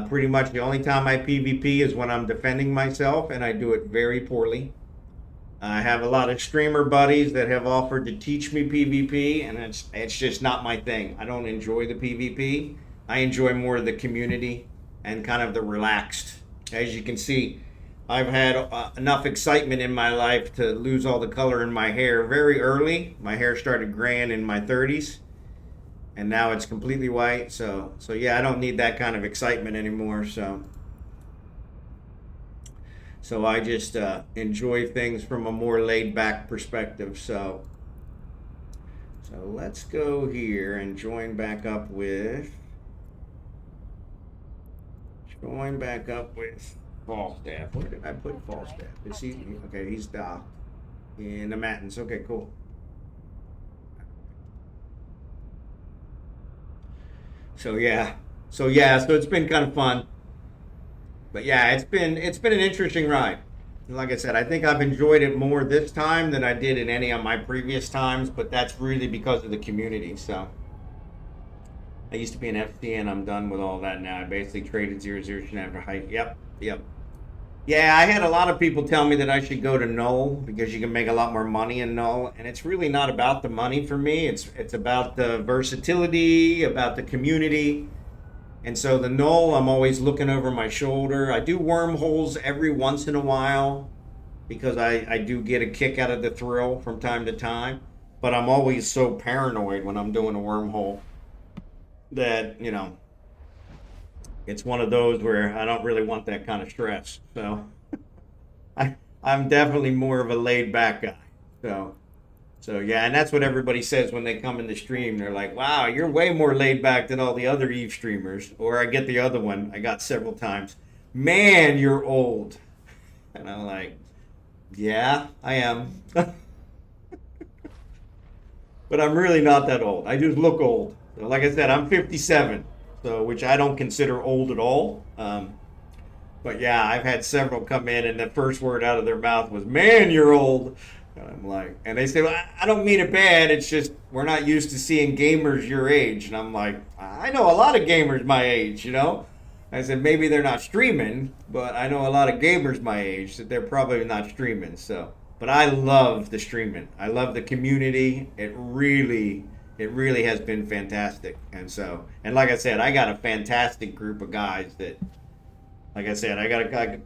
Pretty much the only time I PvP is when I'm defending myself, and I do it very poorly. I have a lot of streamer buddies that have offered to teach me PvP, and it's just not my thing. I don't enjoy the PvP. I enjoy more of the community and kind of the relaxed. As you can see, I've had enough excitement in my life to lose all the color in my hair very early. My hair started graying in my 30s, and now it's completely white. So yeah, I don't need that kind of excitement anymore. So So I just enjoy things from a more laid back perspective. So let's go here and join back up with Falstaff. Where did I put Falstaff? Is he okay? He's docked in the Matins. Okay, cool. So yeah, so it's been kind of fun. But yeah, it's been an interesting ride. Like I said, I think I've enjoyed it more this time than I did in any of my previous times, but that's really because of the community. So I used to be an FC and I'm done with all that now. I basically traded 0-0 after height. Yep, yep. Yeah, I had a lot of people tell me that I should go to Null because you can make a lot more money in Null, and it's really not about the money for me. It's about the versatility, about the community. And so the Null, I'm always looking over my shoulder. I do wormholes every once in a while because I do get a kick out of the thrill from time to time. But I'm always so paranoid when I'm doing a wormhole that, you know, it's one of those where I don't really want that kind of stress. So I'm definitely more of a laid back guy. So yeah, and that's what everybody says when they come in the stream. They're like, "Wow, you're way more laid back than all the other Eve streamers." Or I get the other one. I got several times. "Man, you're old." And I'm like, "Yeah, I am." But I'm really not that old. I just look old. So like I said, I'm 57, so which I don't consider old at all. But yeah, I've had several come in, and the first word out of their mouth was, "Man, you're old." And I'm like, and they say, "Well, I don't mean it bad. It's just we're not used to seeing gamers your age." And I'm like, I know a lot of gamers my age, you know. I said maybe they're not streaming, but I know a lot of gamers my age that they're probably not streaming. So, but I love the streaming. I love the community. It really has been fantastic. And so, and like I said, I got a fantastic group of guys that, like I said, I got a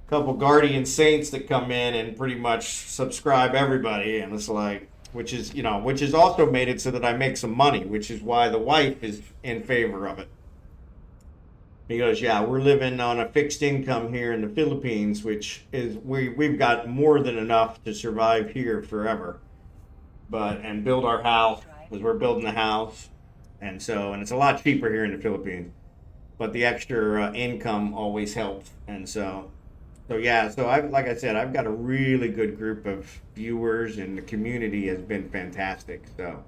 couple guardian saints that come in and pretty much subscribe everybody, and it's like, which has also made it so that I make some money, which is why the wife is in favor of it. Because yeah, we're living on a fixed income here in the Philippines, which is we've got more than enough to survive here forever, and build our house because we're building a house, and it's a lot cheaper here in the Philippines, but the extra income always helps, and so yeah, so like I said, I've got a really good group of viewers, and the community has been fantastic. So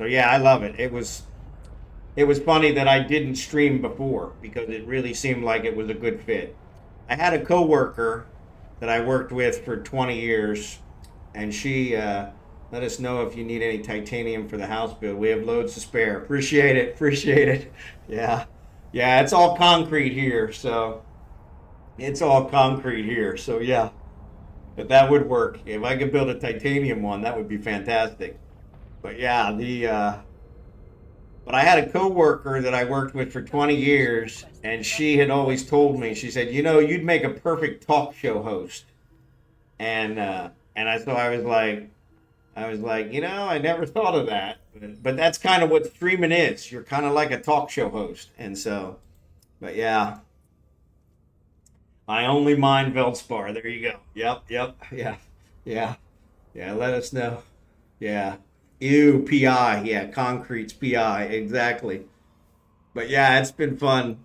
yeah, I love it. It was funny that I didn't stream before because it really seemed like it was a good fit. I had a coworker that I worked with for 20 years, and she let us know if you need any titanium for the house build. We have loads to spare. Appreciate it. Appreciate it. Yeah, yeah. It's all concrete here, so. It's all concrete here, so yeah. But that would work. If I could build a titanium one, that would be fantastic. But yeah, but I had a coworker that I worked with for 20 years, and she had always told me, she said, you'd make a perfect talk show host. So I was like, I never thought of that. But that's kind of what streaming is. You're kind of like a talk show host, but yeah. I only mine Veldspar. There you go. Yep, yeah, yeah, yeah. Let us know. Yeah. Ew, PI. Yeah, concrete's PI. Exactly. But yeah, it's been fun.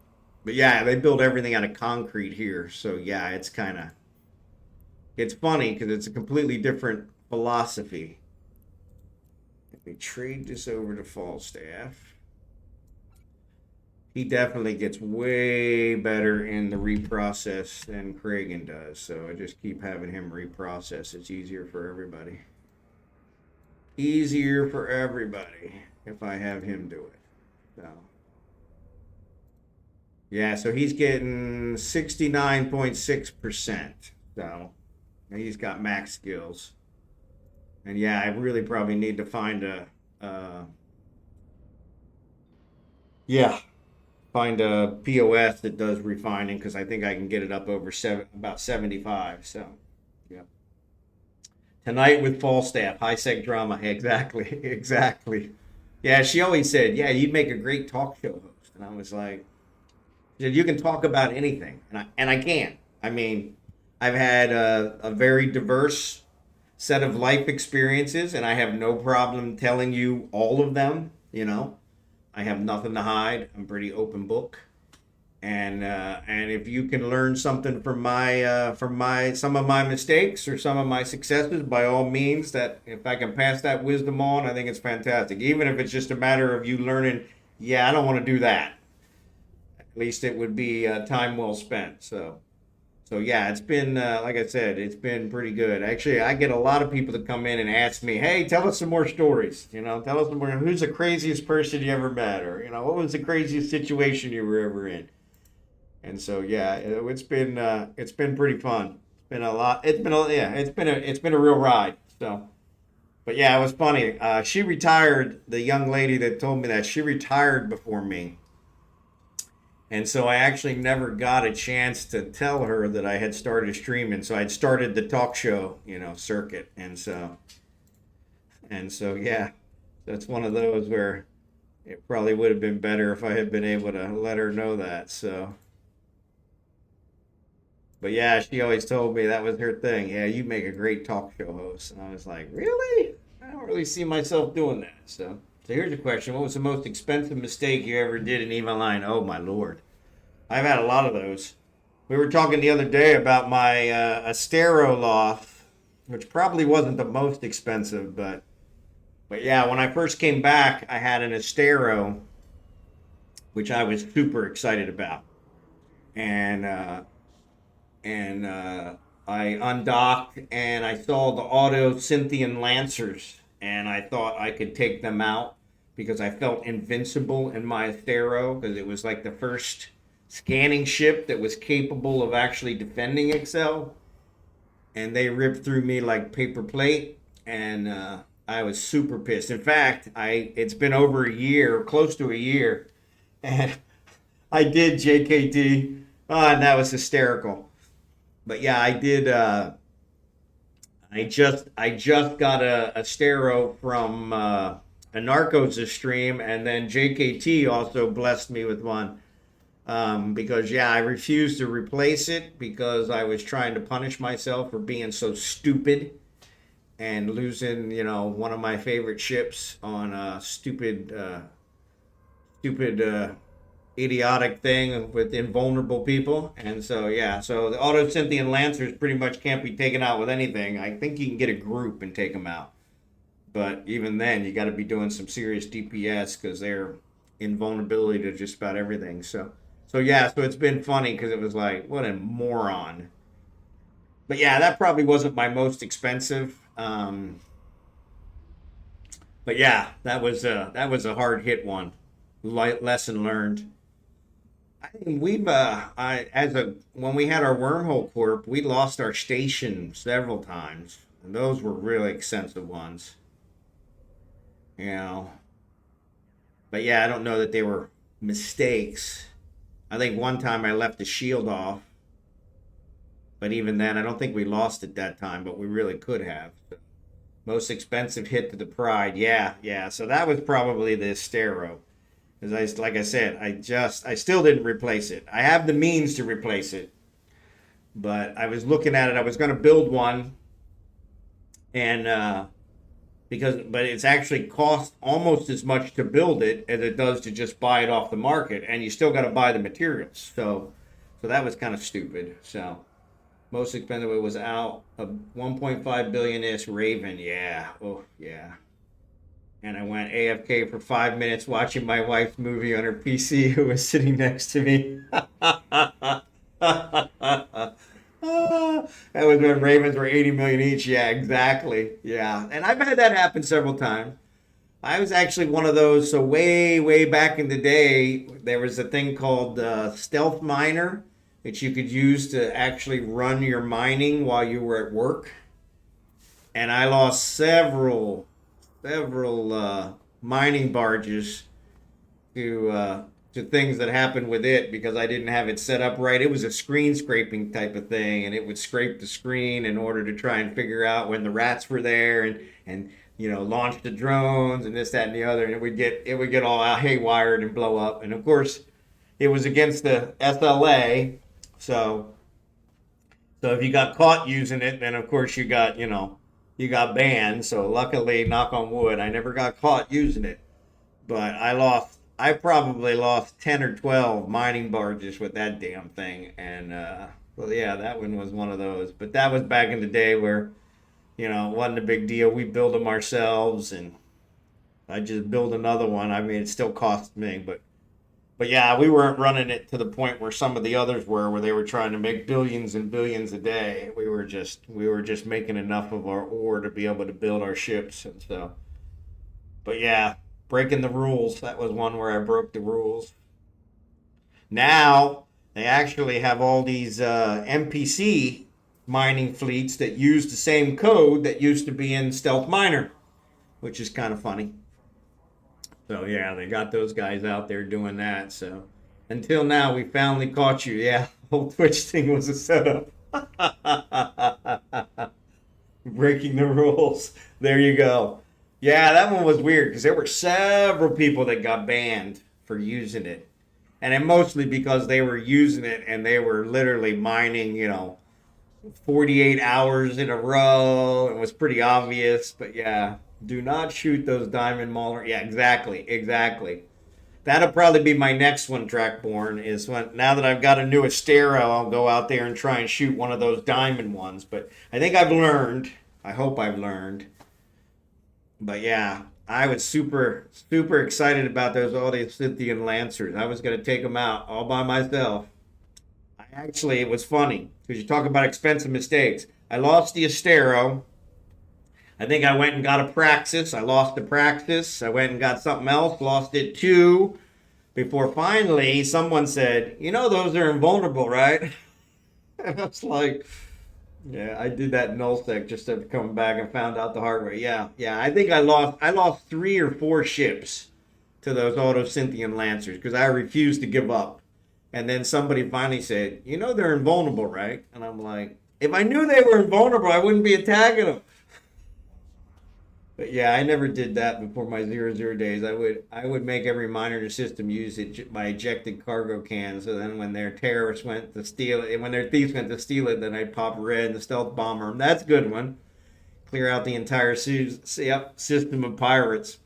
But yeah, they build everything out of concrete here. So yeah, it's funny because it's a completely different philosophy. Let me trade this over to Falstaff. He definitely gets way better in the reprocess than Kragan does. So I just keep having him reprocess. It's easier for everybody. Easier for everybody if I have him do it. So yeah, so he's getting 69.6%. So he's got max skills. And yeah, I really probably need to find find a POS that does refining because I think I can get it up over about 75. So, yeah. Tonight with Falstaff, high sec drama. Exactly, exactly. Yeah, she always said, "Yeah, you'd make a great talk show host," and I was like, She said, you can talk about anything. And I can. I mean, I've had a very diverse set of life experiences, and I have no problem telling you all of them. You know, I have nothing to hide. I'm pretty open book. And if you can learn something from my some of my mistakes or some of my successes, by all means, that if I can pass that wisdom on, I think it's fantastic. Even if it's just a matter of you learning, yeah, I don't want to do that. At least it would be time well spent. So yeah, it's been like I said, it's been pretty good. Actually, I get a lot of people that come in and ask me, "Hey, tell us some more stories. You know, tell us some more. Who's the craziest person you ever met, or what was the craziest situation you were ever in?" And so yeah, it's been pretty fun. It's been a lot. Yeah, it's been a real ride. So, but yeah, it was funny. She retired. The young lady that told me that, she retired before me, and so I actually never got a chance to tell her that I had started streaming. So I'd started the talk show, circuit, and so yeah, that's one of those where it probably would have been better if I had been able to let her know that. So. But yeah, she always told me that was her thing. Yeah, you make a great talk show host. And I was like, really? I don't really see myself doing that. So here's a question. What was the most expensive mistake you ever did in eveonline? Oh, my Lord. I've had a lot of those. We were talking the other day about my Astero loft, which probably wasn't the most expensive, but yeah, when I first came back, I had an Astero, which I was super excited about. And and I undocked and I saw the auto Cynthian Lancers, and I thought I could take them out because I felt invincible in my Athero because it was like the first scanning ship that was capable of actually defending Excel, and they ripped through me like paper plate, and I was super pissed. In fact, it's been over a year, close to a year, and I did JKT, and that was hysterical. But yeah, I did. I just got a stero from a Narcos stream, and then JKT also blessed me with one because yeah, I refused to replace it because I was trying to punish myself for being so stupid and losing, one of my favorite ships on a stupid idiotic thing with invulnerable people. And so yeah, so the auto Cynthian Lancers pretty much can't be taken out with anything. I think you can get a group and take them out, but even then you got to be doing some serious DPS because they're invulnerability to just about everything. So yeah, so it's been funny because it was like, what a moron. But yeah, that probably wasn't my most expensive. But yeah, that was a hard hit one. Lesson learned. I mean, we've I as a when we had our wormhole corp, we lost our station several times, and those were really expensive ones. You know, but yeah, I don't know that they were mistakes. I think one time I left the shield off, but even then, I don't think we lost it that time, but we really could have. Most expensive hit to the pride, yeah, yeah. So that was probably the Stero. Because like I said, I still didn't replace it. I have the means to replace it, but I was looking at it. I was going to build one, and but it's actually cost almost as much to build it as it does to just buy it off the market, and you still got to buy the materials. So that was kind of stupid. So most expensive was out a 1.5 billion ish Raven. Yeah, oh yeah. And I went AFK for 5 minutes watching my wife's movie on her PC, who was sitting next to me. That was when Ravens were 80 million each. Yeah, exactly. Yeah. And I've had that happen several times. I was actually one of those. So, way, way back in the day, there was a thing called Stealth Miner that you could use to actually run your mining while you were at work. And I lost several mining barges to things that happened with it because I didn't have it set up right. It was a screen scraping type of thing, and it would scrape the screen in order to try and figure out when the rats were there and launch the drones and this, that, and the other, and it would get all out haywired and blow up. And of course, it was against the SLA. So if you got caught using it, then of course you got, you got banned. So luckily, knock on wood, I never got caught using it. But I probably lost 10 or 12 mining barges with that damn thing. And, well, yeah, that one was one of those. But that was back in the day where, it wasn't a big deal. We build them ourselves, and I just build another one. I mean, it still costs me, but yeah, we weren't running it to the point where some of the others were, where they were trying to make billions and billions a day. We were just making enough of our ore to be able to build our ships, and so. But yeah, breaking the rules. That was one where I broke the rules. Now they actually have all these NPC mining fleets that use the same code that used to be in Stealth Miner, which is kind of funny. So yeah, they got those guys out there doing that. So until now, we finally caught you. Yeah, the whole Twitch thing was a setup. Breaking the rules. There you go. Yeah, that one was weird because there were several people that got banned for using it. And then mostly because they were using it and they were literally mining, 48 hours in a row. It was pretty obvious. But yeah, do not shoot those diamond mauler. Yeah, exactly. That'll probably be my next one, dracborne, is when, now that I've got a new Astero, I'll go out there and try and shoot one of those diamond ones. But I think I've learned. I hope I've learned. But yeah, I was super excited about those Automouth Lancers. I was going to take them out all by myself. It was funny because you talk about expensive mistakes. I lost the Astero. I think I went and got a Praxis. I lost the Praxis. I went and got something else, lost it too. Before finally someone said, those are invulnerable, right? And I was like, yeah, I did that nullsec just to come back and found out the hard way. Yeah. I think I lost 3 or 4 ships to those Automouth Lancers because I refused to give up. And then somebody finally said, they're invulnerable, right? And I'm like, if I knew they were invulnerable, I wouldn't be attacking them. But yeah, I never did that before my 0-0 days. I would make every miner in the system use my ejected cargo can. So then when their terrorists went to steal it, when their thieves went to steal it, then I'd pop red and the stealth bomber. That's a good one. Clear out the entire system of pirates.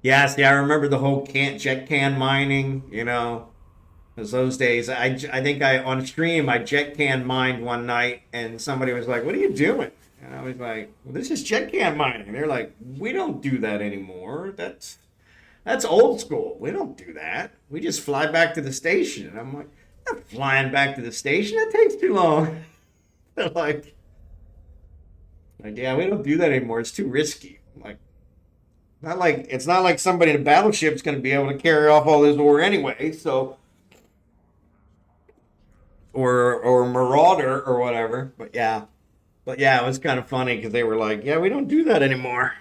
Yeah, see, I remember the whole jet can mining, because those days, I think on stream, I jet can mined one night, and somebody was like, what are you doing? And I was like, well, this is jet can mining. And they're like, we don't do that anymore. That's old school. We don't do that. We just fly back to the station. And I'm like, I'm not flying back to the station. That takes too long. They're like, yeah, we don't do that anymore. It's too risky. I'm like, it's not like somebody in a battleship's going to be able to carry off all this ore anyway. So, or marauder or whatever. But yeah, it was kind of funny because they were like, yeah, we don't do that anymore.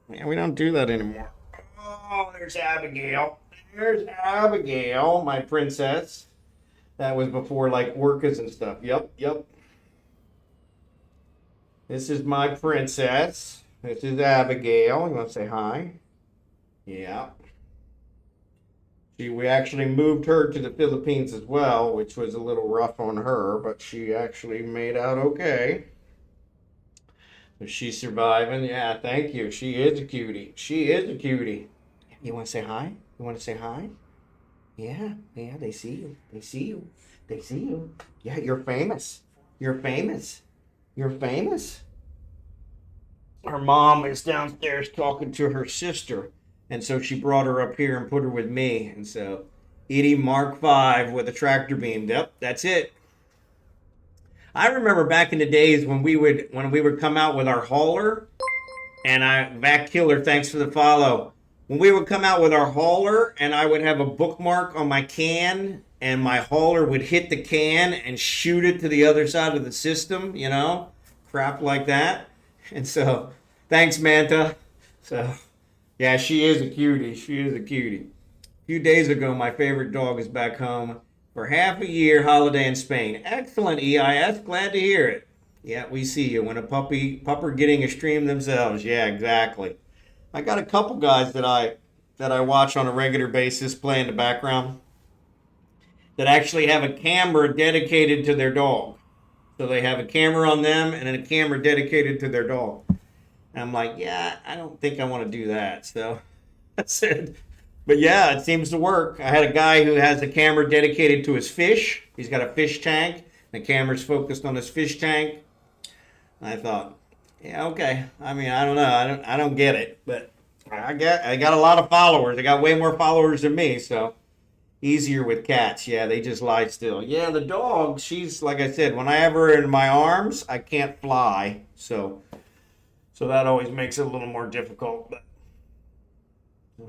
Yeah, we don't do that anymore. Oh, there's Abigail. There's Abigail, my princess. That was before like orcas and stuff. Yep. This is my princess. This is Abigail. You want to say hi? Yeah. We actually moved her to the Philippines as well, which was a little rough on her, but she actually made out okay. She's surviving. Yeah, thank you. She is a cutie. You want to say hi? Yeah, they see you. Yeah, you're famous. Her mom is downstairs talking to her sister, and so she brought her up here and put her with me. And so, Edie Mark V with a tractor beam. Yep, that's it. I remember back in the days when we would come out with our hauler, and Vac Killer, thanks for the follow. When we would come out with our hauler, and I would have a bookmark on my can, and my hauler would hit the can and shoot it to the other side of the system, crap like that. And so, thanks, Manta. So, yeah, she is a cutie. A few days ago, my favorite dog is back home for half a year holiday in Spain. Excellent, EIS. Glad to hear it. Yeah, we see you. When a pupper getting a stream themselves. Yeah, exactly. I got a couple guys that I watch on a regular basis play in the background. that actually have a camera dedicated to their dog. So they have a camera on them and then a camera dedicated to their dog. And I'm like, yeah, I don't think I want to do that. So I said, but yeah, it seems to work. I had a guy who has a camera dedicated to his fish. He's got a fish tank. The camera's focused on his fish tank. I thought, yeah, okay. I mean, I don't know. I don't get it, but I got a lot of followers. I got way more followers than me, so easier with cats. Yeah, they just lie still. Yeah, the dog, she's like I said, when I have her in my arms, I can't fly. So that always makes it a little more difficult. But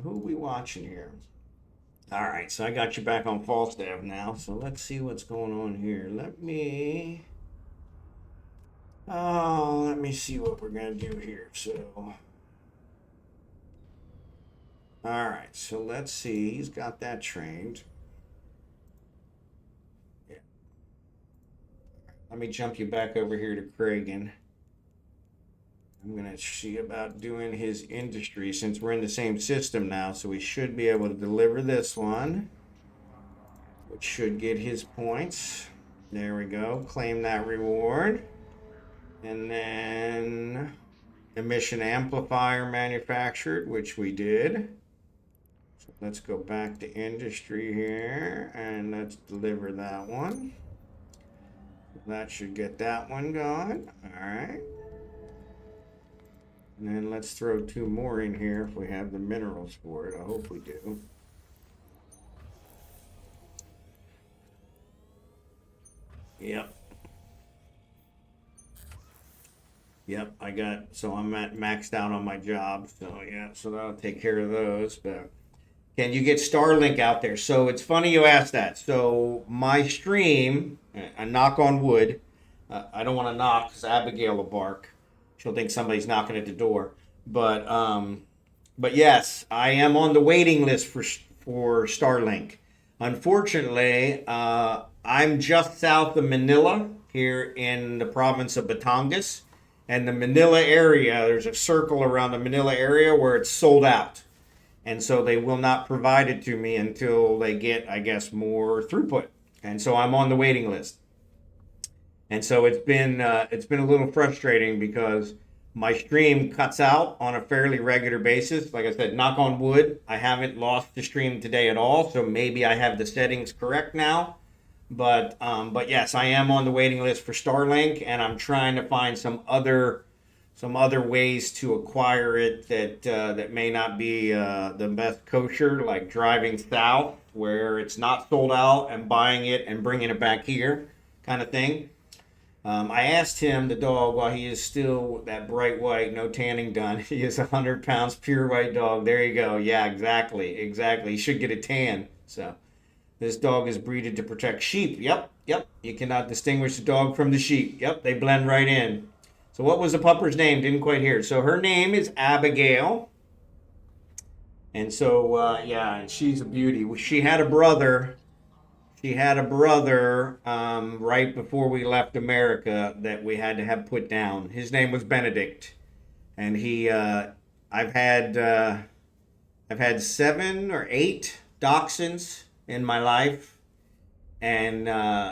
who are we watching here? All right, so I got you back on Falstaff now. So let's see what's going on here. Let me see what we're gonna do here. So, all right, so let's see. He's got that trained. Yeah. Let me jump you back over here to Kragan. I'm gonna see about doing his industry since we're in the same system now. So we should be able to deliver this one, which should get his points. There we go. Claim that reward. And then emission amplifier manufactured, which we did. So let's go back to industry here and let's deliver that one. That should get that one going. All right. And then let's throw 2 more in here if we have the minerals for it. I hope we do. Yep. Yep, I'm at maxed out on my job. So yeah, so that'll take care of those. But can you get Starlink out there? So it's funny you asked that. So my stream, I knock on wood. I don't want to knock because Abigail will bark. She'll think somebody's knocking at the door. But yes, I am on the waiting list for Starlink. Unfortunately, I'm just south of Manila here in the province of Batangas. And the Manila area, there's a circle around the Manila area where it's sold out. And so they will not provide it to me until they get, I guess, more throughput. And so I'm on the waiting list. And so it's been a little frustrating because my stream cuts out on a fairly regular basis. Like I said, knock on wood, I haven't lost the stream today at all. So maybe I have the settings correct now. But yes, I am on the waiting list for Starlink, and I'm trying to find some other ways to acquire it that may not be the best kosher, like driving south where it's not sold out and buying it and bringing it back here, kind of thing. I asked him, the dog, while he is still that bright white, no tanning done. He is 100 pounds, pure white dog. There you go. Yeah, exactly. He should get a tan. So this dog is breeded to protect sheep. Yep. You cannot distinguish the dog from the sheep. Yep, they blend right in. So what was the pupper's name? Didn't quite hear. So her name is Abigail. And so, yeah, and she's a beauty. She had a brother. Right before we left America that we had to have put down. His name was Benedict, and I've had 7 or 8 dachshunds in my life, and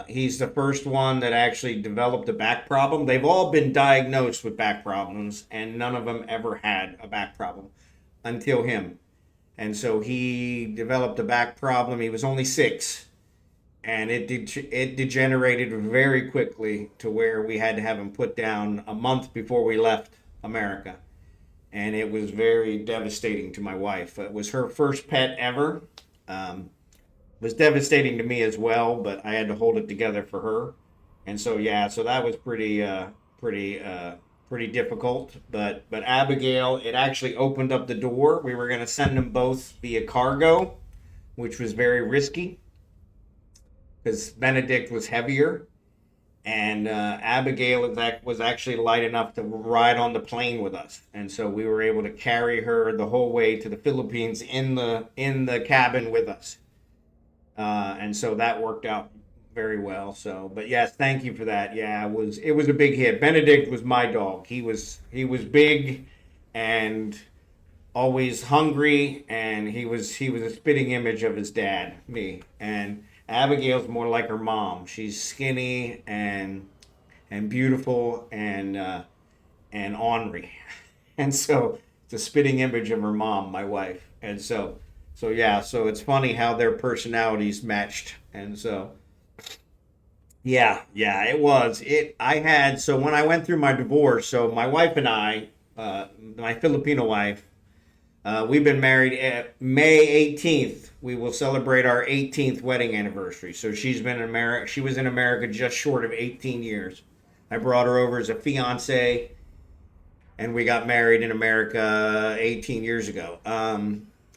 he's the first one that actually developed a back problem. They've all been diagnosed with back problems, and none of them ever had a back problem until him. And so he developed a back problem. He was only 6. And it degenerated very quickly to where we had to have him put down a month before we left America. And it was very devastating to my wife. It was her first pet ever. It was devastating to me as well, but I had to hold it together for her. And so, yeah, so that was pretty difficult. But Abigail, it actually opened up the door. We were going to send them both via cargo, which was very risky, because Benedict was heavier, and Abigail was actually light enough to ride on the plane with us, and so we were able to carry her the whole way to the Philippines in the cabin with us, and so that worked out very well. So, but yes, thank you for that. Yeah, it was a big hit. Benedict was my dog. He was big, and always hungry, and he was a spitting image of his dad, me, and Abigail's more like her mom. She's skinny and beautiful and ornery, and so it's a spitting image of her mom, my wife. And so yeah, so it's funny how their personalities matched, and so yeah, yeah, it was. It I had so when I went through my divorce, so my wife and I, my Filipino wife, we've been married at May 18th. We will celebrate our 18th wedding anniversary. So she's been in America. She was in America just short of 18 years. I brought her over as a fiance, and we got married in America 18 years ago.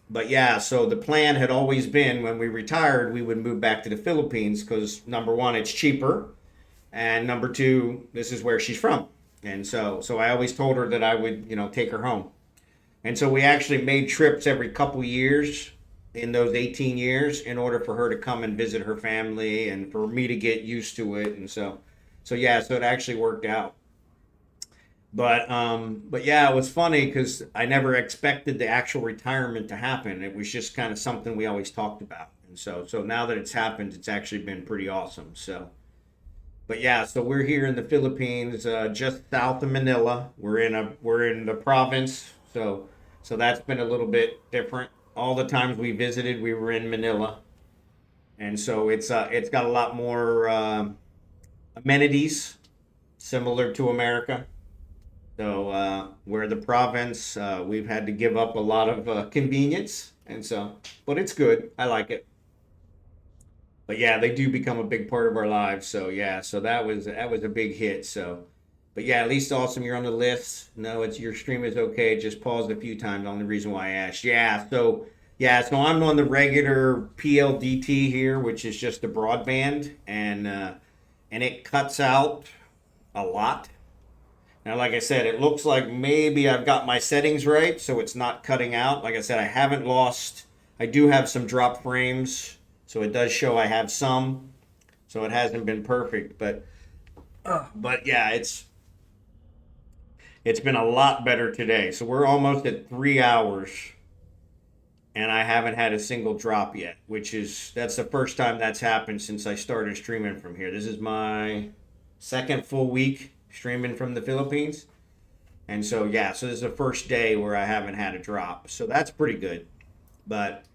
But yeah, so the plan had always been when we retired, we would move back to the Philippines because number one, it's cheaper, and number two, this is where she's from. And so I always told her that I would, take her home. And so we actually made trips every couple years in those 18 years in order for her to come and visit her family and for me to get used to it. And so yeah, so it actually worked out. But yeah, it was funny because I never expected the actual retirement to happen. It was just kind of something we always talked about. And so now that it's happened, it's actually been pretty awesome. But yeah, so we're here in the Philippines, just south of Manila. We're in the province, so that's been a little bit different. All the times we visited, we were in Manila, and so it's got a lot more amenities similar to America. So we're the province. We've had to give up a lot of convenience, and but it's good. I like it. But yeah, they do become a big part of our lives. So yeah, so that was a big hit. But yeah, at least awesome. You're on the list. No, it's your stream is okay. Just paused a few times. Only reason why I asked. Yeah, so I'm on the regular PLDT here, which is just the broadband, and it cuts out a lot. Now, like I said, it looks like maybe I've got my settings right, so it's not cutting out. Like I said, I haven't lost. I do have some drop frames, so it does show I have some. So it hasn't been perfect, but yeah, it's been a lot better today. So we're almost at 3 hours, and I haven't had a single drop yet, that's the first time that's happened since I started streaming from here. This is my second full week streaming from the Philippines. And so yeah, so this is the first day where I haven't had a drop. So that's pretty good. But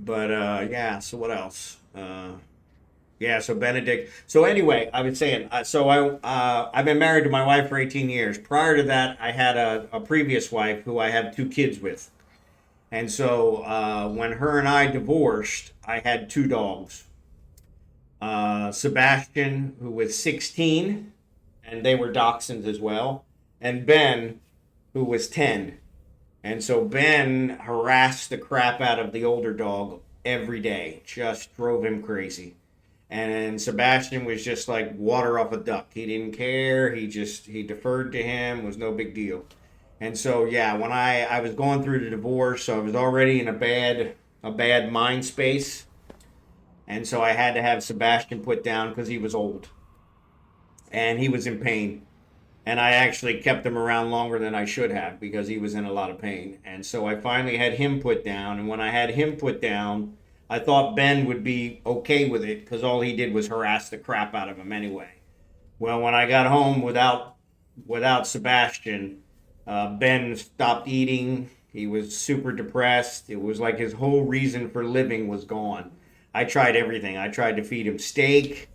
yeah, so what else? Yeah, so Benedict. So anyway, I was saying, I've been married to my wife for 18 years. Prior to that, I had a previous wife who I have two kids with. And so when her and I divorced, I had two dogs. Sebastian, who was 16, and they were dachshunds as well, and Ben, who was 10. And so Ben harassed the crap out of the older dog every day, just drove him crazy. And Sebastian was just like water off a duck. He didn't care. He deferred to him. It was no big deal. And so yeah, when I was going through the divorce, so I was already in a bad mind space, and so I had to have Sebastian put down because he was old and he was in pain. And I actually kept him around longer than I should have because he was in a lot of pain. And so I finally had him put down. And when I had him put down, I thought Ben would be okay with it because all he did was harass the crap out of him anyway. Well, when I got home without Sebastian, Ben stopped eating. He was super depressed. It was like his whole reason for living was gone. I tried everything. I tried to feed him steak.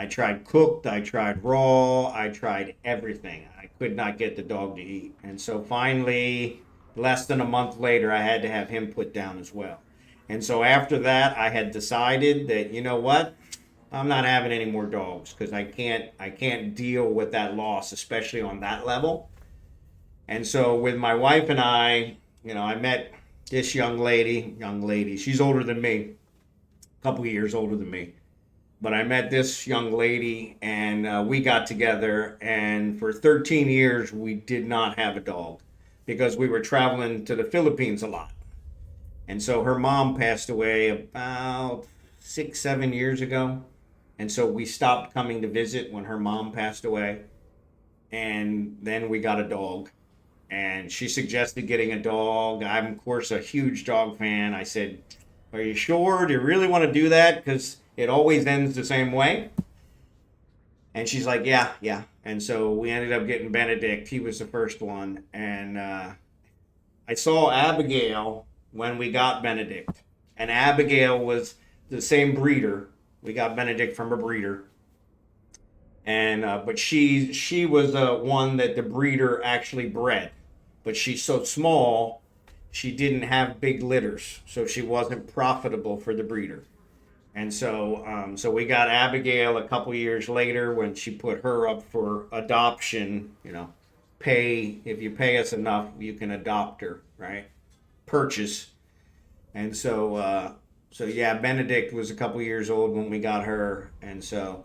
I tried cooked, I tried raw, I tried everything. I could not get the dog to eat. And so finally, less than a month later, I had to have him put down as well. And so after that, I had decided that, you know what? I'm not having any more dogs because I can't deal with that loss, especially on that level. And so with my wife and I met this young lady, she's older than me, a couple of years older than me. But I met this young lady, and we got together, and for 13 years we did not have a dog because we were traveling to the Philippines a lot. And so her mom passed away about 6, 7 years ago, and so we stopped coming to visit when her mom passed away. And then we got a dog, and she suggested getting a dog. I'm of course a huge dog fan. I said, Are you sure? Do you really want to do that? Because it always ends the same way. And she's like, yeah, yeah. And so we ended up getting Benedict. He was the first one. And I saw Abigail when we got Benedict. And Abigail was the same breeder. We got Benedict from a breeder. And but she was one that the breeder actually bred. But she's so small, she didn't have big litters. So she wasn't profitable for the breeder. And so we got Abigail a couple years later when she put her up for adoption. You know, if you pay us enough, you can adopt her, right? Purchase. And so yeah, Benedict was a couple years old when we got her, and so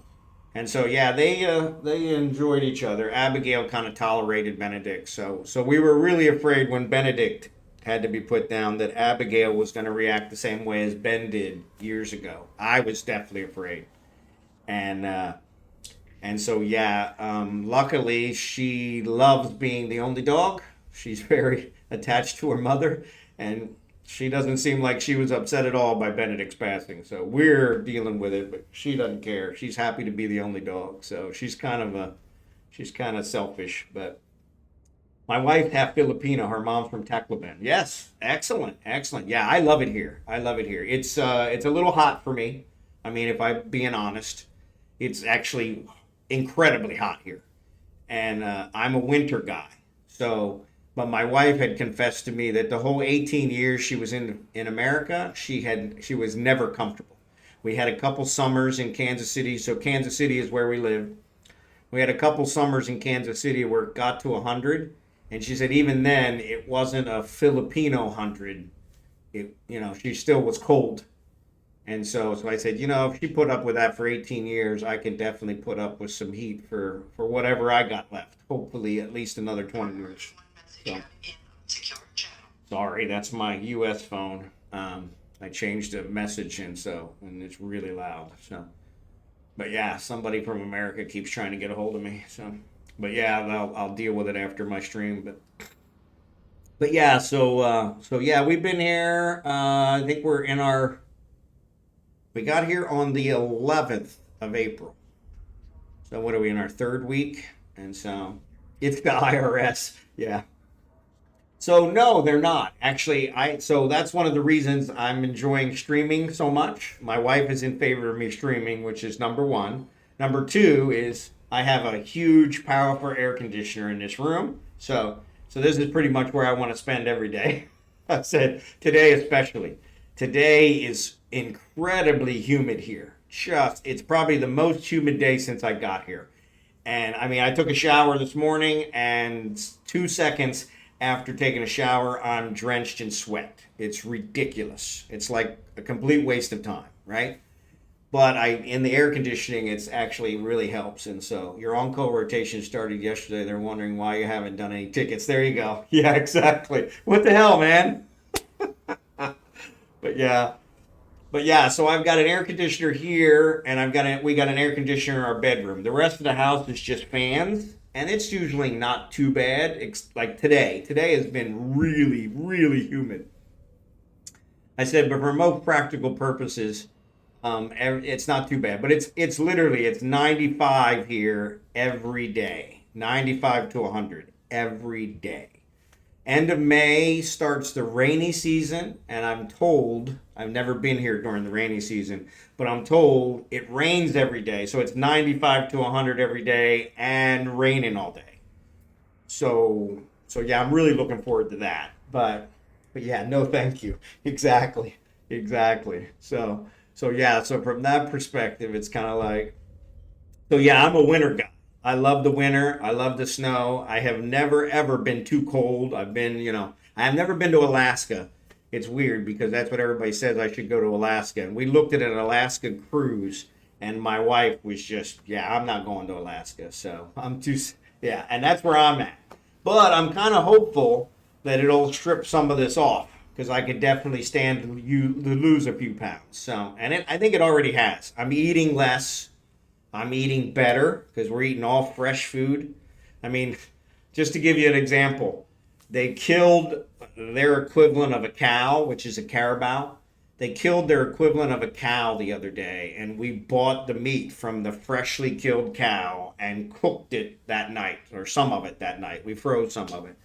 yeah, they enjoyed each other. Abigail kind of tolerated Benedict, so we were really afraid when Benedict had to be put down that Abigail was going to react the same way as Ben did years ago. I was definitely afraid, and so yeah, luckily she loves being the only dog. She's very attached to her mother, and she doesn't seem like she was upset at all by Benedict's passing. So we're dealing with it, but she doesn't care. She's happy to be the only dog. So she's kind of selfish. But my wife's half Filipino. Her mom's from Tacloban. Yes, excellent, excellent. Yeah, I love it here. I love it here. It's a little hot for me. I mean, if I'm being honest, it's actually incredibly hot here, and I'm a winter guy. So, but my wife had confessed to me that the whole 18 years she was in America, she was never comfortable. We had a couple summers in Kansas City, so Kansas City is where we live. We had a couple summers in Kansas City where it got to 100, and she said even then it wasn't a Filipino 100. She still was cold. And so I said, if she put up with that for 18 years, I can definitely put up with some heat for whatever I got left. Hopefully, at least another 20 years. So, sorry, that's my U.S. phone. I changed the message, and it's really loud. So, but yeah, somebody from America keeps trying to get a hold of me. So, but yeah, I'll deal with it after my stream. But yeah, so yeah, we've been here. I think we got here on the 11th of April. So what are we in our third week? And so it's the IRS. Yeah. So no, they're not. Actually, so that's one of the reasons I'm enjoying streaming so much. My wife is in favor of me streaming, which is number one. Number two is I have a huge, powerful air conditioner in this room. So this is pretty much where I want to spend every day. I said today especially. Today is incredibly humid here. It's probably the most humid day since I got here. And I mean, I took a shower this morning, and 2 seconds after taking a shower, I'm drenched in sweat. It's ridiculous. It's like a complete waste of time, right? But in the air conditioning, it's actually really helps. And so your on-call rotation started yesterday. They're wondering why you haven't done any tickets. There you go. Yeah, exactly. What the hell, man? But yeah, so I've got an air conditioner here, and we got an air conditioner in our bedroom. The rest of the house is just fans, and it's usually not too bad. Like today has been really, really humid. I said, but for most practical purposes, it's not too bad. But it's literally 95 here every day, 95 to 100 every day. End of May starts the rainy season, and I'm told, I've never been here during the rainy season, but I'm told it rains every day. So it's 95 to 100 every day and raining all day. So yeah, I'm really looking forward to that. But yeah, no thank you. Exactly. So yeah, so from that perspective, it's kind of like, so yeah, I'm a winter guy. I love the winter. I love the snow. I have never, ever been too cold. I have never been to Alaska. It's weird because that's what everybody says I should go to Alaska. And we looked at an Alaska cruise, and my wife was just, yeah, I'm not going to Alaska. So yeah, and that's where I'm at. But I'm kind of hopeful that it'll strip some of this off because I could definitely stand to lose a few pounds. So, and I think it already has. I'm eating less. I'm eating better because we're eating all fresh food. I mean, just to give you an example, they killed their equivalent of a cow, which is a carabao. they killed their equivalent of a cow the other day, and we bought the meat from the freshly killed cow and cooked it that night, or some of it that night. We froze some of it.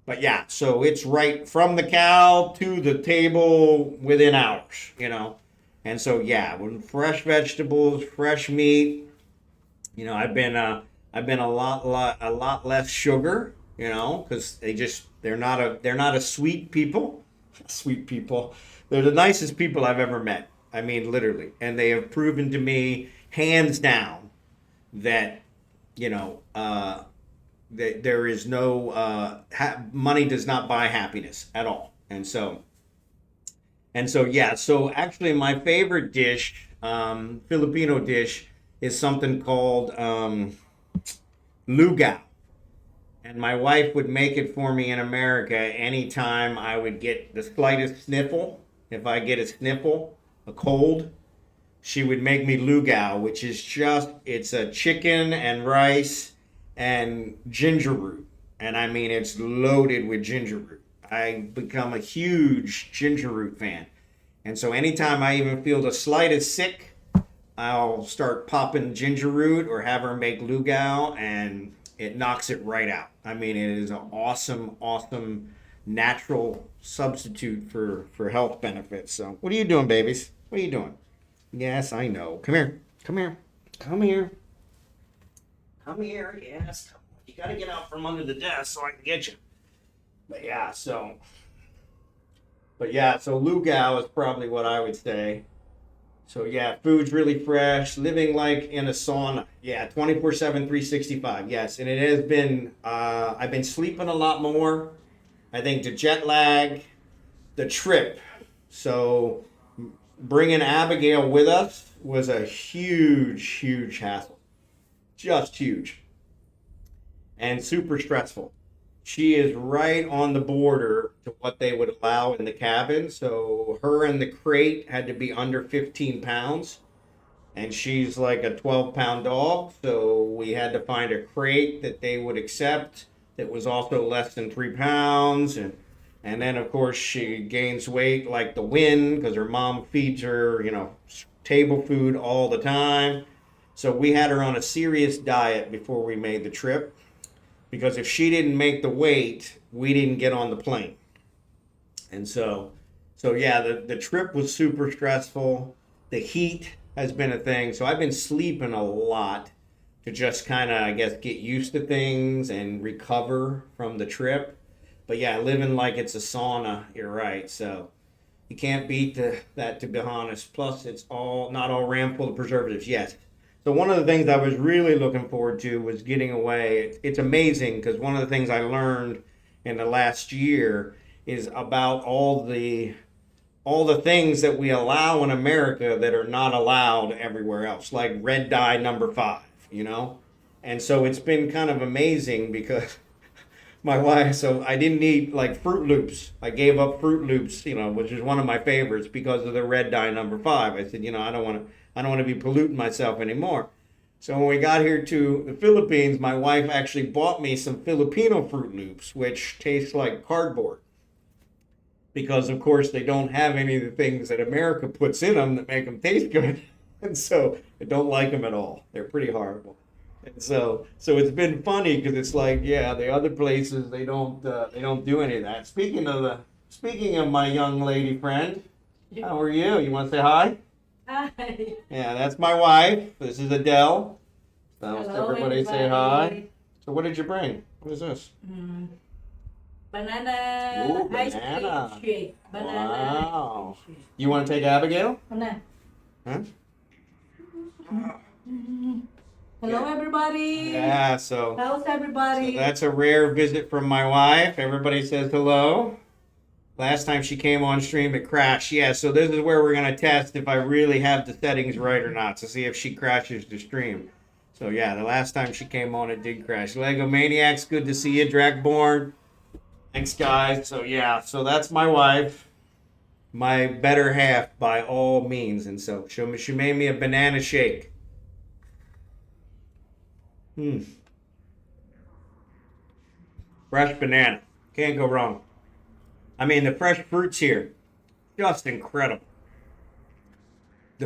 But yeah, so it's right from the cow to the table within hours, you know. And so yeah, when fresh vegetables, fresh meat, you know, I've been a lot less sugar, you know, because they're not a sweet people, sweet people. They're the nicest people I've ever met. I mean, literally, and they have proven to me, hands down, that you know, that there is no money does not buy happiness at all, and so yeah. So actually, my favorite dish, Filipino dish, is something called lugaw. And my wife would make it for me in America anytime I would get the slightest sniffle. If I get a sniffle, a cold, she would make me lugaw, which is just, it's a chicken and rice and ginger root. And I mean, it's loaded with ginger root. I become a huge ginger root fan. And so anytime I even feel the slightest sick, I'll start popping ginger root or have her make lugaw, and it knocks it right out. I mean, it is an awesome, awesome natural substitute for health benefits. So, what are you doing, babies? What are you doing? Yes, I know. Come here. Come here. Come here. Come here. Yes. Come on. You got to get out from under the desk so I can get you. But yeah, so lugaw is probably what I would say. So yeah, food's really fresh, living like in a sauna. Yeah, 24/7, 365. Yes, and it has been, I've been sleeping a lot more. I think the jet lag, the trip. So bringing Abigail with us was a huge, huge hassle. Just huge. And super stressful. She is right on the border to what they would allow in the cabin. So her and the crate had to be under 15 pounds. And she's like a 12-pound dog. So we had to find a crate that they would accept that was also less than 3 pounds. And then, of course, she gains weight like the wind because her mom feeds her, you know, table food all the time. So we had her on a serious diet before we made the trip. Because if she didn't make the weight, we didn't get on the plane. And so yeah, the trip was super stressful. The heat has been a thing. So I've been sleeping a lot to just kind of, I guess, get used to things and recover from the trip. But yeah, living like it's a sauna, you're right. So you can't beat that, to be honest. Plus, it's not all ram full of preservatives. Yes. So one of the things I was really looking forward to was getting away. It's amazing because one of the things I learned in the last year is about all the things that we allow in America that are not allowed everywhere else, like red dye #5, you know? And so it's been kind of amazing because my wife, so I didn't eat like Fruit Loops. I gave up Fruit Loops, you know, which is one of my favorites because of the red dye #5. I said, you know, I don't want to be polluting myself anymore. So when we got here to the Philippines, my wife actually bought me some Filipino Fruit Loops, which taste like cardboard. Because, of course, they don't have any of the things that America puts in them that make them taste good. And so I don't like them at all. They're pretty horrible. And so it's been funny because it's like, yeah, the other places, they don't do any of that. Speaking of my young lady friend, how are you? You want to say hi? Hi. Yeah, that's my wife. This is Adele. So Hello, everybody say hi. So what did you bring? What is this? Banana Ooh, ice banana. cream shake. Banana Wow. ice cream shake. You want to take Abigail? Banana. Huh? Hello, everybody. Yeah, so How's everybody? that's a rare visit from my wife. Everybody says hello. Last time she came on stream, it crashed. Yeah, so this is where we're going to test if I really have the settings right or not to see if she crashes the stream. So yeah, the last time she came on, it did crash. Legomaniax, good to see you. dracborne. Thanks, guys. So yeah, so that's my wife. My better half by all means. And so she made me a banana shake. Fresh banana. Can't go wrong. I mean, the fresh fruits here, just incredible.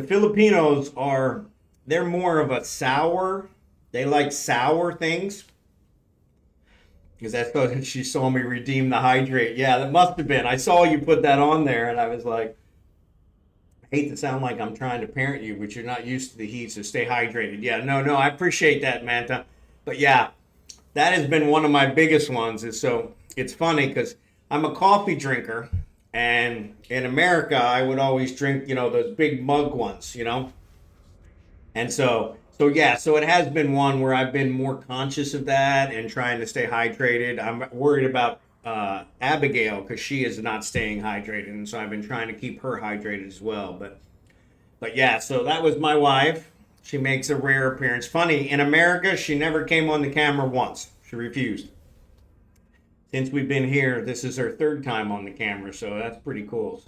the Filipinos they're more of a sour. They like sour things. Because that's what she saw me redeem the hydrate. Yeah, that must have been. I saw you put that on there, and I was like, I hate to sound like I'm trying to parent you, but you're not used to the heat, so stay hydrated. Yeah, no, I appreciate that, Manta. But yeah, that has been one of my biggest ones. And so it's funny because I'm a coffee drinker, and in America, I would always drink, those big mug ones, And so it has been one where I've been more conscious of that and trying to stay hydrated. I'm worried about Abigail because she is not staying hydrated, and so I've been trying to keep her hydrated as well. But yeah, so that was my wife. She makes a rare appearance. Funny, in America, she never came on the camera once. She refused. Since we've been here, this is her third time on the camera, so that's pretty cool.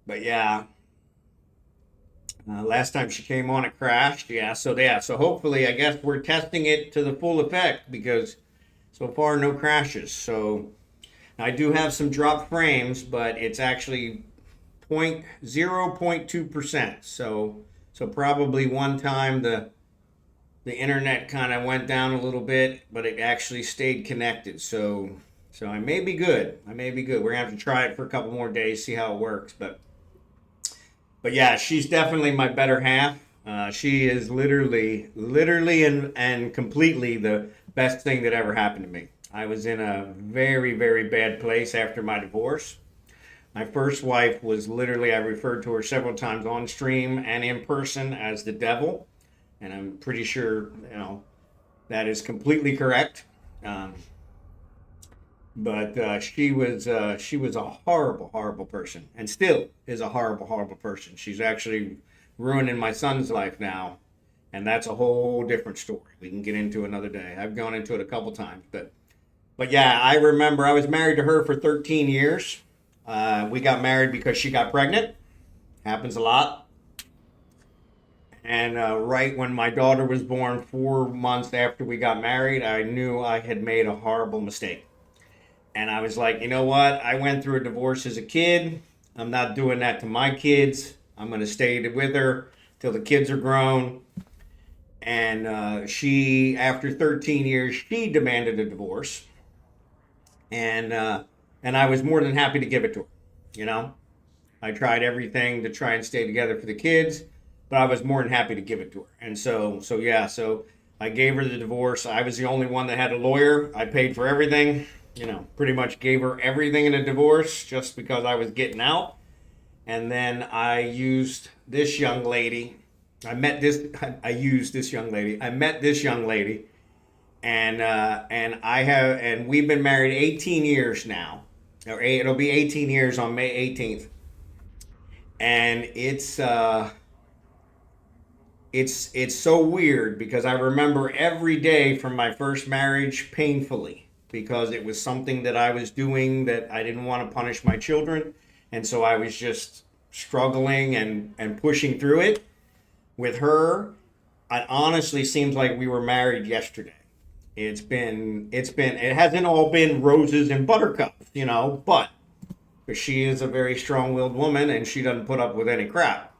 But yeah. Last time she came on, it crashed. So hopefully, I guess we're testing it to the full effect because so far no crashes. So I do have some drop frames, but it's actually 0.2%. So probably one time the internet kind of went down a little bit, but it actually stayed connected. So I may be good. We're gonna have to try it for a couple more days, see how it works, But yeah, she's definitely my better half. She is literally and completely the best thing that ever happened to me. I was in a very, very bad place after my divorce. My first wife was literally, I referred to her several times on stream and in person as the devil. And I'm pretty sure, that is completely correct. But she was a horrible, horrible person, and still is a horrible, horrible person. She's actually ruining my son's life now, and that's a whole different story. We can get into another day. I've gone into it a couple times, but yeah, I remember I was married to her for 13 years. We got married because she got pregnant. Happens a lot. And right when my daughter was born, 4 months after we got married, I knew I had made a horrible mistake. And I was like, you know what? I went through a divorce as a kid. I'm not doing that to my kids. I'm going to stay with her till the kids are grown. And she, after 13 years, she demanded a divorce. And I was more than happy to give it to her. I tried everything to try and stay together for the kids, but I was more than happy to give it to her. And so I gave her the divorce. I was the only one that had a lawyer. I paid for everything. Pretty much gave her everything in a divorce just because I was getting out. And then I used this young lady. I met this young lady, and we've been married 18 years now. It'll be 18 years on May 18th. And it's so weird because I remember every day from my first marriage painfully. Because it was something that I was doing that I didn't want to punish my children. And so I was just struggling and pushing through it. With her, it honestly seems like we were married yesterday. It hasn't all been roses and buttercups, but because she is a very strong-willed woman and she doesn't put up with any crap.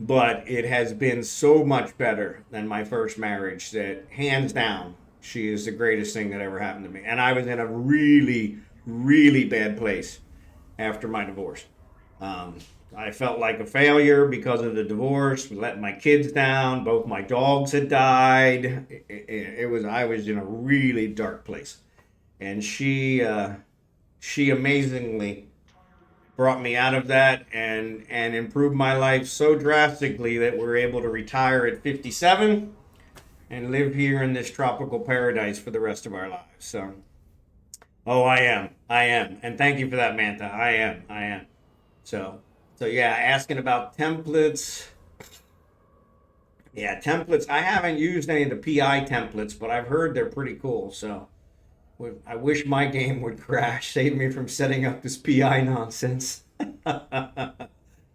But it has been so much better than my first marriage that hands down, she is the greatest thing that ever happened to me. And I was in a really, really bad place after my divorce. I felt like a failure because of the divorce, let my kids down. Both my dogs had died. I was in a really dark place. And she amazingly brought me out of that and improved my life so drastically that we're able to retire at 57. And live here in this tropical paradise for the rest of our lives. So, I am. And thank you for that, Manta. I am. So yeah, asking about templates. Yeah, templates. I haven't used any of the PI templates, but I've heard they're pretty cool. So I wish my game would crash. Save me from setting up this PI nonsense.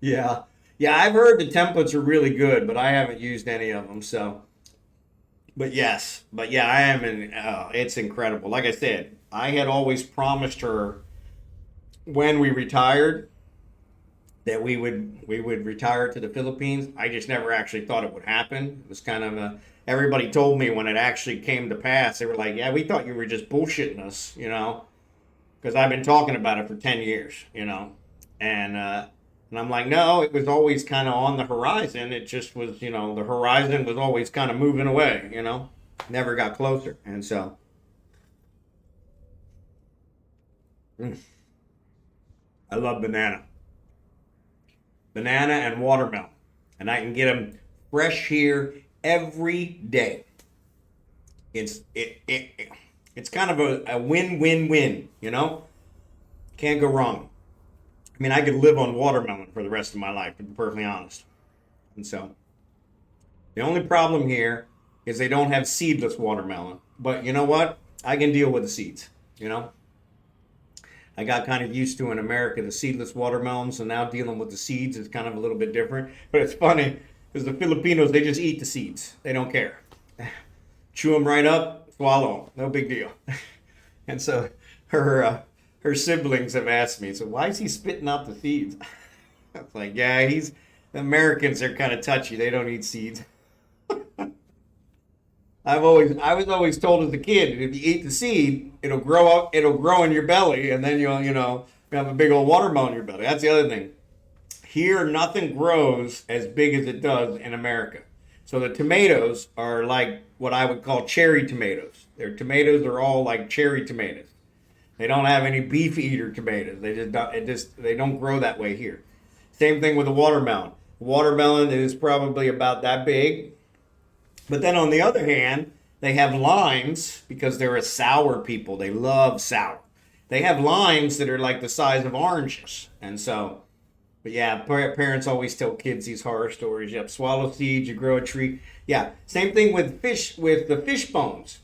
Yeah. I've heard the templates are really good, but I haven't used any of them. So. But yeah, I am it's incredible. Like I said, I had always promised her when we retired that we would retire to the Philippines. I just never actually thought it would happen. It was kind of a, everybody told me when it actually came to pass, they were like, yeah, we thought you were just bullshitting us, you know, because I've been talking about it for 10 years, you know, and I'm like, no, it was always kind of on the horizon. It just was, you know, the horizon was always kind of moving away, you know, never got closer. And so, I love banana and watermelon, and I can get them fresh here every day. It's kind of a win-win-win, you know? Can't go wrong. I mean, I could live on watermelon for the rest of my life, to be perfectly honest. And so, the only problem here is they don't have seedless watermelon. But you know what? I can deal with the seeds, you know? I got kind of used to in America the seedless watermelons, so now dealing with the seeds is kind of a little bit different. But it's funny because the Filipinos, they just eat the seeds. They don't care. Chew them right up, swallow them, no big deal. And so her siblings have asked me, so why is he spitting out the seeds? It's like, yeah, the Americans are kind of touchy. They don't eat seeds. I was always told as a kid, if you eat the seed, it'll grow up, it'll grow in your belly, and then you'll, you know, have a big old watermelon in your belly. That's the other thing. Here, nothing grows as big as it does in America. So the tomatoes are like what I would call cherry tomatoes. Their tomatoes are all like cherry tomatoes. They don't have any beef eater tomatoes. They don't grow that way here. Same thing with the watermelon. Watermelon is probably about that big. But then on the other hand, they have limes because they're a sour people. They love sour. They have limes that are like the size of oranges. And so, but yeah, parents always tell kids these horror stories. Yep, swallow seeds, you grow a tree. Yeah, same thing with fish, with the fish bones.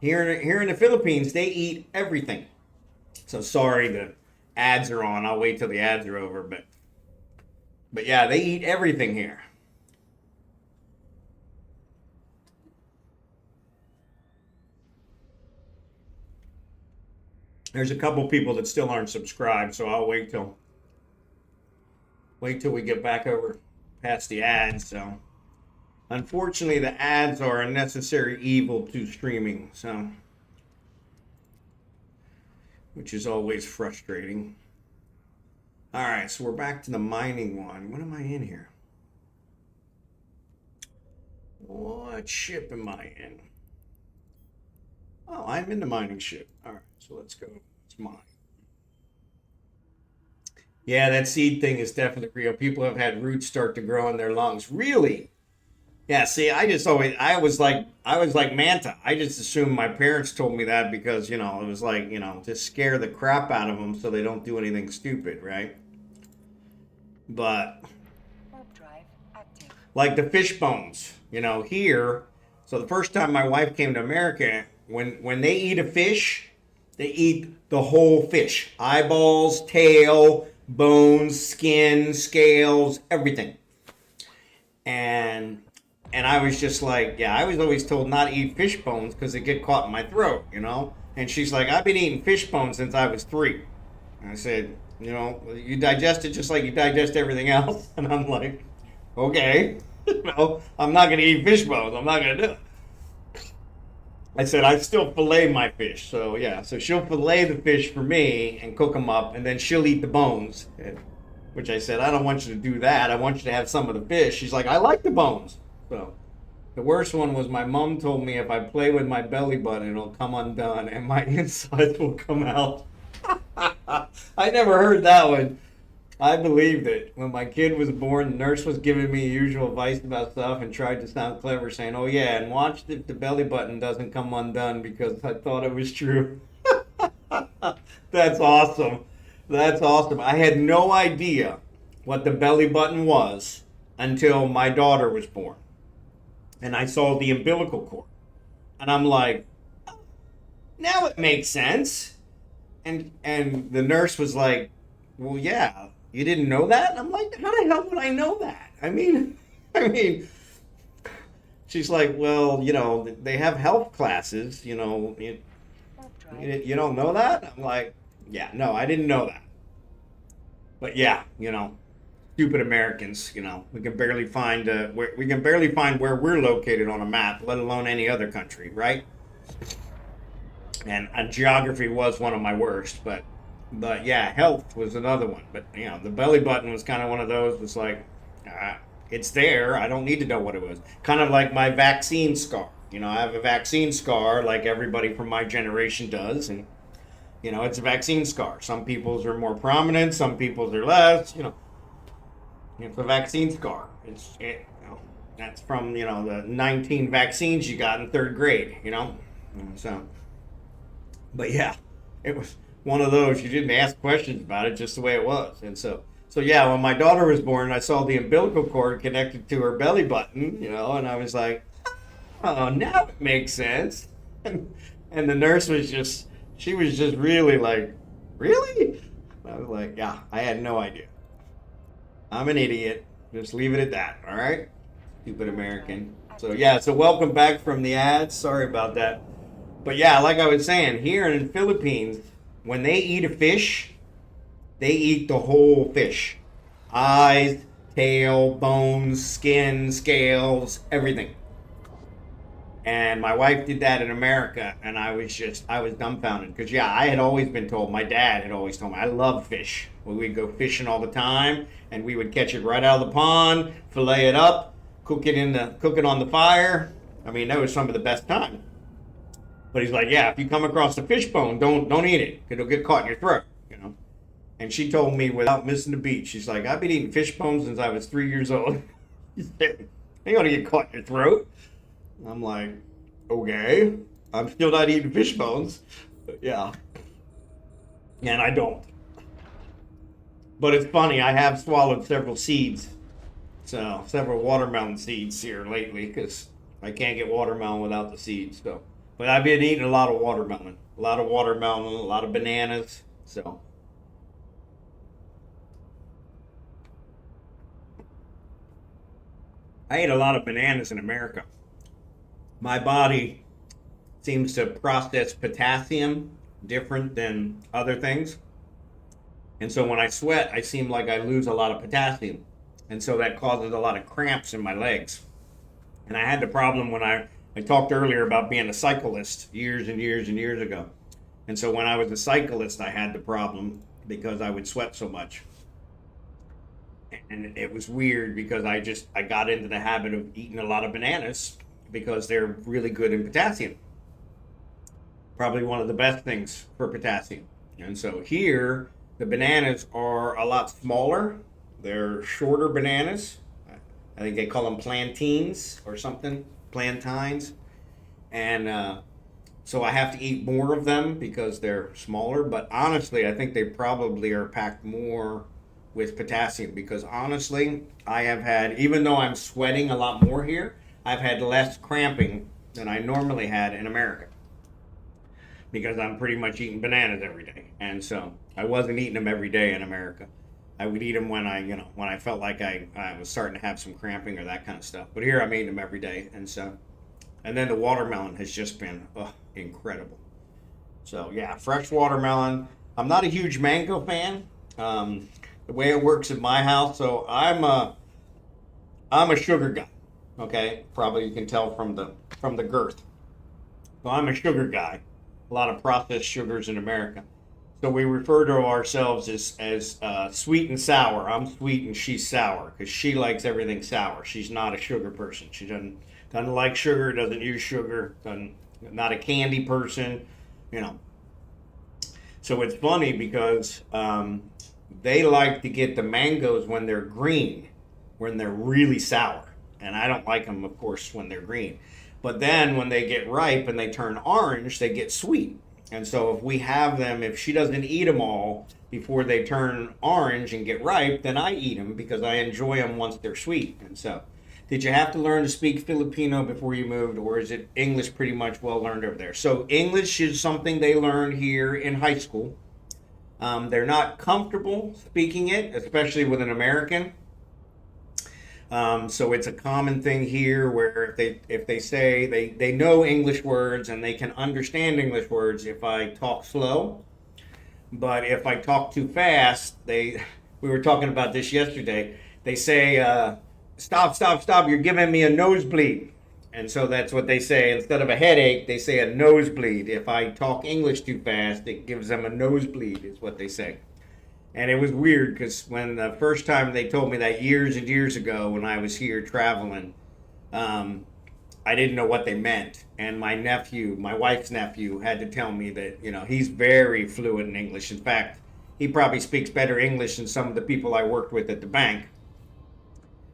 Here in the Philippines, they eat everything. So sorry, the ads are on. I'll wait till the ads are over. But yeah, they eat everything here. There's a couple people that still aren't subscribed, so I'll wait till we get back over past the ads. So unfortunately, the ads are a necessary evil to streaming, so which is always frustrating. All right, so we're back to the mining one. What am I in here? What ship am I in? Oh, I'm in the mining ship. All right, so let's go. Let's mine. Yeah, that seed thing is definitely real. People have had roots start to grow in their lungs. Really? Yeah, see, I was like Manta. I just assumed my parents told me that because, you know, it was like, you know, to scare the crap out of them so they don't do anything stupid, right? But Warp drive active. like the fish bones, you know, here. So the first time my wife came to America, when they eat a fish, they eat the whole fish. Eyeballs, tail, bones, skin, scales, everything. And I was just like, yeah, I was always told not to eat fish bones because they get caught in my throat, you know? And she's like, I've been eating fish bones since I was 3. And I said, you know, you digest it just like you digest everything else. And I'm like, okay, you know, I'm not going to eat fish bones. I'm not going to do it. I said, I still fillet my fish. So, yeah, so she'll fillet the fish for me and cook them up, and then she'll eat the bones. Which I said, I don't want you to do that. I want you to have some of the fish. She's like, I like the bones. So, the worst one was my mom told me if I play with my belly button, it'll come undone and my insides will come out. I never heard that one. I believed it. When my kid was born, the nurse was giving me usual advice about stuff and tried to sound clever, saying, oh yeah, and watch if the belly button doesn't come undone because I thought it was true. That's awesome. That's awesome. I had no idea what the belly button was until my daughter was born. And I saw the umbilical cord. And I'm like, oh, now it makes sense. And the nurse was like, well, yeah, you didn't know that? And I'm like, how the hell would I know that? I mean, she's like, well, you know, they have health classes, you know, you don't know that? I'm like, yeah, no, I didn't know that. But yeah, you know, stupid Americans, we can barely find where we're located on a map, let alone any other country, right? And geography was one of my worst, but yeah, health was another one. But the belly button was kind of one of those. It's like, it's there. I don't need to know what it was. Kind of like my vaccine scar. I have a vaccine scar, like everybody from my generation does, and it's a vaccine scar. Some people's are more prominent, some people's are less. It's a vaccine scar. That's from the 19 vaccines you got in third grade. So, but yeah, it was one of those you didn't ask questions about it, just the way it was. And so yeah, when my daughter was born, I saw the umbilical cord connected to her belly button. And I was like, oh, now it makes sense. And the nurse was just really like, really? I was like, yeah, I had no idea. I'm an idiot. Just leave it at that, all right? Stupid American. So yeah, so welcome back from the ads. Sorry about that. But yeah, like I was saying, here in the Philippines, when they eat a fish, they eat the whole fish. Eyes, tail, bones, skin, scales, everything. And my wife did that in America, and I was dumbfounded. Because, yeah, I had always been told, my dad had always told me, I love fish. We'd go fishing all the time, and we would catch it right out of the pond, fillet it up, cook it on the fire. I mean, that was some of the best time. But he's like, yeah, if you come across a fish bone, don't eat it. It'll get caught in your throat, And she told me without missing a beat, she's like, I've been eating fish bones since I was 3 years old. She said, ain't gonna get caught in your throat. I'm like, okay, I'm still not eating fish bones. But yeah. And I don't. But it's funny, I have swallowed several seeds. So, several watermelon seeds here lately, because I can't get watermelon without the seeds. So, but I've been eating a lot of watermelon. A lot of bananas. So. I ate a lot of bananas in America. My body seems to process potassium different than other things. And so when I sweat, I seem like I lose a lot of potassium. And so that causes a lot of cramps in my legs. And I had the problem when I talked earlier about being a cyclist years and years and years ago. And so when I was a cyclist, I had the problem because I would sweat so much. And it was weird because I got into the habit of eating a lot of bananas because they're really good in potassium. Probably one of the best things for potassium. And so here, the bananas are a lot smaller. They're shorter bananas. I think they call them plantains or something, plantains. And so I have to eat more of them because they're smaller. But honestly, I think they probably are packed more with potassium because honestly, I have had, even though I'm sweating a lot more here, I've had less cramping than I normally had in America because I'm pretty much eating bananas every day. And so I wasn't eating them every day in America. I would eat them when I felt like I was starting to have some cramping or that kind of stuff. But here I'm eating them every day. And then the watermelon has just been incredible. So yeah, fresh watermelon. I'm not a huge mango fan. The way it works at my house, so I'm a sugar guy. Okay, probably you can tell from the girth. So I'm a sugar guy. A lot of processed sugars in America. So we refer to ourselves as sweet and sour. I'm sweet and she's sour because she likes everything sour. She's not a sugar person. She doesn't like sugar. Doesn't use sugar. Not a candy person. So it's funny because they like to get the mangoes when they're green, when they're really sour. And I don't like them, of course, when they're green. But then when they get ripe and they turn orange, they get sweet. And so if she doesn't eat them all before they turn orange and get ripe, then I eat them because I enjoy them once they're sweet. And so, did you have to learn to speak Filipino before you moved, or is it English pretty much well learned over there? So English is something they learn here in high school. They're not comfortable speaking it, especially with an American. So it's a common thing here where if they say they know English words and they can understand English words if I talk slow, but if I talk too fast, we were talking about this yesterday. they say, stop, stop, stop, you're giving me a nosebleed. And so that's what they say. Instead of a headache, they say a nosebleed. If I talk English too fast, it gives them a nosebleed, is what they say. And it was weird because when the first time they told me that years and years ago when I was here traveling, I didn't know what they meant. And my nephew, my wife's nephew, had to tell me that, he's very fluent in English. In fact, he probably speaks better English than some of the people I worked with at the bank.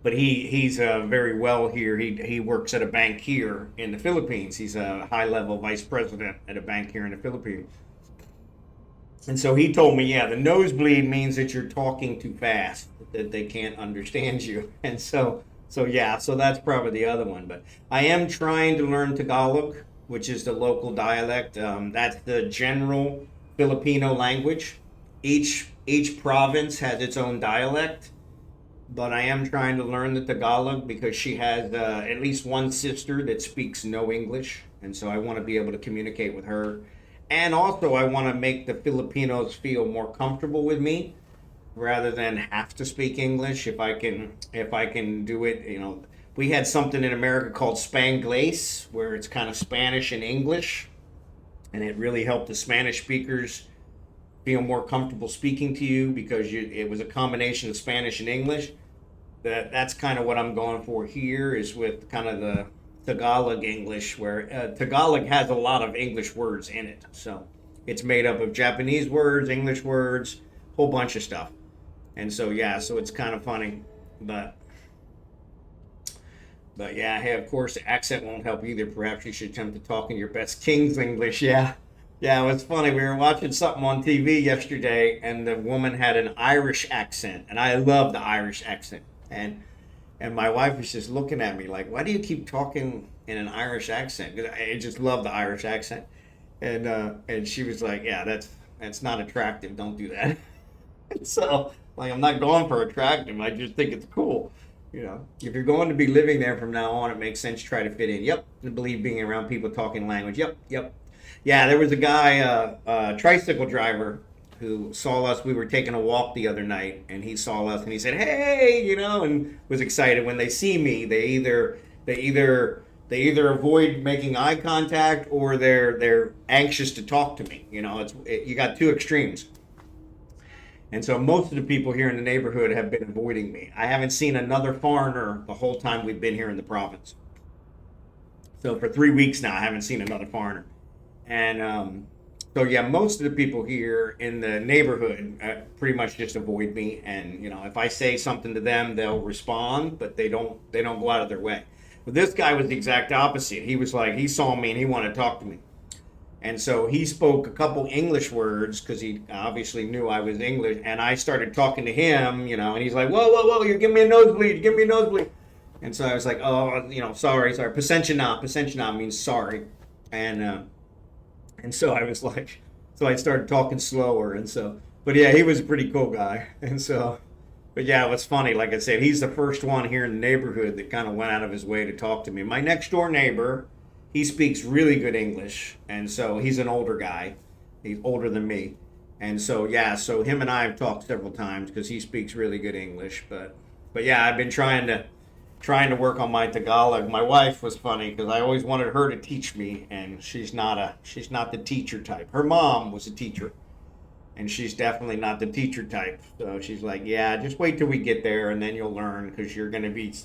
But he's very well here. He works at a bank here in the Philippines. He's a high-level vice president at a bank here in the Philippines. And so he told me, yeah, the nosebleed means that you're talking too fast, that they can't understand you. And so that's probably the other one. But I am trying to learn Tagalog, which is the local dialect. That's the general Filipino language. Each province has its own dialect. But I am trying to learn the Tagalog because she has at least one sister that speaks no English. And so I want to be able to communicate with her. And also I want to make the Filipinos feel more comfortable with me rather than have to speak English. If I can do it, we had something in America called Spanglish, where it's kind of Spanish and English. And it really helped the Spanish speakers feel more comfortable speaking to you because it was a combination of Spanish and English. That's kind of what I'm going for here, is with kind of the Tagalog English, where Tagalog has a lot of English words in it. So it's made up of Japanese words, English words, whole bunch of stuff. And so so it's kind of funny, but yeah, hey, of course the accent won't help either. Perhaps you should attempt to talk in your best King's English. Yeah, it was funny. We were watching something on TV yesterday, and the woman had an Irish accent, and I love the Irish accent. And my wife was just looking at me like, "Why do you keep talking in an Irish accent?" 'Cause I just love the Irish accent. And she was like, "Yeah, that's not attractive. Don't do that." So, like, I'm not going for attractive. I just think it's cool. If you're going to be living there from now on, it makes sense to try to fit in. Yep, I believe being around people talking language. Yep. Yeah, there was a guy, a tricycle driver, who saw us. We were taking a walk the other night, and he saw us, and he said, "Hey," and was excited. When they see me, they either avoid making eye contact, or they're anxious to talk to me. You got two extremes. And so most of the people here in the neighborhood have been avoiding me. I haven't seen another foreigner the whole time we've been here in the province. So for 3 weeks now, I haven't seen another foreigner. And most of the people here in the neighborhood pretty much just avoid me. And if I say something to them, they'll respond, but they don't go out of their way. But this guy was the exact opposite. He was like, he saw me and he wanted to talk to me. And so he spoke a couple English words because he obviously knew I was English. And I started talking to him, and he's like, whoa, you're giving me a nosebleed. And so I was like, oh, sorry. Pasensya na means sorry. And so I was like, so I started talking slower. And so, but yeah, he was a pretty cool guy. And so, but yeah, it was funny. Like I said, he's the first one here in the neighborhood that kind of went out of his way to talk to me. My next door neighbor, he speaks really good English. And so he's an older guy. He's older than me. And so, so him and I have talked several times because he speaks really good English. But yeah, I've been trying to work on my Tagalog. My wife was funny because I always wanted her to teach me, and she's not the teacher type. Her mom was a teacher, and she's definitely not the teacher type. So she's like, yeah, just wait till we get there, and then you'll learn, because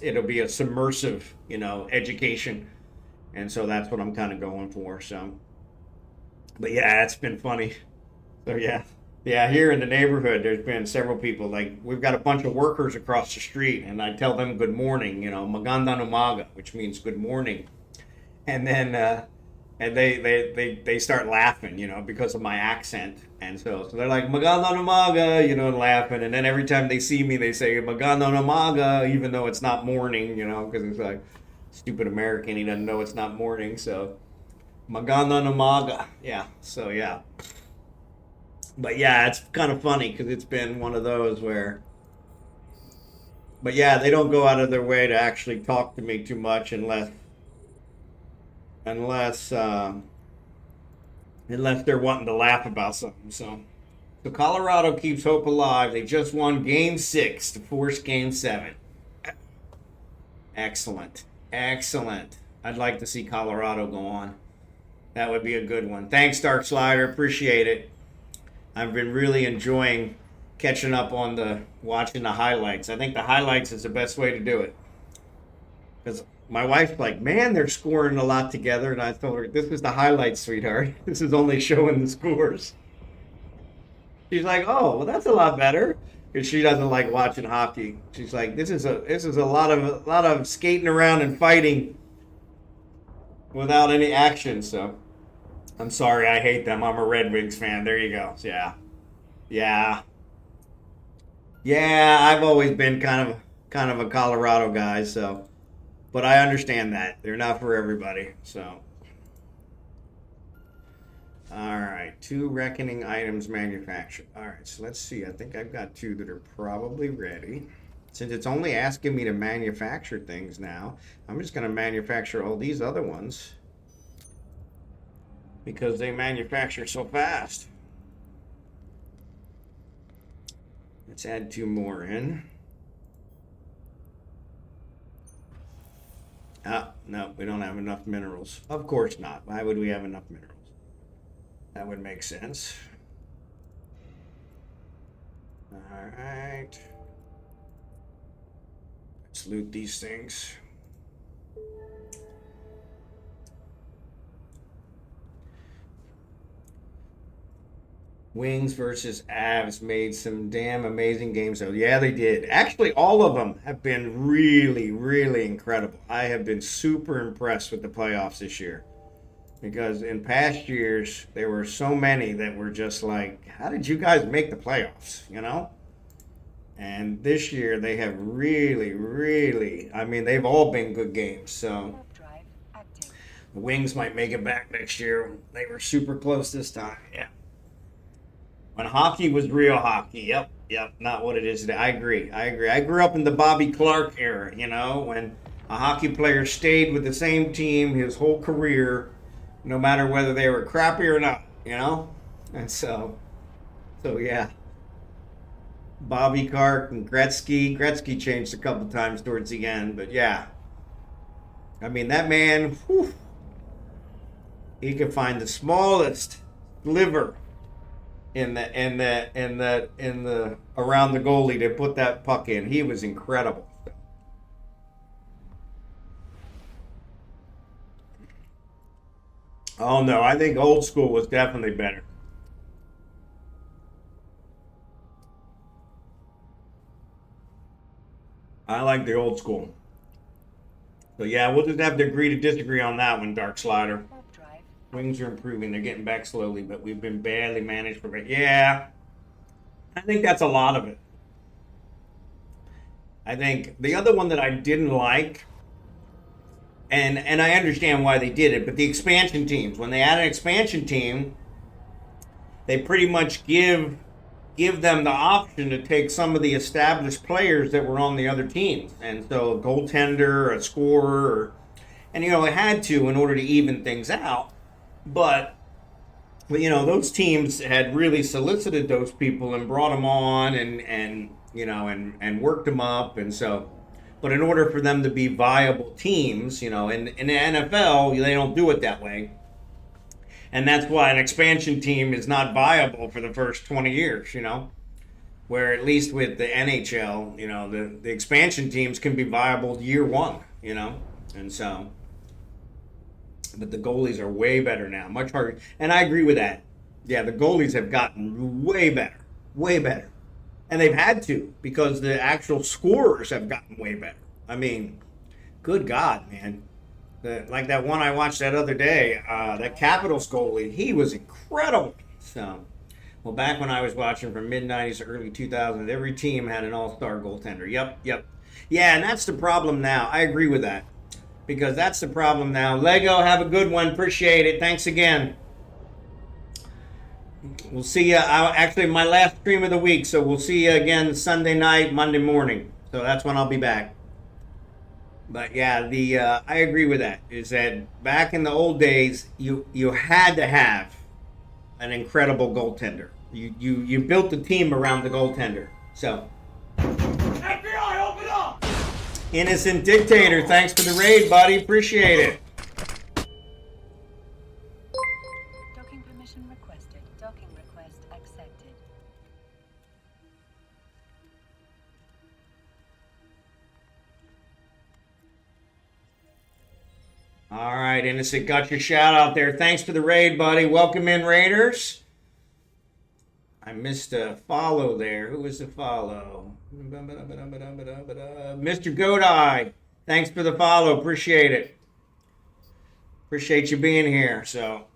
it'll be a submersive, education. And so that's what I'm kind of going for. So, but yeah, it's been funny. So yeah, here in the neighborhood, there's been several people. Like, we've got a bunch of workers across the street, and I tell them good morning, magandang umaga, which means good morning. And then and they start laughing, because of my accent. And so they're like, magandang umaga, and laughing. And then every time they see me, they say magandang umaga, even though it's not morning, because it's like, stupid American, he doesn't know it's not morning. So magandang umaga. Yeah. So yeah. But yeah, it's kind of funny because it's been one of those where, but yeah, they don't go out of their way to actually talk to me too much unless they're wanting to laugh about something. So So Colorado keeps hope alive. They just won Game 6 to force Game 7. Excellent. Excellent. I'd like to see Colorado go on. That would be a good one. Thanks, Dark Slider. Appreciate it. I've been really enjoying catching up on watching the highlights. I think the highlights is the best way to do it. Because my wife's like, man, they're scoring a lot together. And I told her, this is the highlights, sweetheart. This is only showing the scores. She's like, oh, well, that's a lot better. Because she doesn't like watching hockey. She's like, this is a lot of skating around and fighting without any action. So I'm sorry, I hate them. I'm a Red Wings fan. There you go. Yeah. I've always been kind of a Colorado guy. So, but I understand that they're not for everybody. So. All right, 2 reckoning items manufactured. All right, so let's see. I think I've got 2 that are probably ready. Since it's only asking me to manufacture things now, I'm just going to manufacture all these other ones because they manufacture so fast. Let's add 2 more in. No, we don't have enough minerals. Of course not. Why would we have enough minerals? That would make sense. All right. Let's loot these things. Wings versus Avs made some damn amazing games, though. Yeah, they did. Actually, all of them have been really, really incredible. I have been super impressed with the playoffs this year. Because in past years, there were so many that were just like, how did you guys make the playoffs, you know? And this year, they have really, really, I mean, they've all been good games. So the Wings might make it back next year. They were super close this time, yeah. When hockey was real hockey, yep, not what it is today. I agree. I grew up in the Bobby Clark era, you know, when a hockey player stayed with the same team his whole career, no matter whether they were crappy or not, you know? And so yeah. Bobby Clark and Gretzky. Gretzky changed a couple times towards the end, but yeah. I mean, that man, whew, he could find the smallest liver in the around the goalie to put that puck in. He was incredible. Oh no, I think old school was definitely better. I like the old school. So yeah, we'll just have to agree to disagree on that one, Dark Slider. Wings are improving. They're getting back slowly, but we've been badly managed for it. Yeah, I think that's a lot of it. I think the other one that I didn't like, and I understand why they did it, but the expansion teams. When they add an expansion team, they pretty much give them the option to take some of the established players that were on the other teams. And so a goaltender, a scorer, and you know, they had to in order to even things out. But you know, those teams had really solicited those people and brought them on and you know, and worked them up. And so, but in order for them to be viable teams, you know, in the NFL, they don't do it that way. And that's why an expansion team is not viable for the first 20 years, you know, where at least with the NHL, you know, the expansion teams can be viable year one, you know, and so, but the goalies are way better now, much harder. And I agree with that. Yeah, the goalies have gotten way better, way better. And they've had to because the actual scorers have gotten way better. I mean, good God, man. Like that one I watched that other day, that Capitals goalie, he was incredible. So, well, back when I was watching from mid-90s to early 2000s, every team had an all-star goaltender. Yep. Yeah, and that's the problem now. I agree with that. Because that's the problem now. Lego, have a good one. Appreciate it. Thanks again. We'll see you. Actually, my last stream of the week, so we'll see you again Sunday night, Monday morning. So that's when I'll be back. But yeah, I agree with that. Is that back in the old days, you had to have an incredible goaltender. You built the team around the goaltender. So FBI, open up! Innocent Dictator, thanks for the raid, buddy. Appreciate it. Docking permission requested. Docking request accepted. All right, Innocent, got your shout out there. Thanks for the raid, buddy. Welcome in, Raiders. I missed a follow there. Who was the follow? Mr. Godai. Thanks for the follow. Appreciate it. Appreciate you being here. So,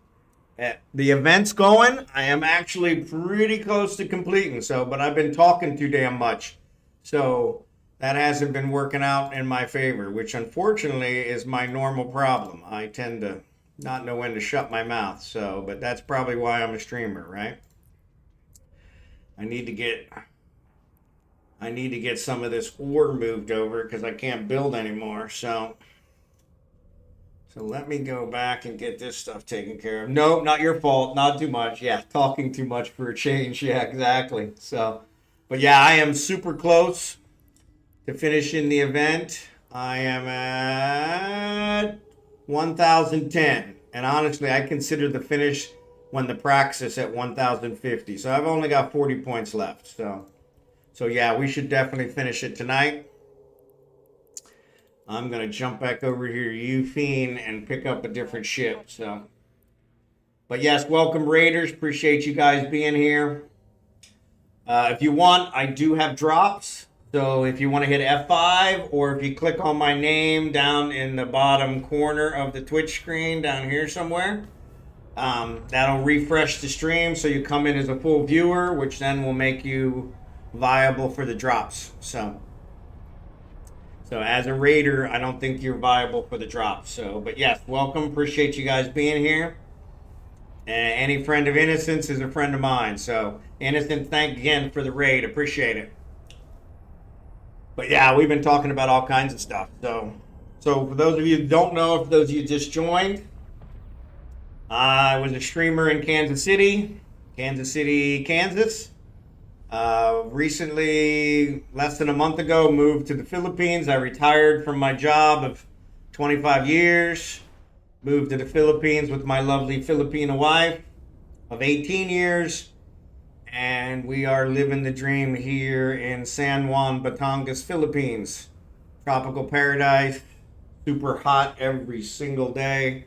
the event's going. I am actually pretty close to completing. So, but I've been talking too damn much. So, that hasn't been working out in my favor, which unfortunately is my normal problem. I tend to not know when to shut my mouth. So, but that's probably why I'm a streamer, right? I need to get some of this ore moved over because I can't build anymore. So let me go back and get this stuff taken care of. No, not your fault. Not too much. Yeah, talking too much for a change. Yeah, exactly. So, but yeah, I am super close to finishing the event. I am at 1,010. And honestly, I consider the finish when the Praxis at 1,050. So I've only got 40 points left. So yeah, we should definitely finish it tonight. I'm going to jump back over here to Eufine and pick up a different ship. So, but yes, welcome Raiders. Appreciate you guys being here. If you want, I do have drops. So if you want to hit F5 or if you click on my name down in the bottom corner of the Twitch screen down here somewhere, that'll refresh the stream so you come in as a full viewer, which then will make you viable for the drops. So as a raider, I don't think you're viable for the drops. So, but yes, welcome. Appreciate you guys being here. And any friend of Innocence is a friend of mine. So Innocent, thank again for the raid. Appreciate it. But yeah, we've been talking about all kinds of stuff. So for those of you who don't know, if those of you just joined, I was a streamer in Kansas City, Kansas. Recently, less than a month ago, moved to the Philippines. I retired from my job of 25 years. Moved to the Philippines with my lovely Filipino wife of 18 years. And we are living the dream here in San Juan, Batangas, Philippines. Tropical paradise, super hot every single day.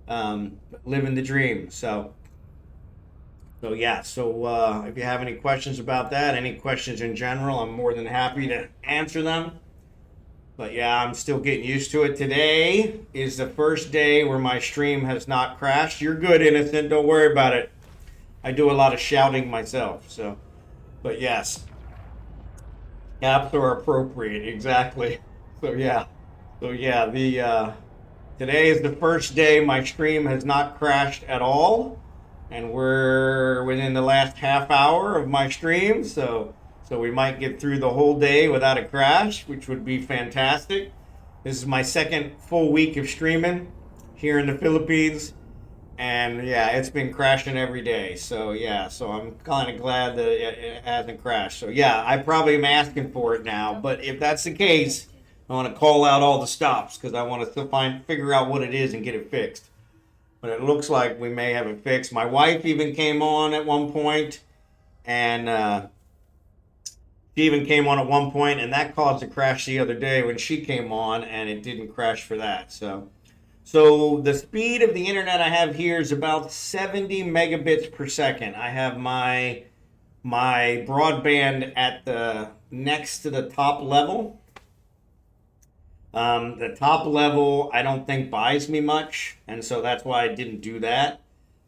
Living the dream. So yeah. So if you have any questions about that, any questions in general, I'm more than happy to answer them. But yeah, I'm still getting used to it. Today is the first day where my stream has not crashed. You're good, Innocent. Don't worry about it. I do a lot of shouting myself, so. But yes, apps are appropriate, exactly. So yeah, the today is the first day my stream has not crashed at all, and we're within the last half hour of my stream, so we might get through the whole day without a crash, which would be fantastic. This is my second full week of streaming here in the Philippines. And yeah, it's been crashing every day. So yeah, so I'm kind of glad that it hasn't crashed. So yeah, I probably am asking for it now. But if that's the case, I want to call out all the stops because I want to figure out what it is and get it fixed. But it looks like we may have it fixed. My wife even came on at one point, and she even came on at one point, and that caused a crash the other day when she came on, and it didn't crash for that. So the speed of the internet I have here is about 70 megabits per second. I have my broadband at the next to the top level. The top level I don't think buys me much, and so that's why I didn't do that.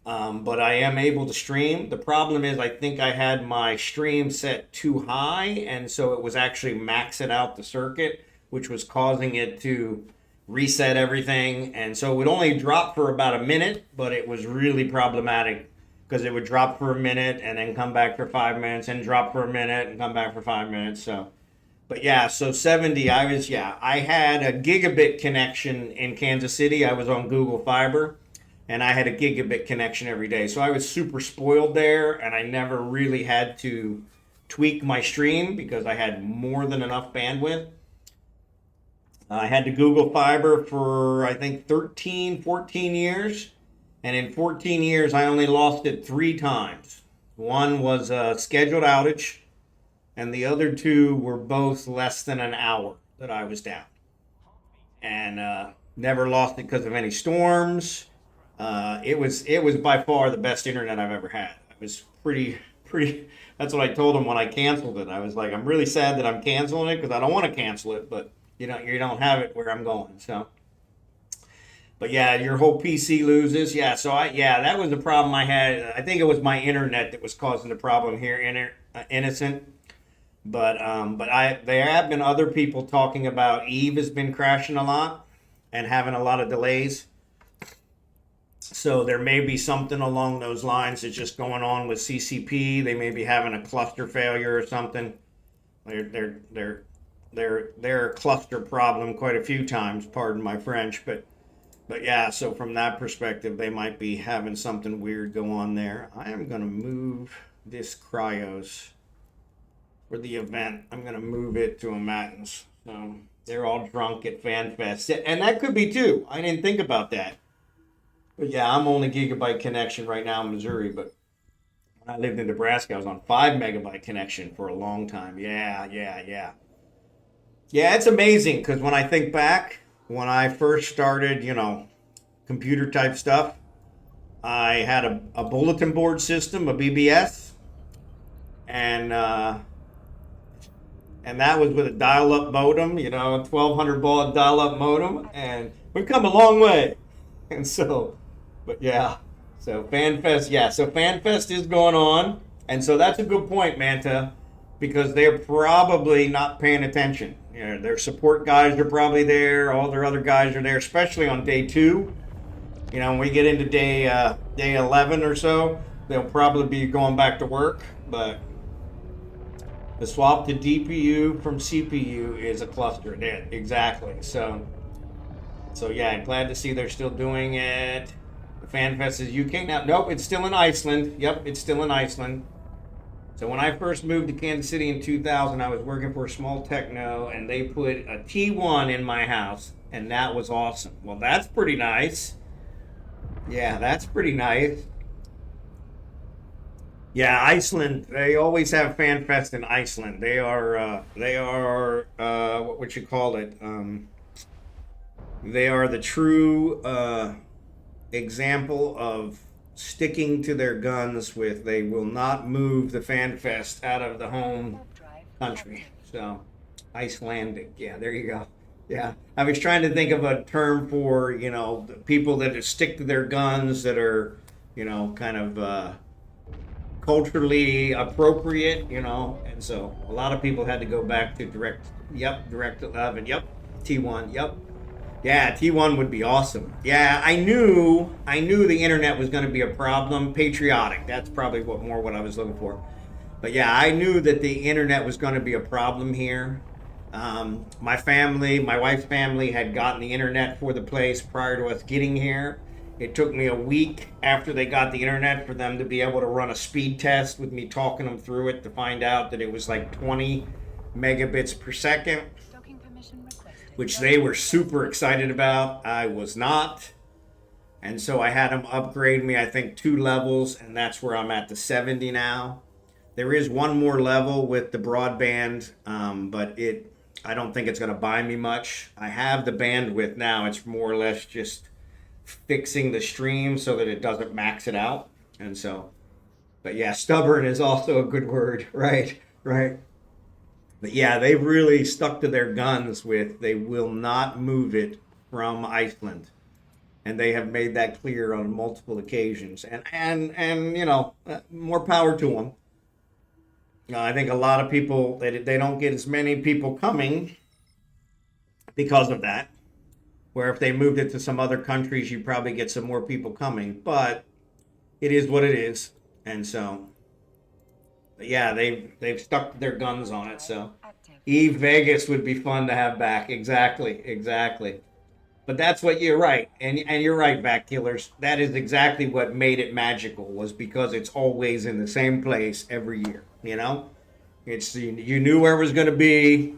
But I am able to stream. The problem is I think I had my stream set too high, and so it was actually maxing out the circuit, which was causing it to reset everything. And so it would only drop for about a minute, but it was really problematic because it would drop for a minute and then come back for 5 minutes and drop for a minute and come back for 5 minutes. So, but yeah, so 70, I had a gigabit connection in Kansas City. I was on Google Fiber. and I had a gigabit connection every day. So I was super spoiled there, and I never really had to tweak my stream because I had more than enough bandwidth. I had to Google Fiber for, I think, 13, 14 years. And in 14 years, I only lost it 3 times. One was a scheduled outage, and the other 2 were both less than an hour that I was down. And never lost it because of any storms. It was by far the best internet I've ever had. I was pretty. That's what I told him when I canceled it. I was like, I'm really sad that I'm canceling it because I don't want to cancel it, but you don't have it where I'm going. So, but yeah, your whole PC loses. Yeah, so that was the problem I had. I think it was my internet that was causing the problem here, Innocent. But there have been other people talking about Eve has been crashing a lot and having a lot of delays. So there may be something along those lines that's just going on with CCP. They may be having a cluster failure or something. They're a cluster problem quite a few times. Pardon my French, but yeah. So from that perspective, they might be having something weird go on there. I am gonna move this Cryos for the event. I'm gonna move it to a Matins. So they're all drunk at FanFest, and that could be too. I didn't think about that. But yeah, I'm only gigabyte connection right now in Missouri, but when I lived in Nebraska, I was on 5 megabyte connection for a long time. Yeah, it's amazing because when I think back, when I first started, computer type stuff, I had a bulletin board system, a BBS, and that was with a dial-up modem, a 1200 baud dial-up modem, and we've come a long way. And so, but yeah, so FanFest is going on, and so that's a good point, Manta, because they're probably not paying attention. Their support guys are probably there, all their other guys are there, especially on day 2. When we get into day 11 or so, they'll probably be going back to work, but the swap to DPU from CPU is a cluster. Yeah, exactly. So yeah, I'm glad to see they're still doing it. The FanFest is UK now. Nope, it's still in Iceland. Yep, it's still in Iceland. So when I first moved to Kansas City in 2000, I was working for a small techno, and they put a T1 in my house, and that was awesome. Well, that's pretty nice. Yeah, that's pretty nice. Yeah, Iceland. They always have FanFest in Iceland. They are what would you call it? They are the true example of sticking to their guns with they will not move the FanFest out of the home country. So, Icelandic. Yeah, there you go. Yeah, I was trying to think of a term for, the people that stick to their guns that are, kind of culturally appropriate, and so a lot of people had to go back to direct 11, T1, yeah, T1 would be awesome. Yeah, I knew the internet was going to be a problem. Patriotic, that's probably what I was looking for. But yeah, I knew that the internet was going to be a problem here. My wife's family had gotten the internet for the place prior to us getting here. It took me a week after they got the internet for them to be able to run a speed test with me talking them through it to find out that it was like 20 megabits per second, which they were super excited about. I was not. And so I had them upgrade me, I think, 2 levels, and that's where I'm at the 70 now. There is one more level with the broadband, but I don't think it's going to buy me much. I have the bandwidth now. It's more or less just fixing the stream so that it doesn't max it out. And so, but yeah, stubborn is also a good word, right? But yeah, they've really stuck to their guns with they will not move it from Iceland. And they have made that clear on multiple occasions. And more power to them. I think a lot of people, they don't get as many people coming because of that. Where if they moved it to some other countries, you probably get some more people coming. But it is what it is. And so, yeah, they've stuck their guns on it. So Eve Vegas would be fun to have back. Exactly. But that's what you're right, and you're right, Back Killers. That is exactly what made it magical, was because it's always in the same place every year. You know, it's you knew where it was going to be.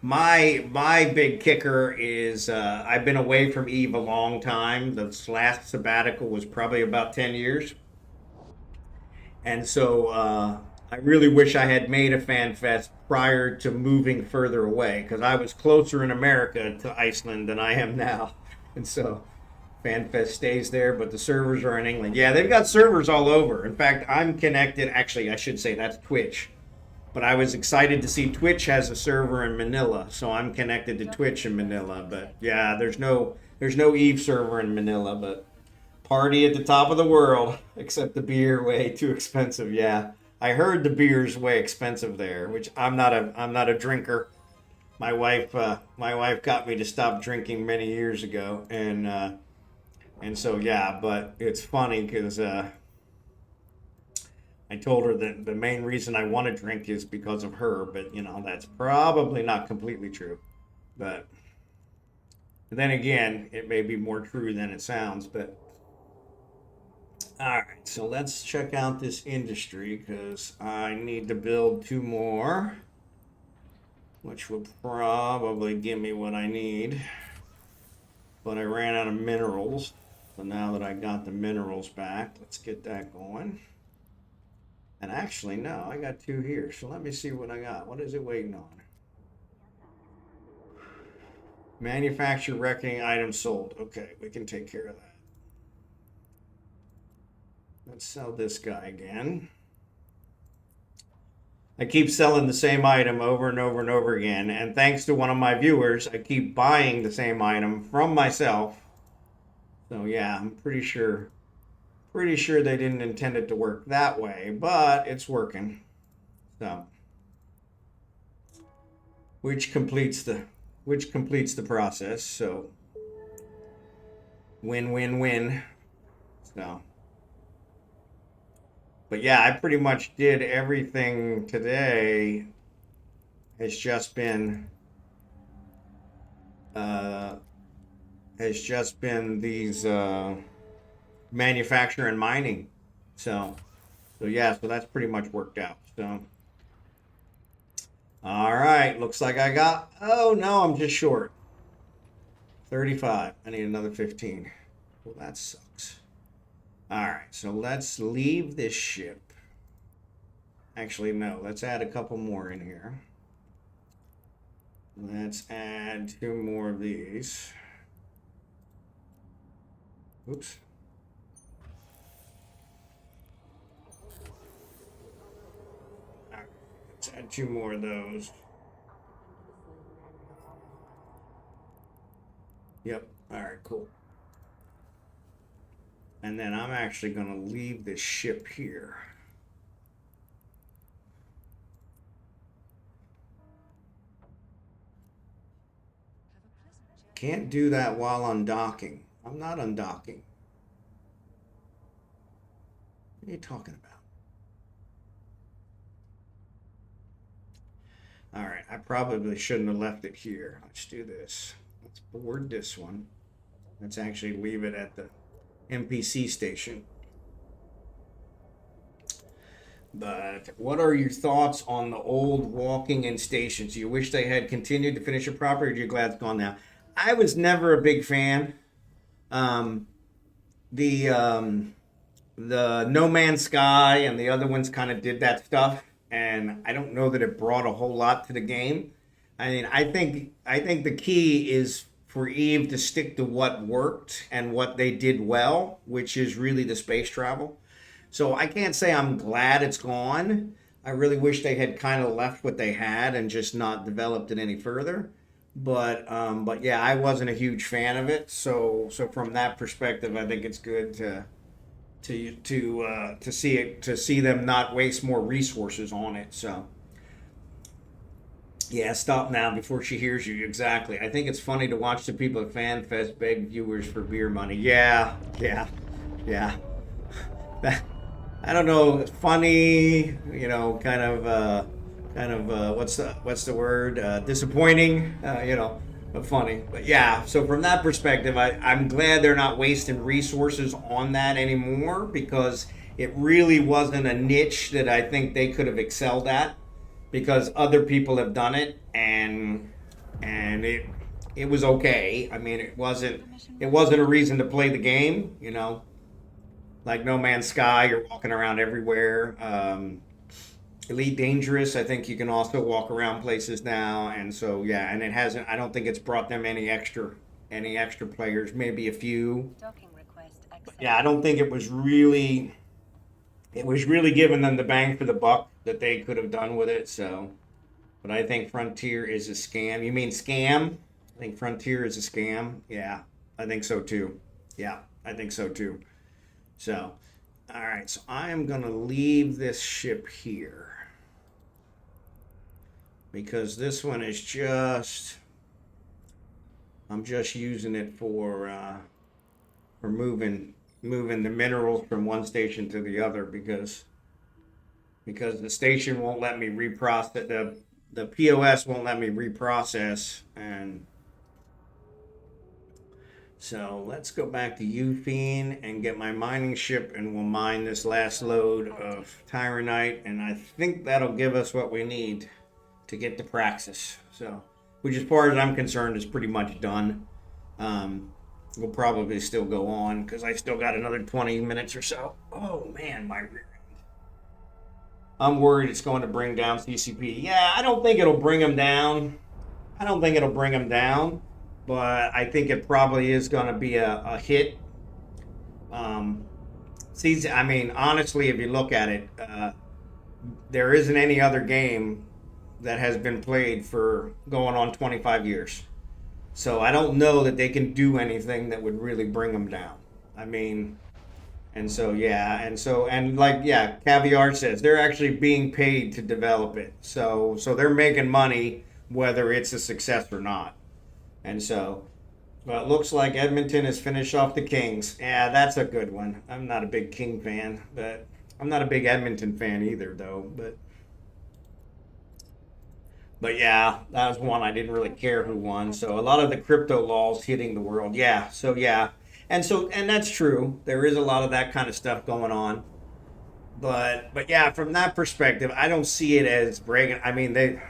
My big kicker is I've been away from Eve a long time. The last sabbatical was probably about 10 years, and so I really wish I had made a fan fest prior to moving further away, because I was closer in America to Iceland than I am now. And so FanFest stays there, but the servers are in England. Yeah, they've got servers all over. In fact, I'm connected. Actually, I should say that's Twitch. But I was excited to see Twitch has a server in Manila, so I'm connected to Twitch in Manila. But yeah, there's no Eve server in Manila, but party at the top of the world, except the beer way too expensive. Yeah, I heard the beer's way expensive there, which I'm not a drinker. My wife got me to stop drinking many years ago, and so yeah. But it's funny because I told her that the main reason I want to drink is because of her, but that's probably not completely true. But then again, it may be more true than it sounds. But all right, so let's check out this industry, because I need to build 2 more, which will probably give me what I need. But I ran out of minerals, so now that I got the minerals back, let's get that going. And actually, no, I got 2 here, so let me see what I got. What is it waiting on? Manufacture reckoning items sold. Okay, we can take care of that. Let's sell this guy again. I keep selling the same item over and over and over again, and thanks to one of my viewers, I keep buying the same item from myself. So yeah, I'm pretty sure they didn't intend it to work that way, but it's working. So which completes the process. So win win win. So but yeah, I pretty much did everything today. Has just been these manufacture and mining. So yeah, so that's pretty much worked out. So all right, looks like I got, oh no, I'm just short. 35. I need another 15. Well, that sucks. All right, so let's leave this ship. Actually, no, let's add a couple more in here. Let's add 2 more of these. Oops. All right, let's add 2 more of those. Yep, all right, cool. And then I'm actually going to leave this ship here. Can't do that while undocking. I'm not undocking. What are you talking about? All right, I probably shouldn't have left it here. Let's do this. Let's board this one. Let's actually leave it at the NPC station. But what are your thoughts on the old walking in stations? Do you wish they had continued to finish it properly, or are you glad it's gone now? I was never a big fan. The No Man's Sky and the other ones kind of did that stuff, and I don't know that it brought a whole lot to the game. I mean, I think the key is for Eve to stick to what worked and what they did well, which is really the space travel. So I can't say I'm glad it's gone. I really wish they had kind of left what they had and just not developed it any further. But yeah, I wasn't a huge fan of it. So from that perspective, I think it's good to see them not waste more resources on it. So yeah, stop now before she hears you. Exactly. I think it's funny to watch the people at FanFest beg viewers for beer money. Yeah. I don't know. It's funny, kind of what's the word? Disappointing. But funny. But yeah, so from that perspective, I'm glad they're not wasting resources on that anymore, because it really wasn't a niche that I think they could have excelled at, because other people have done it, and it was okay. I mean, it wasn't a reason to play the game, you know. Like No Man's Sky, you're walking around everywhere. Elite Dangerous, I think you can also walk around places now, and so yeah, and it hasn't. I don't think it's brought them any extra players, maybe a few. Docking request accepted. Yeah, I don't think it was really giving them the bang for the buck that they could have done with it. So, but I think Frontier is a scam. You mean scam? I think Frontier is a scam. Yeah, I think so too. Yeah, I think so too. So, all right, so I am gonna leave this ship here, because this one is just, I'm just using it for moving the minerals from one station to the other, because the station won't let me reprocess, the POS won't let me reprocess. And so let's go back to Ufine and get my mining ship, and we'll mine this last load of Tyranite, and I think that'll give us what we need to get to Praxis. So, which as far as I'm concerned is pretty much done. We'll probably still go on, because I still got another 20 minutes or so. Oh man, my rear end. I'm worried it's going to bring down CCP. Yeah, I don't think it'll bring them down. But I think it probably is going to be a hit. I mean, honestly, if you look at it, there isn't any other game that has been played for going on 25 years. So I don't know that they can do anything that would really bring them down. I mean, and so yeah, and like yeah, Caviar says they're actually being paid to develop it. So they're making money whether it's a success or not. And so, well, it looks like Edmonton has finished off the Kings. Yeah, that's a good one. I'm not a big King fan, but I'm not a big Edmonton fan either, though. But yeah, that was one I didn't really care who won. So a lot of the crypto laws hitting the world. Yeah, so yeah. And that's true. There is a lot of that kind of stuff going on. But yeah, from that perspective, I don't see it as breaking. I mean,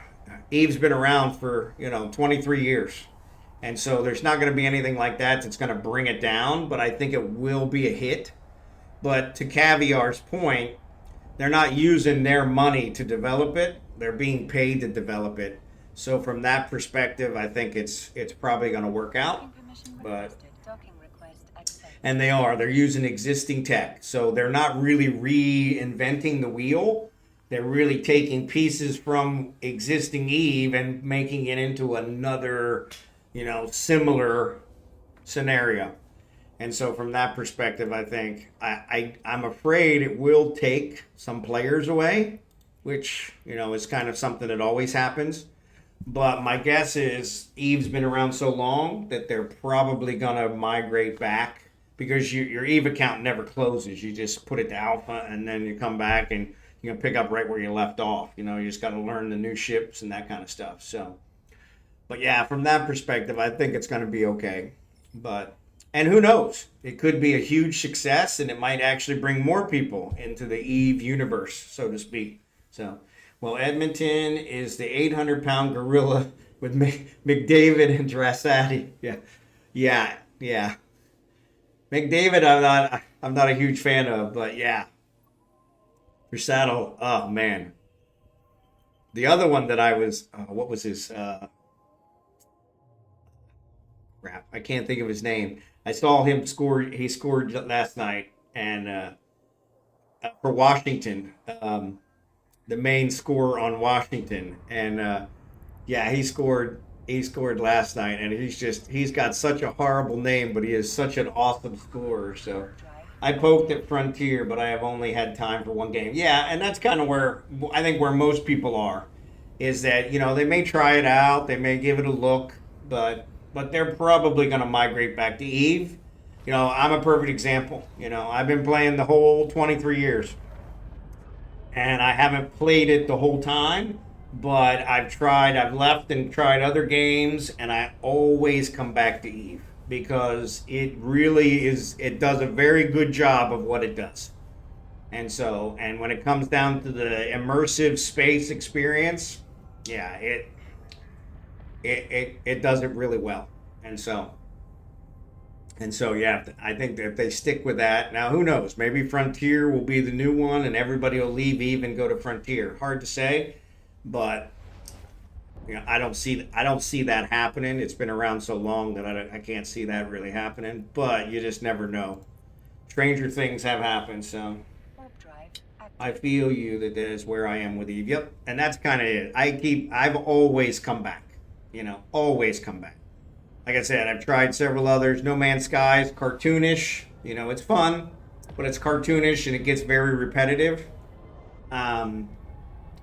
Eve's been around for, 23 years. And so there's not going to be anything like that that's going to bring it down, but I think it will be a hit. But to Caviar's point, they're not using their money to develop it. They're being paid to develop it. So from that perspective, I think it's probably going to work out. But Docking request accepted. and they're using existing tech. So they're not really reinventing the wheel. They're really taking pieces from existing Eve and making it into another similar scenario. And so from that perspective, I think I'm afraid it will take some players away, which, is kind of something that always happens. But my guess is Eve's been around so long that they're probably going to migrate back, because your Eve account never closes. You just put it to alpha, and then you come back and you can pick up right where you left off. You just got to learn the new ships and that kind of stuff. So, but yeah, from that perspective, I think it's going to be okay. And who knows? It could be a huge success, and it might actually bring more people into the Eve universe, so to speak. So, well, Edmonton is the 800-pound gorilla with McDavid and Drasati. Yeah. McDavid, I'm not a huge fan of, but yeah. Drasati, oh man. The other one that I was, what was his? Crap, I can't think of his name. I saw him score. He scored last night, and for Washington, the main scorer on Washington, and yeah, he scored. He scored last night, and he's got such a horrible name, but he is such an awesome scorer. So I poked at Frontier, but I have only had time for one game. Yeah, and that's kind of where I think where most people are, is that they may try it out, they may give it a look, but they're probably going to migrate back to Eve. I'm a perfect example. I've been playing the whole 23 years, and I haven't played it the whole time, but I've left and tried other games, and I always come back to Eve because it really is, it does a very good job of what it does. And so, and when it comes down to the immersive space experience, yeah, it does it really well. And so, yeah, I think that if they stick with that, now who knows? Maybe Frontier will be the new one, and everybody will leave Eve and go to Frontier. Hard to say, but you know, I don't see that happening. It's been around so long that I can't see that really happening. But you just never know. Stranger things have happened, so Warp drive I active. feel you that is where I am with Eve. Yep, and that's kind of it. I've always come back. You know, always come back. Like I said, I've tried several others. No Man's Sky is cartoonish. You know, it's fun, but it's cartoonish and it gets very repetitive. Um,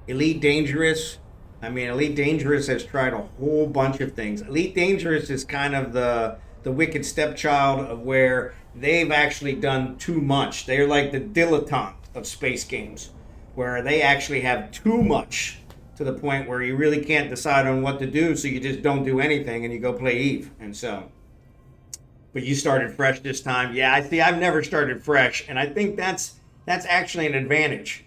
Elite Dangerous. I mean, Elite Dangerous has tried a whole bunch of things. Elite Dangerous is kind of the wicked stepchild of where they've actually done too much. They're like the dilettante of space games, where they actually have too much to the point where you really can't decide on what to do, so you just don't do anything and you go play Eve. And so, but you started fresh this time. Yeah, I see. I've never started fresh, and I think that's actually an advantage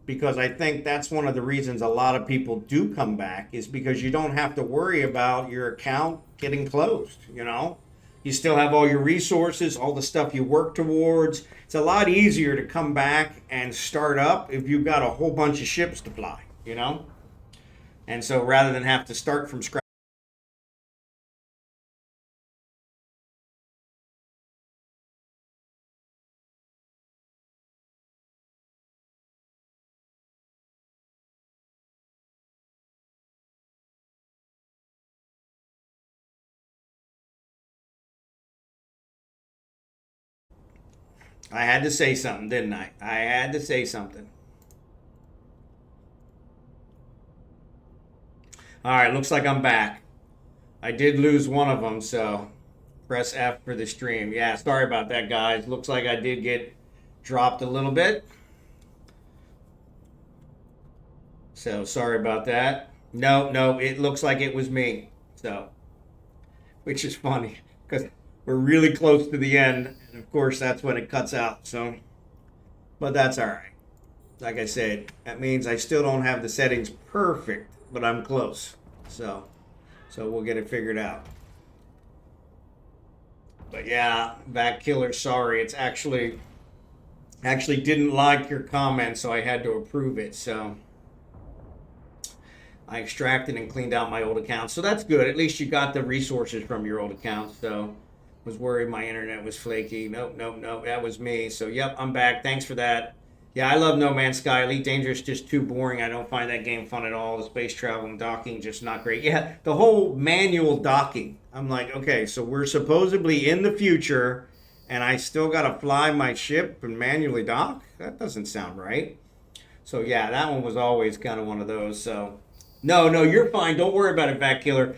because I think that's one of the reasons a lot of people do come back is because you don't have to worry about your account getting closed, you know? You still have all your resources, all the stuff you work towards. It's a lot easier to come back and start up if you've got a whole bunch of ships to fly, you know? And so rather than have to start from scratch. I had to say something, didn't I? I had to say something. All right, looks like I'm back. I did lose one of them, so press F for the stream. Yeah, sorry about that, guys. Looks like I did get dropped a little bit. So sorry about that. No, it looks like it was me. So, which is funny because we're really close to the end, and of course that's when it cuts out. So, but that's all right. Like I said, that means I still don't have the settings perfect, but I'm close. So we'll get it figured out. But yeah, Vac Killer, sorry. It's actually didn't like your comment, so I had to approve it. So I extracted and cleaned out my old account. So that's good. At least you got the resources from your old account. So was worried my internet was flaky. Nope. That was me. So yep, I'm back. Thanks for that. Yeah, I love No Man's Sky. Elite Dangerous just too boring. I don't find that game fun at all. The space travel and docking just not great. Yeah, the whole manual docking. I'm like, okay, so we're supposedly in the future, and I still got to fly my ship and manually dock? That doesn't sound right. So yeah, that one was always kind of one of those. So no, you're fine. Don't worry about it, Vac Killer.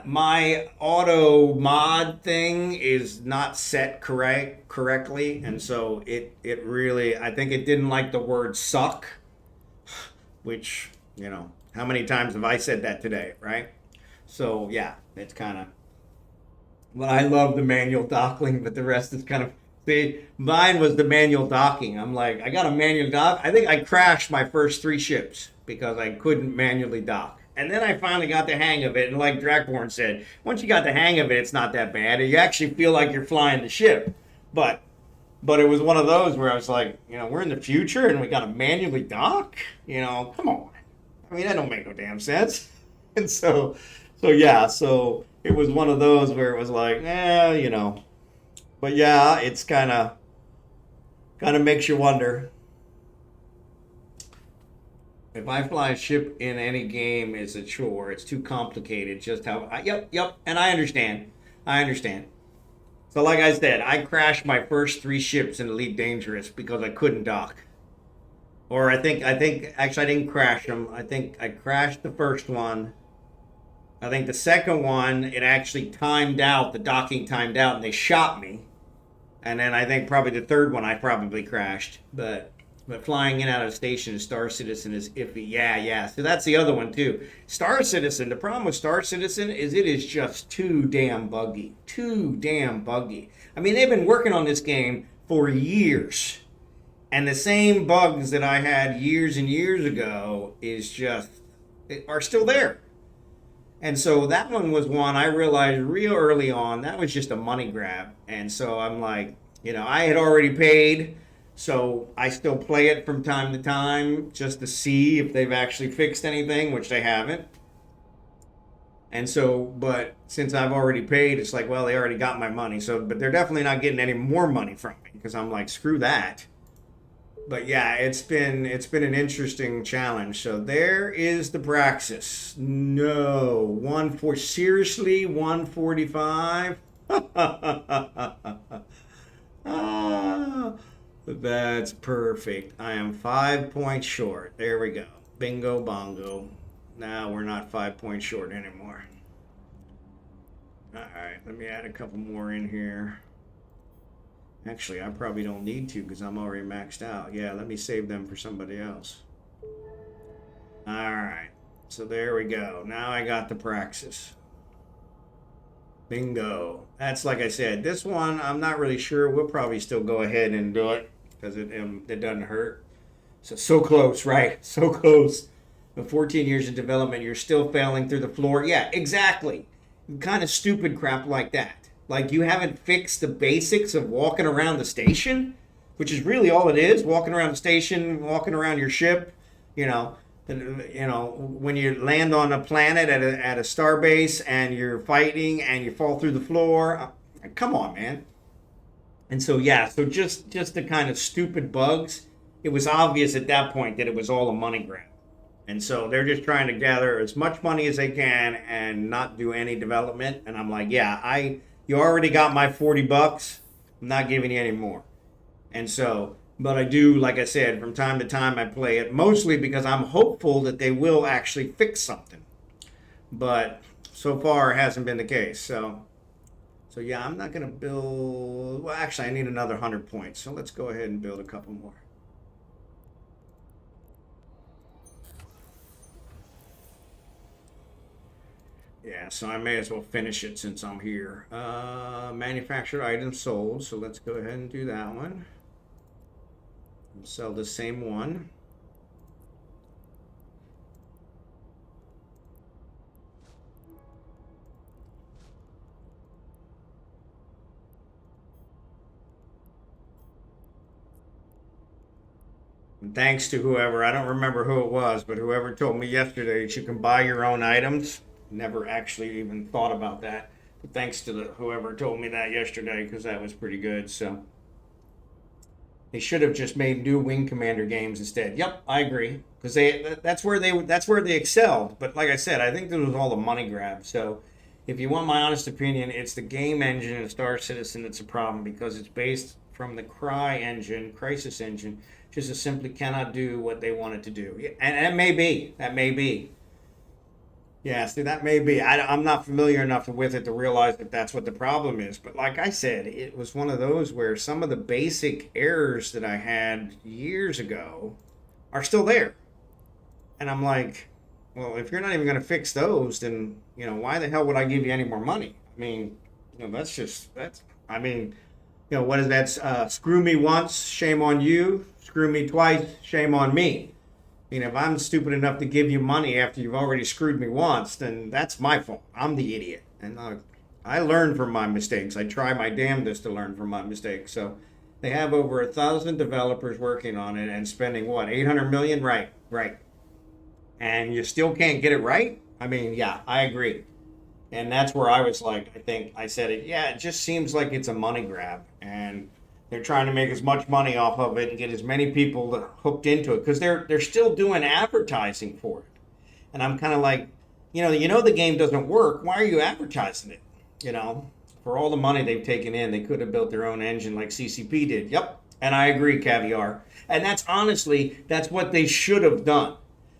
My auto mod thing is not set correctly, and so it really, I think it didn't like the word suck, which, you know, how many times have I said that today, right? So yeah, it's kind of, well, I love the manual docking, but the rest is kind of, see, mine was the manual docking. I'm like, I got a manual dock. I think I crashed my first 3 ships because I couldn't manually dock. And then I finally got the hang of it. And like dracborne said, once you got the hang of it, it's not that bad. You actually feel like you're flying the ship. But it was one of those where I was like, you know, we're in the future and we got to manually dock? You know, come on. I mean, that don't make no damn sense. And so yeah, so it was one of those where it was like, you know. But yeah, it's kind of makes you wonder. If I fly a ship in any game, it's a chore. It's too complicated. Just how. Yep. And I understand. So, like I said, I crashed my first 3 ships in Elite Dangerous because I couldn't dock. Or I think actually I didn't crash them. I think I crashed the first one. I think the second one, it actually timed out. The docking timed out, and they shot me. And then I think probably the third one I probably crashed. But But flying in and out of station in Star Citizen is iffy. Yeah. So that's the other one too. Star Citizen. The problem with Star Citizen is it is just too damn buggy. Too damn buggy. I mean, they've been working on this game for years, and the same bugs that I had years and years ago are still there. And so that one was one I realized real early on that was just a money grab. And so I'm like, I had already paid. So I still play it from time to time just to see if they've actually fixed anything, which they haven't. And so, but since I've already paid, it's like, well, they already got my money. So, but they're definitely not getting any more money from me because I'm like, screw that. But yeah, it's been an interesting challenge. So there is the Praxis. No, seriously, 145. That's perfect. I am 5 points short. There we go. Bingo bongo. Now we're not 5 points short anymore. All right, let me add a couple more in here. Actually, I probably don't need to because I'm already maxed out. Yeah, let me save them for somebody else. All right, so there we go. Now I got the Praxis. Bingo. That's like I said, this one, I'm not really sure. We'll probably still go ahead and do it because it doesn't hurt. So close, right? So close. The 14 years of development, you're still failing through the floor. Yeah, exactly. Kind of stupid crap like that. Like you haven't fixed the basics of walking around the station, which is really all it is. Walking around the station, walking around your ship, when you land on a planet at a star base and you're fighting and you fall through the floor. Come on, man. And so, yeah, so just the kind of stupid bugs, it was obvious at that point that it was all a money grab. And so they're just trying to gather as much money as they can and not do any development. And I'm like, yeah, you already got my $40. I'm not giving you any more. And so, but I do, like I said, from time to time I play it, mostly because I'm hopeful that they will actually fix something. But so far it hasn't been the case. So yeah, I'm not going to build. Well, actually, I need another 100 points. So let's go ahead and build a couple more. Yeah, so I may as well finish it since I'm here. Manufactured items sold. So let's go ahead and do that one. We'll sell the same one. And thanks to whoever, I don't remember who it was, but whoever told me yesterday that you can buy your own items. Never actually even thought about that. But thanks to whoever told me that yesterday, because that was pretty good. So they should have just made new Wing Commander games instead. Yep, I agree, because that's where they excelled. But like I said, I think this was all a money grab. So if you want my honest opinion, it's the game engine in Star Citizen that's a problem, because it's based from the Crisis engine, just simply cannot do what they want it to do. And that may be. Yeah, see, that may be. I'm not familiar enough with it to realize that that's what the problem is. But like I said, it was one of those where some of the basic errors that I had years ago are still there. And I'm like, well, if you're not even going to fix those, then, why the hell would I give you any more money? I mean, what is that? Screw me once, shame on you. Screw me twice, shame on me. If I'm stupid enough to give you money after you've already screwed me once, then that's my fault. I'm the idiot. And I learn from my mistakes. I try my damnedest to learn from my mistakes. So they have over 1,000 developers working on it and spending, what, 800 million? Right. And you still can't get it right? I mean, yeah, I agree. And that's where I was like, I said it. Yeah, it just seems like it's a money grab. And they're trying to make as much money off of it and get as many people hooked into it, because they're still doing advertising for it. And I'm kind of like, the game doesn't work. Why are you advertising it? For all the money they've taken in, they could have built their own engine like CCP did. Yep. And I agree, Caviar. And that's what they should have done.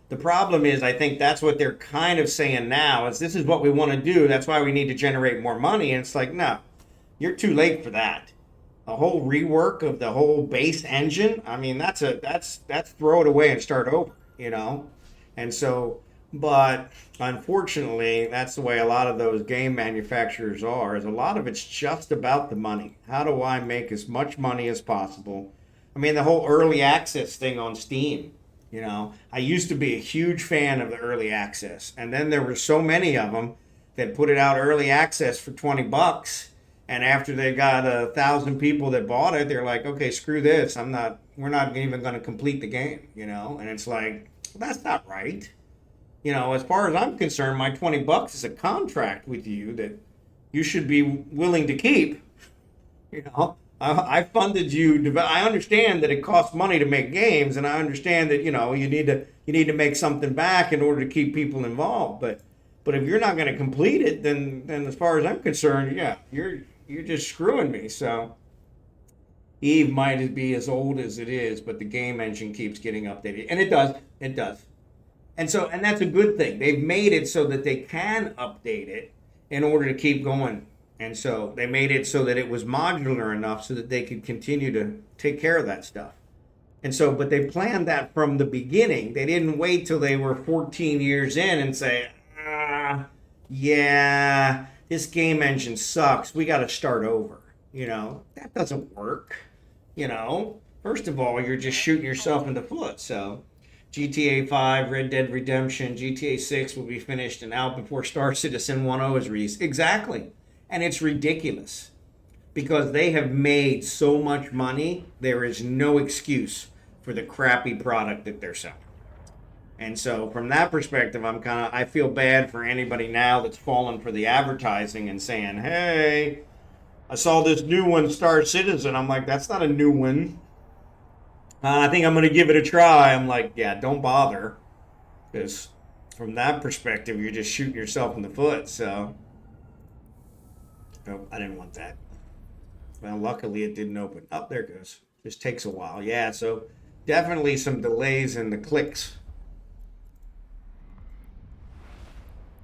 The problem is, I think that's what they're kind of saying now, is this is what we want to do. That's why we need to generate more money. And it's like, no, you're too late for that. a whole rework of the whole base engine, I mean, that's throw it away and start over, you know? And so, but unfortunately, that's the way a lot of those game manufacturers are, is a lot of it's just about the money. How do I make as much money as possible? I mean, the whole early access thing on Steam, you know, I used to be a huge fan of the early access. And then there were so many of them that put it out early access for $20. And after they got 1,000 people that bought it, they're like, okay, screw this. We're not even going to complete the game, you know? And it's like, well, that's not right. You know, as far as I'm concerned, my $20 is a contract with you that you should be willing to keep. You know, I funded you. I understand that it costs money to make games, and I understand that, you know, you need to make something back in order to keep people involved. But if you're not going to complete it, then as far as I'm concerned, yeah, you're just screwing me. So Eve might be as old as it is, but the game engine keeps getting updated, and it does. And that's a good thing. They've made it so that they can update it in order to keep going. And so they made it so that it was modular enough so that they could continue to take care of that stuff. And so, but they planned that from the beginning. They didn't wait till they were 14 years in and say, yeah, this game engine sucks. We got to start over. You know, that doesn't work. You know, first of all, you're just shooting yourself in the foot. So GTA 5, Red Dead Redemption, GTA 6 will be finished and out before Star Citizen 1.0 is released. Exactly. And it's ridiculous because they have made so much money, there is no excuse for the crappy product that they're selling. And so from that perspective, I feel bad for anybody now that's fallen for the advertising and saying, hey, I saw this new one, Star Citizen. I'm like, that's not a new one. I think I'm going to give it a try. I'm like, yeah, don't bother. Because from that perspective, you're just shooting yourself in the foot. So, oh, I didn't want that. Well, luckily it didn't open. Oh, there it goes. Just takes a while. Yeah, so definitely some delays in the clicks.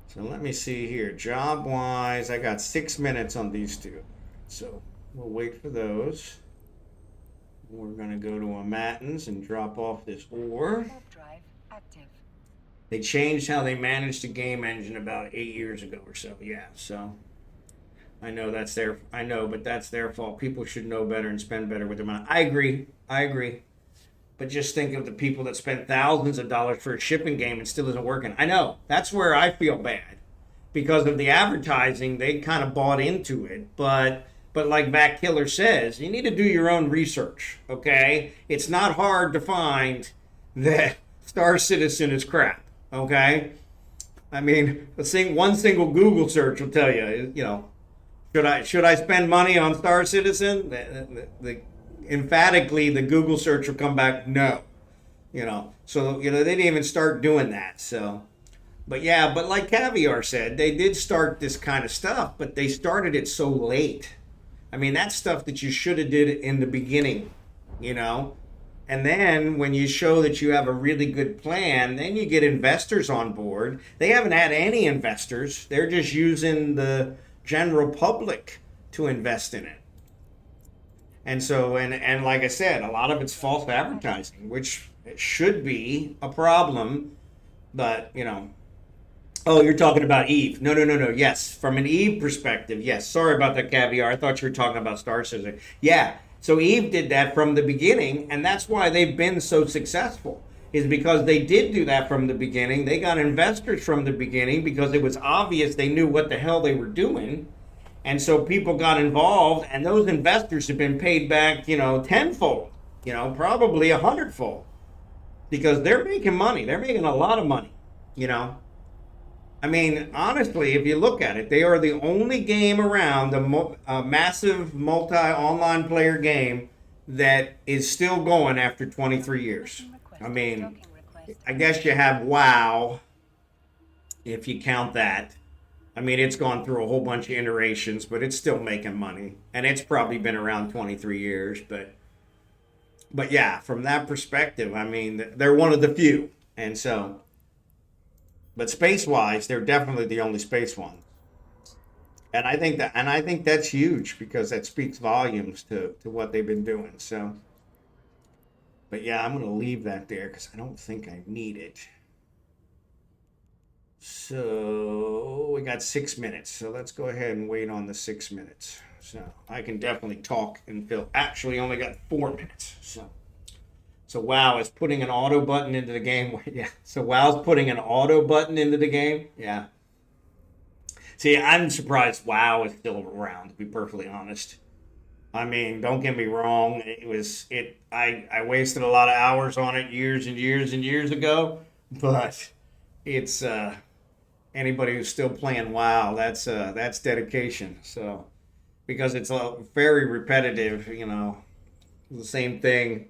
So let me see here. Job-wise, I got 6 minutes on these two. So we'll wait for those. We're going to go to a Matins and drop off this ore. Drive active. They changed how they managed the game engine about 8 years ago or so. Yeah, so I know but that's their fault. People should know better and spend better with their money. I agree. But just think of the people that spent thousands of dollars for a shipping game and still isn't working. I know. That's where I feel bad. Because of the advertising, they kind of bought into it. But like Matt Killer says, you need to do your own research, okay? It's not hard to find that Star Citizen is crap, okay? I mean, one single Google search will tell you, you know, should I spend money on Star Citizen? Emphatically, the Google search will come back, no. You know, so, you know, they didn't even start doing that, so. But yeah, but like Caviar said, they did start this kind of stuff, but they started it so late. I mean, that's stuff that you should have did in the beginning, you know? And then when you show that you have a really good plan, then you get investors on board. They haven't had any investors. They're just using the general public to invest in it. And so, and like I said, a lot of it's false advertising, which it should be a problem, but, you know. Oh, you're talking about Eve. No. Yes, from an Eve perspective, yes. Sorry about that, Caviar. I thought you were talking about Star Citizen. Yeah, so Eve did that from the beginning, and that's why they've been so successful, is because they did do that from the beginning. They got investors from the beginning because it was obvious they knew what the hell they were doing. And so people got involved, and those investors have been paid back, you know, tenfold, you know, probably 100-fold, because they're making money. They're making a lot of money, you know. I mean, honestly, if you look at it, they are the only game around, the massive multi-online player game that is still going after 23 years. I mean, I guess you have WoW, if you count that. I mean, it's gone through a whole bunch of iterations, but it's still making money. And it's probably been around 23 years. But yeah, from that perspective, I mean, they're one of the few. And so, but space-wise, they're definitely the only space one. And I think that's huge because that speaks volumes to what they've been doing. So, but yeah, I'm gonna leave that there because I don't think I need it. So we got 6 minutes. So let's go ahead and wait on the 6 minutes. So I can definitely talk and Phil actually only got 4 minutes. So WoW is putting an auto button into the game. Yeah. So WoW's putting an auto button into the game. Yeah. See, I'm surprised WoW is still around, to be perfectly honest. I mean, don't get me wrong. I wasted a lot of hours on it years and years and years ago, but it's anybody who's still playing WoW, that's dedication. So because it's very repetitive, the same thing.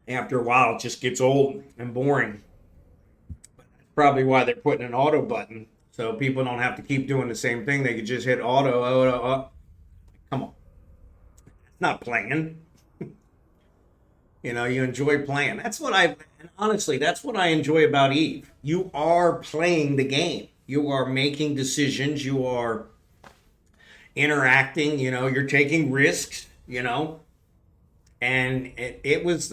After a while, it just gets old and boring. Probably why they're putting an auto button, so people don't have to keep doing the same thing. They could just hit auto. Come on, it's not playing. You enjoy playing. And honestly, that's what I enjoy about Eve. You are playing the game. You are making decisions. You are interacting. You're taking risks. And it was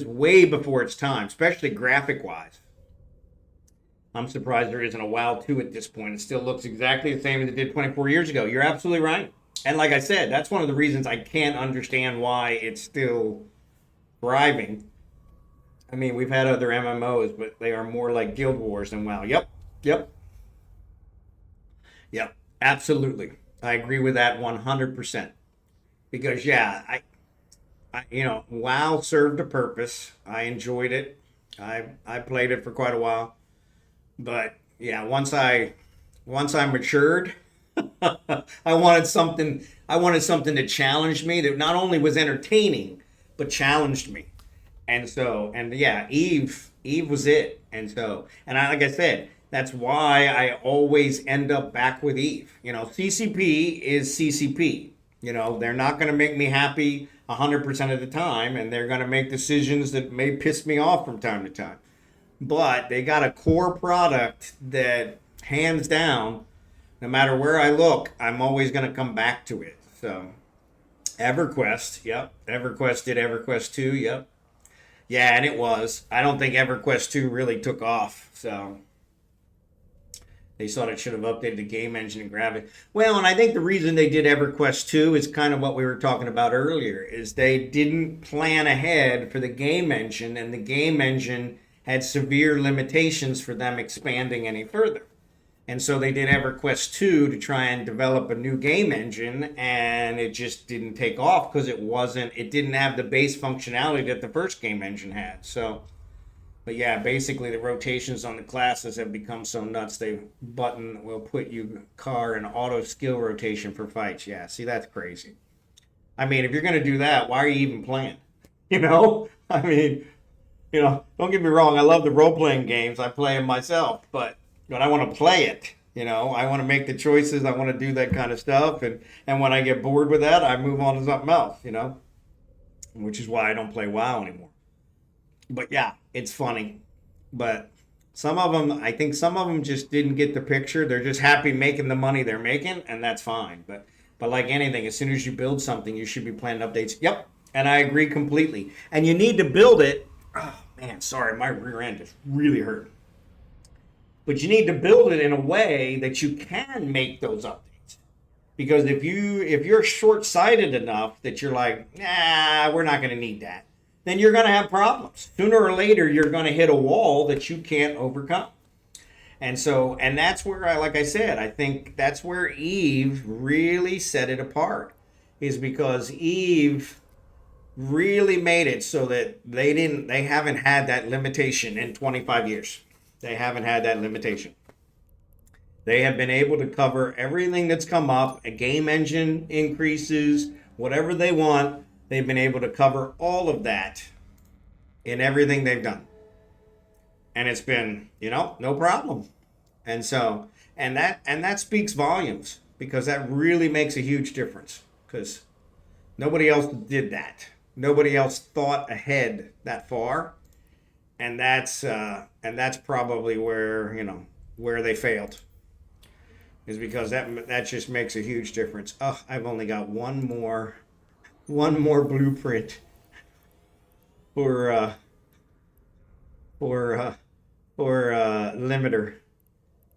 way before its time, especially graphic wise. I'm surprised there isn't a WoW 2 at this point. It still looks exactly the same as it did 24 years ago. You're absolutely right. And like I said, that's one of the reasons I can't understand why it's still thriving. I mean, we've had other MMOs, but they are more like Guild Wars than WoW. Yep. Absolutely. I agree with that 100%. Because yeah, WoW served a purpose. I enjoyed it. I played it for quite a while, but yeah, once I matured, I wanted something. I wanted something to challenge me that not only was entertaining but challenged me. And yeah, Eve was it. Like I said, that's why I always end up back with Eve. CCP is CCP. They're not going to make me happy 100% of the time, and they're going to make decisions that may piss me off from time to time. But they got a core product that, hands down, no matter where I look, I'm always going to come back to it. So, EverQuest, yep. EverQuest did EverQuest 2, yep. Yeah, and it was. I don't think EverQuest 2 really took off, so they thought it should have updated the game engine and graphics. Well, and I think the reason they did EverQuest 2 is kind of what we were talking about earlier, is they didn't plan ahead for the game engine, and the game engine had severe limitations for them expanding any further. And so they did EverQuest 2 to try and develop a new game engine, and it just didn't take off because it didn't have the base functionality that the first game engine had. So, but yeah, basically the rotations on the classes have become so nuts. They button will put you car in auto skill rotation for fights. Yeah, see, that's crazy. I mean, if you're going to do that, why are you even playing? I mean, don't get me wrong. I love the role-playing games. I play them myself, but I want to play it. I want to make the choices. I want to do that kind of stuff. And when I get bored with that, I move on to something else, which is why I don't play WoW anymore. But yeah, it's funny. But I think some of them just didn't get the picture. They're just happy making the money they're making, and that's fine. But like anything, as soon as you build something, you should be planning updates. Yep, and I agree completely. And you need to build it. Oh, man, sorry, my rear end is really hurting. But you need to build it in a way that you can make those updates. Because if you're short-sighted enough that you're like, nah, we're not going to need that, then you're going to have problems. Sooner or later, you're going to hit a wall that you can't overcome. And that's where, like I said, I think that's where Eve really set it apart, is because Eve really made it so that they haven't had that limitation in 25 years. They haven't had that limitation. They have been able to cover everything that's come up, a game engine increases, whatever they want. They've been able to cover all of that in everything they've done. And it's been, no problem. And that speaks volumes, because that really makes a huge difference, because nobody else did that. Nobody else thought ahead that far. and that's probably where, where they failed, is because that just makes a huge difference. Oh, I've only got one more blueprint for for uh, limiter.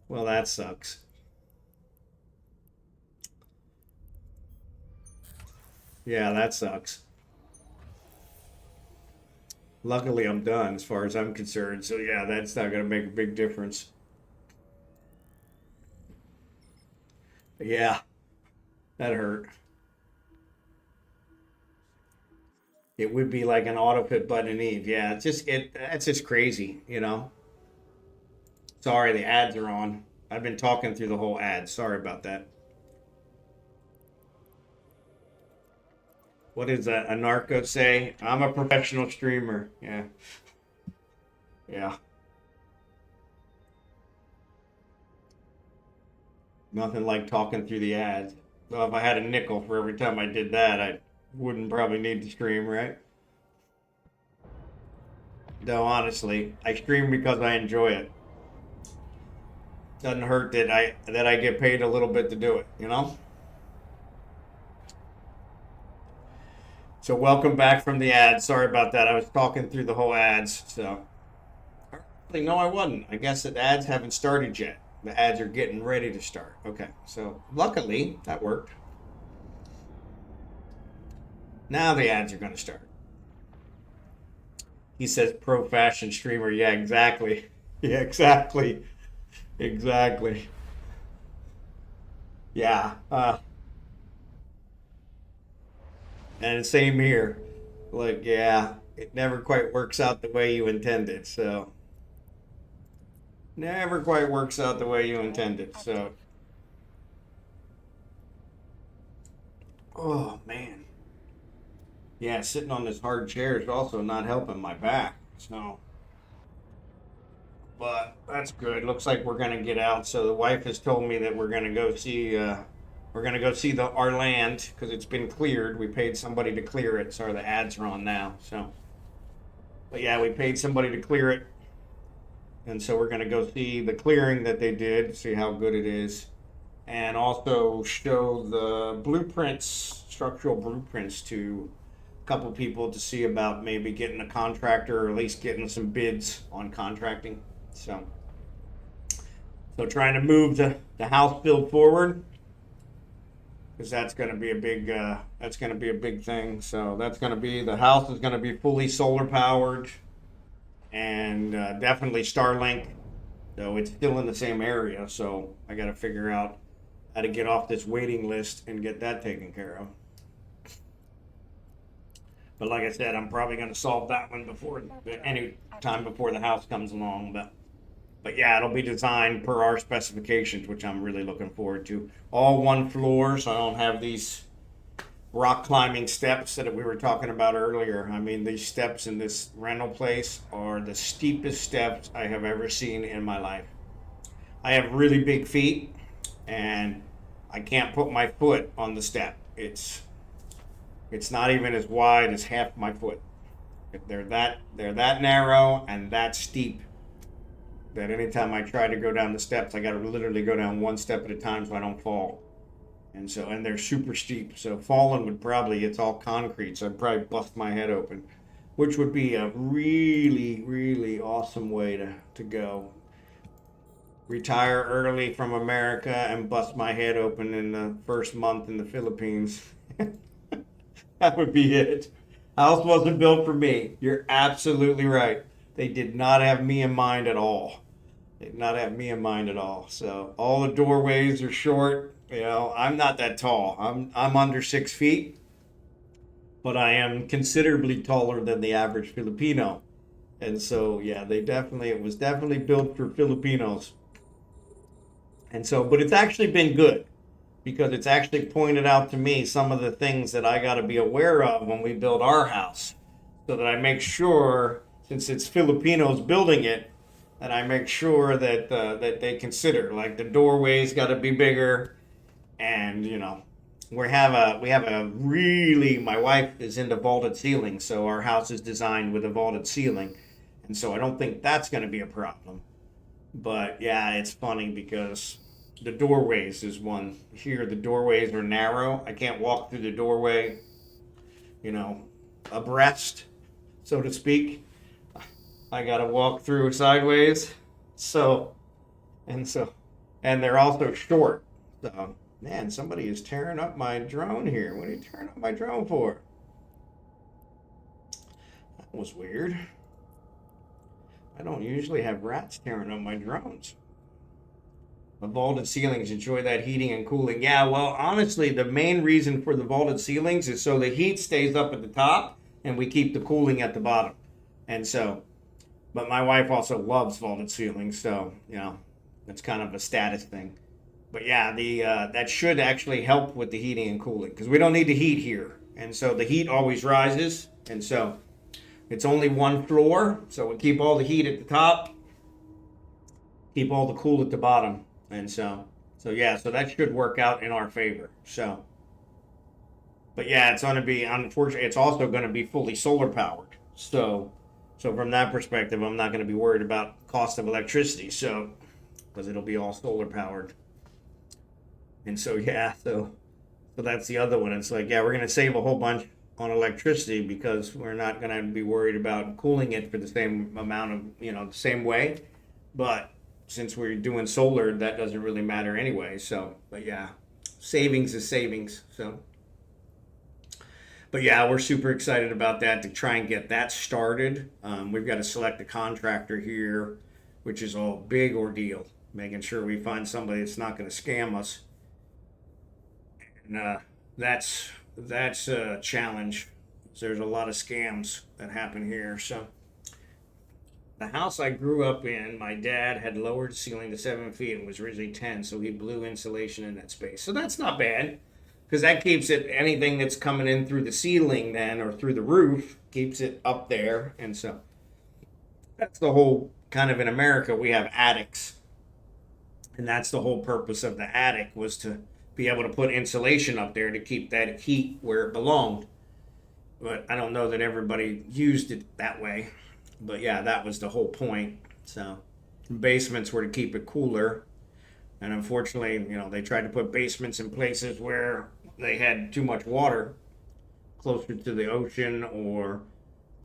Well, that sucks. Yeah, that sucks. Luckily, I'm done as far as I'm concerned. So yeah, that's not gonna make a big difference. But yeah, that hurt. It would be like an auto fit button in Eve. Yeah, that's just crazy, Sorry, the ads are on. I've been talking through the whole ad. Sorry about that. What does a narco say? I'm a professional streamer. Yeah. Yeah. Nothing like talking through the ads. Well, if I had a nickel for every time I did that, I wouldn't probably need to stream, right? No, honestly, I stream because I enjoy it. Doesn't hurt that I get paid a little bit to do it. So welcome back from the ads. Sorry about that. I was talking through the whole ads. So actually, no, I wasn't. I guess the ads haven't started yet. The ads are getting ready to start. Okay, so luckily that worked. Now the ads are going to start. He says pro fashion streamer. Yeah, exactly. Yeah, exactly. Exactly. Yeah. And same here. Like, yeah, it never quite works out the way you intended. So, never quite works out the way you intended. So, oh man. Yeah, sitting on this hard chair is also not helping my back. So, but that's good. Looks like we're gonna get out. So the wife has told me that we're gonna go see. We're gonna go see our land because it's been cleared. We paid somebody to clear it. So the ads are on now. So, but yeah, we paid somebody to clear it, and so we're gonna go see the clearing that they did, see how good it is, and also show the blueprints, structural blueprints, to a couple people to see about maybe getting a contractor or at least getting some bids on contracting. So trying to move the house build forward because that's going to be a big thing. So the house is going to be fully solar powered and definitely Starlink. Though it's still in the same area, so I got to figure out how to get off this waiting list and get that taken care of. But like I said, I'm probably going to solve that one before any time before the house comes along. But yeah, it'll be designed per our specifications, which I'm really looking forward to. All one floor, so I don't have these rock climbing steps that we were talking about earlier. I mean, these steps in this rental place are the steepest steps I have ever seen in my life. I have really big feet, and I can't put my foot on the step. It's not even as wide as half my foot. They're that narrow and that steep that anytime I try to go down the steps, I got to literally go down one step at a time so I don't fall. And they're super steep. So falling it's all concrete, so I'd probably bust my head open, which would be a really, really awesome way to go. Retire early from America and bust my head open in the first month in the Philippines. That would be it. House wasn't built for me. You're absolutely right. They did not have me in mind at all. They did not have me in mind at all. So all the doorways are short. I'm not that tall. I'm under 6 feet, but I am considerably taller than the average Filipino. And so yeah, it was definitely built for Filipinos. And so, but it's actually been good because it's actually pointed out to me some of the things that I got to be aware of when we build our house, so that I make sure, since it's Filipinos building it, that I make sure that they consider, like, the doorways got to be bigger, and we have a really, my wife is into vaulted ceilings, so our house is designed with a vaulted ceiling, And so I don't think that's going to be a problem. But yeah, it's funny because the doorways is one. Here, the doorways are narrow. I can't walk through the doorway, you know, abreast, so to speak. I got to walk through sideways. So, and so, and they're also short. So, man, somebody is tearing up my drone here. What are you tearing up my drone for? That was weird. I don't usually have rats tearing up my drones. The vaulted ceilings, enjoy that heating and cooling. Yeah, well, honestly, the main reason for the vaulted ceilings is so the heat stays up at the top and we keep the cooling at the bottom. And so, but my wife also loves vaulted ceilings, so, you know, it's kind of a status thing. But yeah, the that should actually help with the heating and cooling because we don't need the heat here. And so the heat always rises. And so it's only one floor, so we keep all the heat at the top, keep all the cool at the bottom. And so yeah, so that should work out in our favor. So, but yeah, it's going to be, unfortunately, it's also going to be fully solar powered. So from that perspective, I'm not going to be worried about cost of electricity. So, because it'll be all solar powered. And so yeah, so that's the other one. It's like, yeah, we're going to save a whole bunch on electricity because we're not going to be worried about cooling it for the same amount of, you know, the same way. But since we're doing solar, that doesn't really matter anyway. So, but yeah, savings is savings. So, but yeah, we're super excited about that to try and get that started. We've got to select a contractor here, which is a big ordeal, making sure we find somebody that's not going to scam us. And that's a challenge. There's a lot of scams that happen here. So the house I grew up in, my dad had lowered the ceiling to 7 feet and was originally 10, so he blew insulation in that space. So that's not bad because that keeps it, anything that's coming in through the ceiling then or through the roof keeps it up there. And so that's the whole, kind of, in America we have attics, and that's the whole purpose of the attic, was to be able to put insulation up there to keep that heat where it belonged. But I don't know that everybody used it that way. But yeah, that was the whole point. So basements were to keep it cooler. And unfortunately, you know, they tried to put basements in places where they had too much water, closer to the ocean or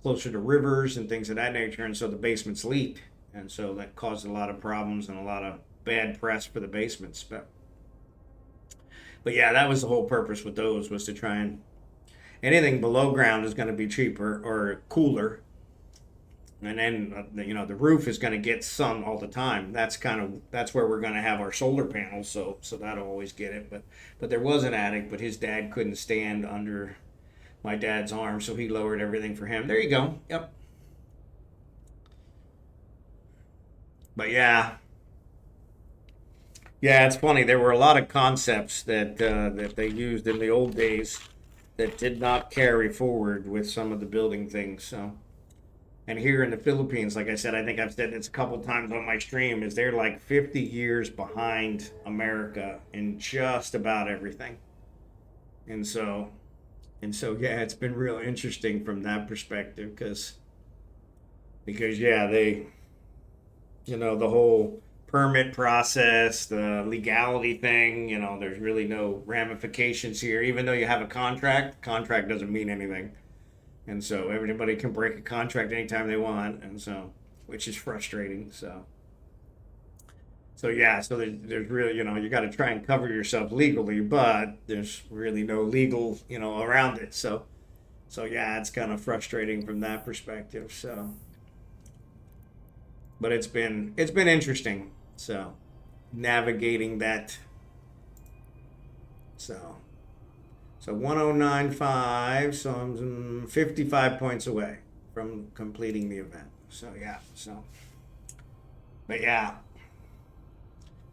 closer to rivers and things of that nature. And so the basements leaked. And so that caused a lot of problems and a lot of bad press for the basements. But yeah, that was the whole purpose with those, was to try and, anything below ground is going to be cheaper or cooler. And then, you know, the roof is going to get sun all the time. That's where we're going to have our solar panels. So that'll always get it. But there was an attic, but his dad couldn't stand under my dad's arm, so he lowered everything for him. There you go. Yep. But yeah, it's funny. There were a lot of concepts that they used in the old days that did not carry forward with some of the building things. So. And here in the Philippines, like I said, I think I've said this a couple times on my stream, is they're like 50 years behind America in just about everything. And so yeah, it's been real interesting from that perspective because yeah, they, you know, the whole permit process, the legality thing, you know, there's really no ramifications here. Even though you have a contract doesn't mean anything. And so everybody can break a contract anytime they want, and so, which is frustrating. So yeah, so there's really, you know, you got to try and cover yourself legally, but there's really no legal, you know, around it. So yeah, it's kind of frustrating from that perspective. So, but it's been interesting. So navigating that. So 1095, so I'm 55 points away from completing the event. So yeah, but yeah.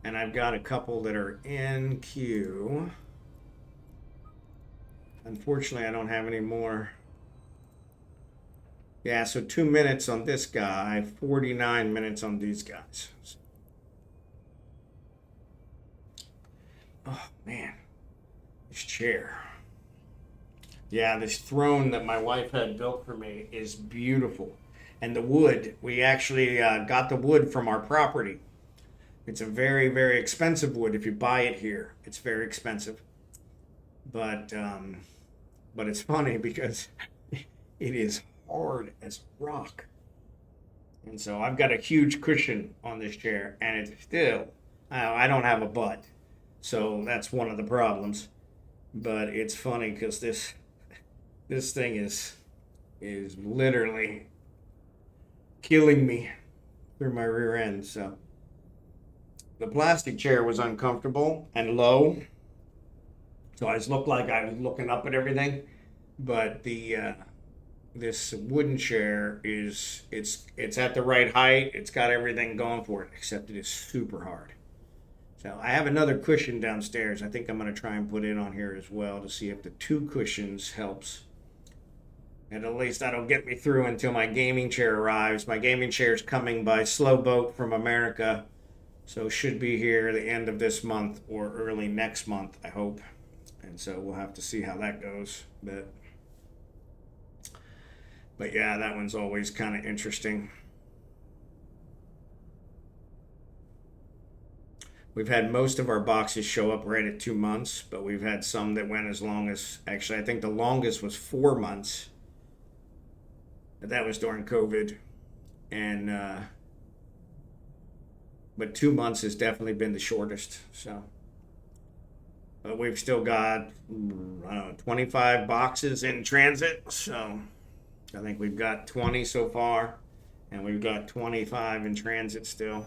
And I've got a couple that are in queue. Unfortunately, I don't have any more. Yeah, so 2 minutes on this guy, 49 minutes on these guys. Oh man, this chair. Yeah, this throne that my wife had built for me is beautiful. And the wood, we actually got the wood from our property. It's a very, very expensive wood if you buy it here. It's very expensive. But it's funny because it is hard as rock. And so I've got a huge cushion on this chair, and it's still, I don't have a butt. So that's one of the problems. But it's funny because this thing is literally killing me through my rear end. So the plastic chair was uncomfortable and low. So I just looked like I was looking up at everything. But this wooden chair it's at the right height. It's got everything going for it, except it is super hard. So I have another cushion downstairs. I think I'm going to try and put it on here as well to see if the 2 cushions helps. And at least that'll get me through until my gaming chair arrives. My gaming chair is coming by slow boat from America. So should be here the end of this month or early next month, I hope. And so we'll have to see how that goes. But yeah, that one's always kind of interesting. We've had most of our boxes show up right at 2 months, but we've had some that went as long as, actually, I think the longest was 4 months. But that was during COVID. And, but 2 months has definitely been the shortest. So, but we've still got, 25 boxes in transit. So I think we've got 20 so far, and we've got 25 in transit still.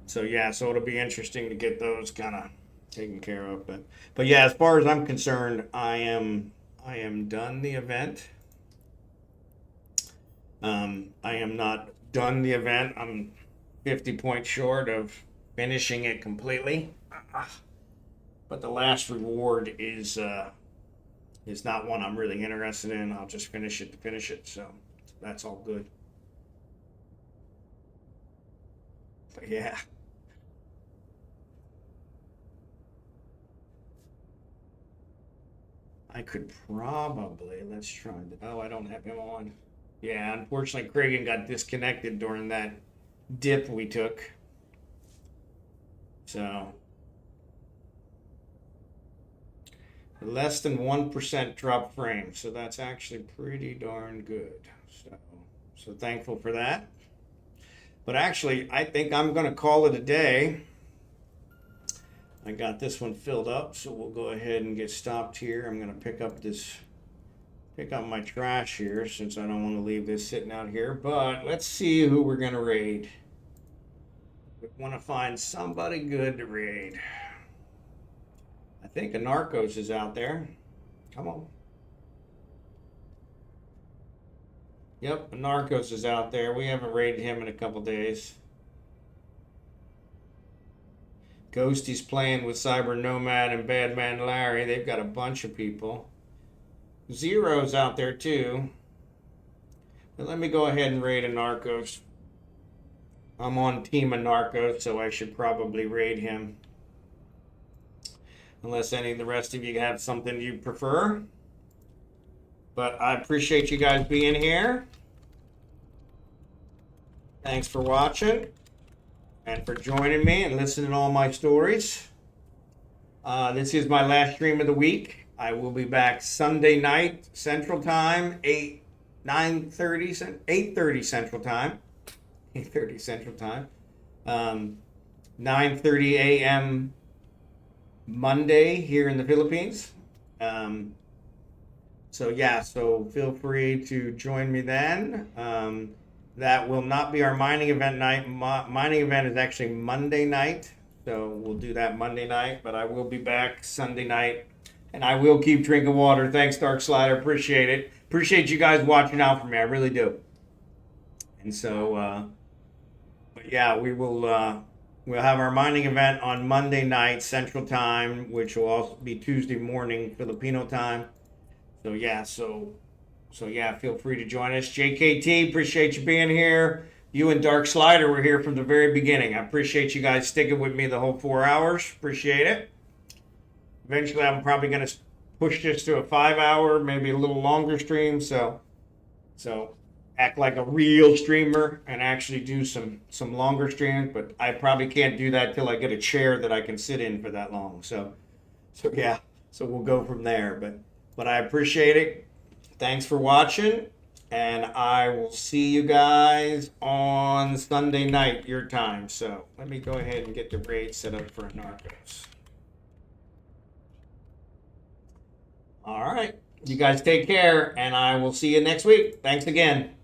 So yeah, so it'll be interesting to get those kind of taken care of. But yeah, as far as I'm concerned, I am done the event. I am not done the event. I'm 50 points short of finishing it completely. But the last reward is not one I'm really interested in. I'll just finish it to finish it. So that's all good. But yeah. I could probably, let's try that. Oh, I don't have him on. Yeah, unfortunately, Kragan got disconnected during that dip we took. So, less than 1% drop frame. So that's actually pretty darn good. So thankful for that. But actually, I think I'm going to call it a day. I got this one filled up, so we'll go ahead and get stopped here. I'm going to pick up my trash here since I don't want to leave this sitting out here. But let's see who we're going to raid. We want to find somebody good to raid. I think a Narcos is out there. Come on. Yep, a Narcos is out there. We haven't raided him in a couple days. Ghosty's playing with Cyber Nomad and Badman Larry. They've got a bunch of people. Zero's out there too. But let me go ahead and raid a Narcos. I'm on Team of Narcos, so I should probably raid him. Unless any of the rest of you have something you prefer. But I appreciate you guys being here. Thanks for watching. And for joining me and listening to all my stories. This is my last stream of the week. I will be back Sunday night Central Time, 8:30 Central Time. 8:30 Central Time. 9:30 a.m. Monday here in the Philippines. So feel free to join me then. That will not be our mining event night. Mining event is actually Monday night. So we'll do that Monday night. But I will be back Sunday night. And I will keep drinking water. Thanks, Dark Slider. Appreciate it. Appreciate you guys watching out for me. I really do. And so, but yeah, we'll have our mining event on Monday night Central Time, which will also be Tuesday morning Filipino time. So yeah, feel free to join us. JKT, appreciate you being here. You and Dark Slider were here from the very beginning. I appreciate you guys sticking with me the whole 4 hours. Appreciate it. Eventually, I'm probably going to push this to a 5 hour, maybe a little longer stream. So So act like a real streamer and actually do some longer streams, but I probably can't do that till I get a chair that I can sit in for that long. So yeah, so we'll go from there. But I appreciate it. Thanks for watching, and I will see you guys on Sunday night your time. So let me go ahead and get the raid set up for Narcos. All right, you guys take care, and I will see you next week. Thanks again.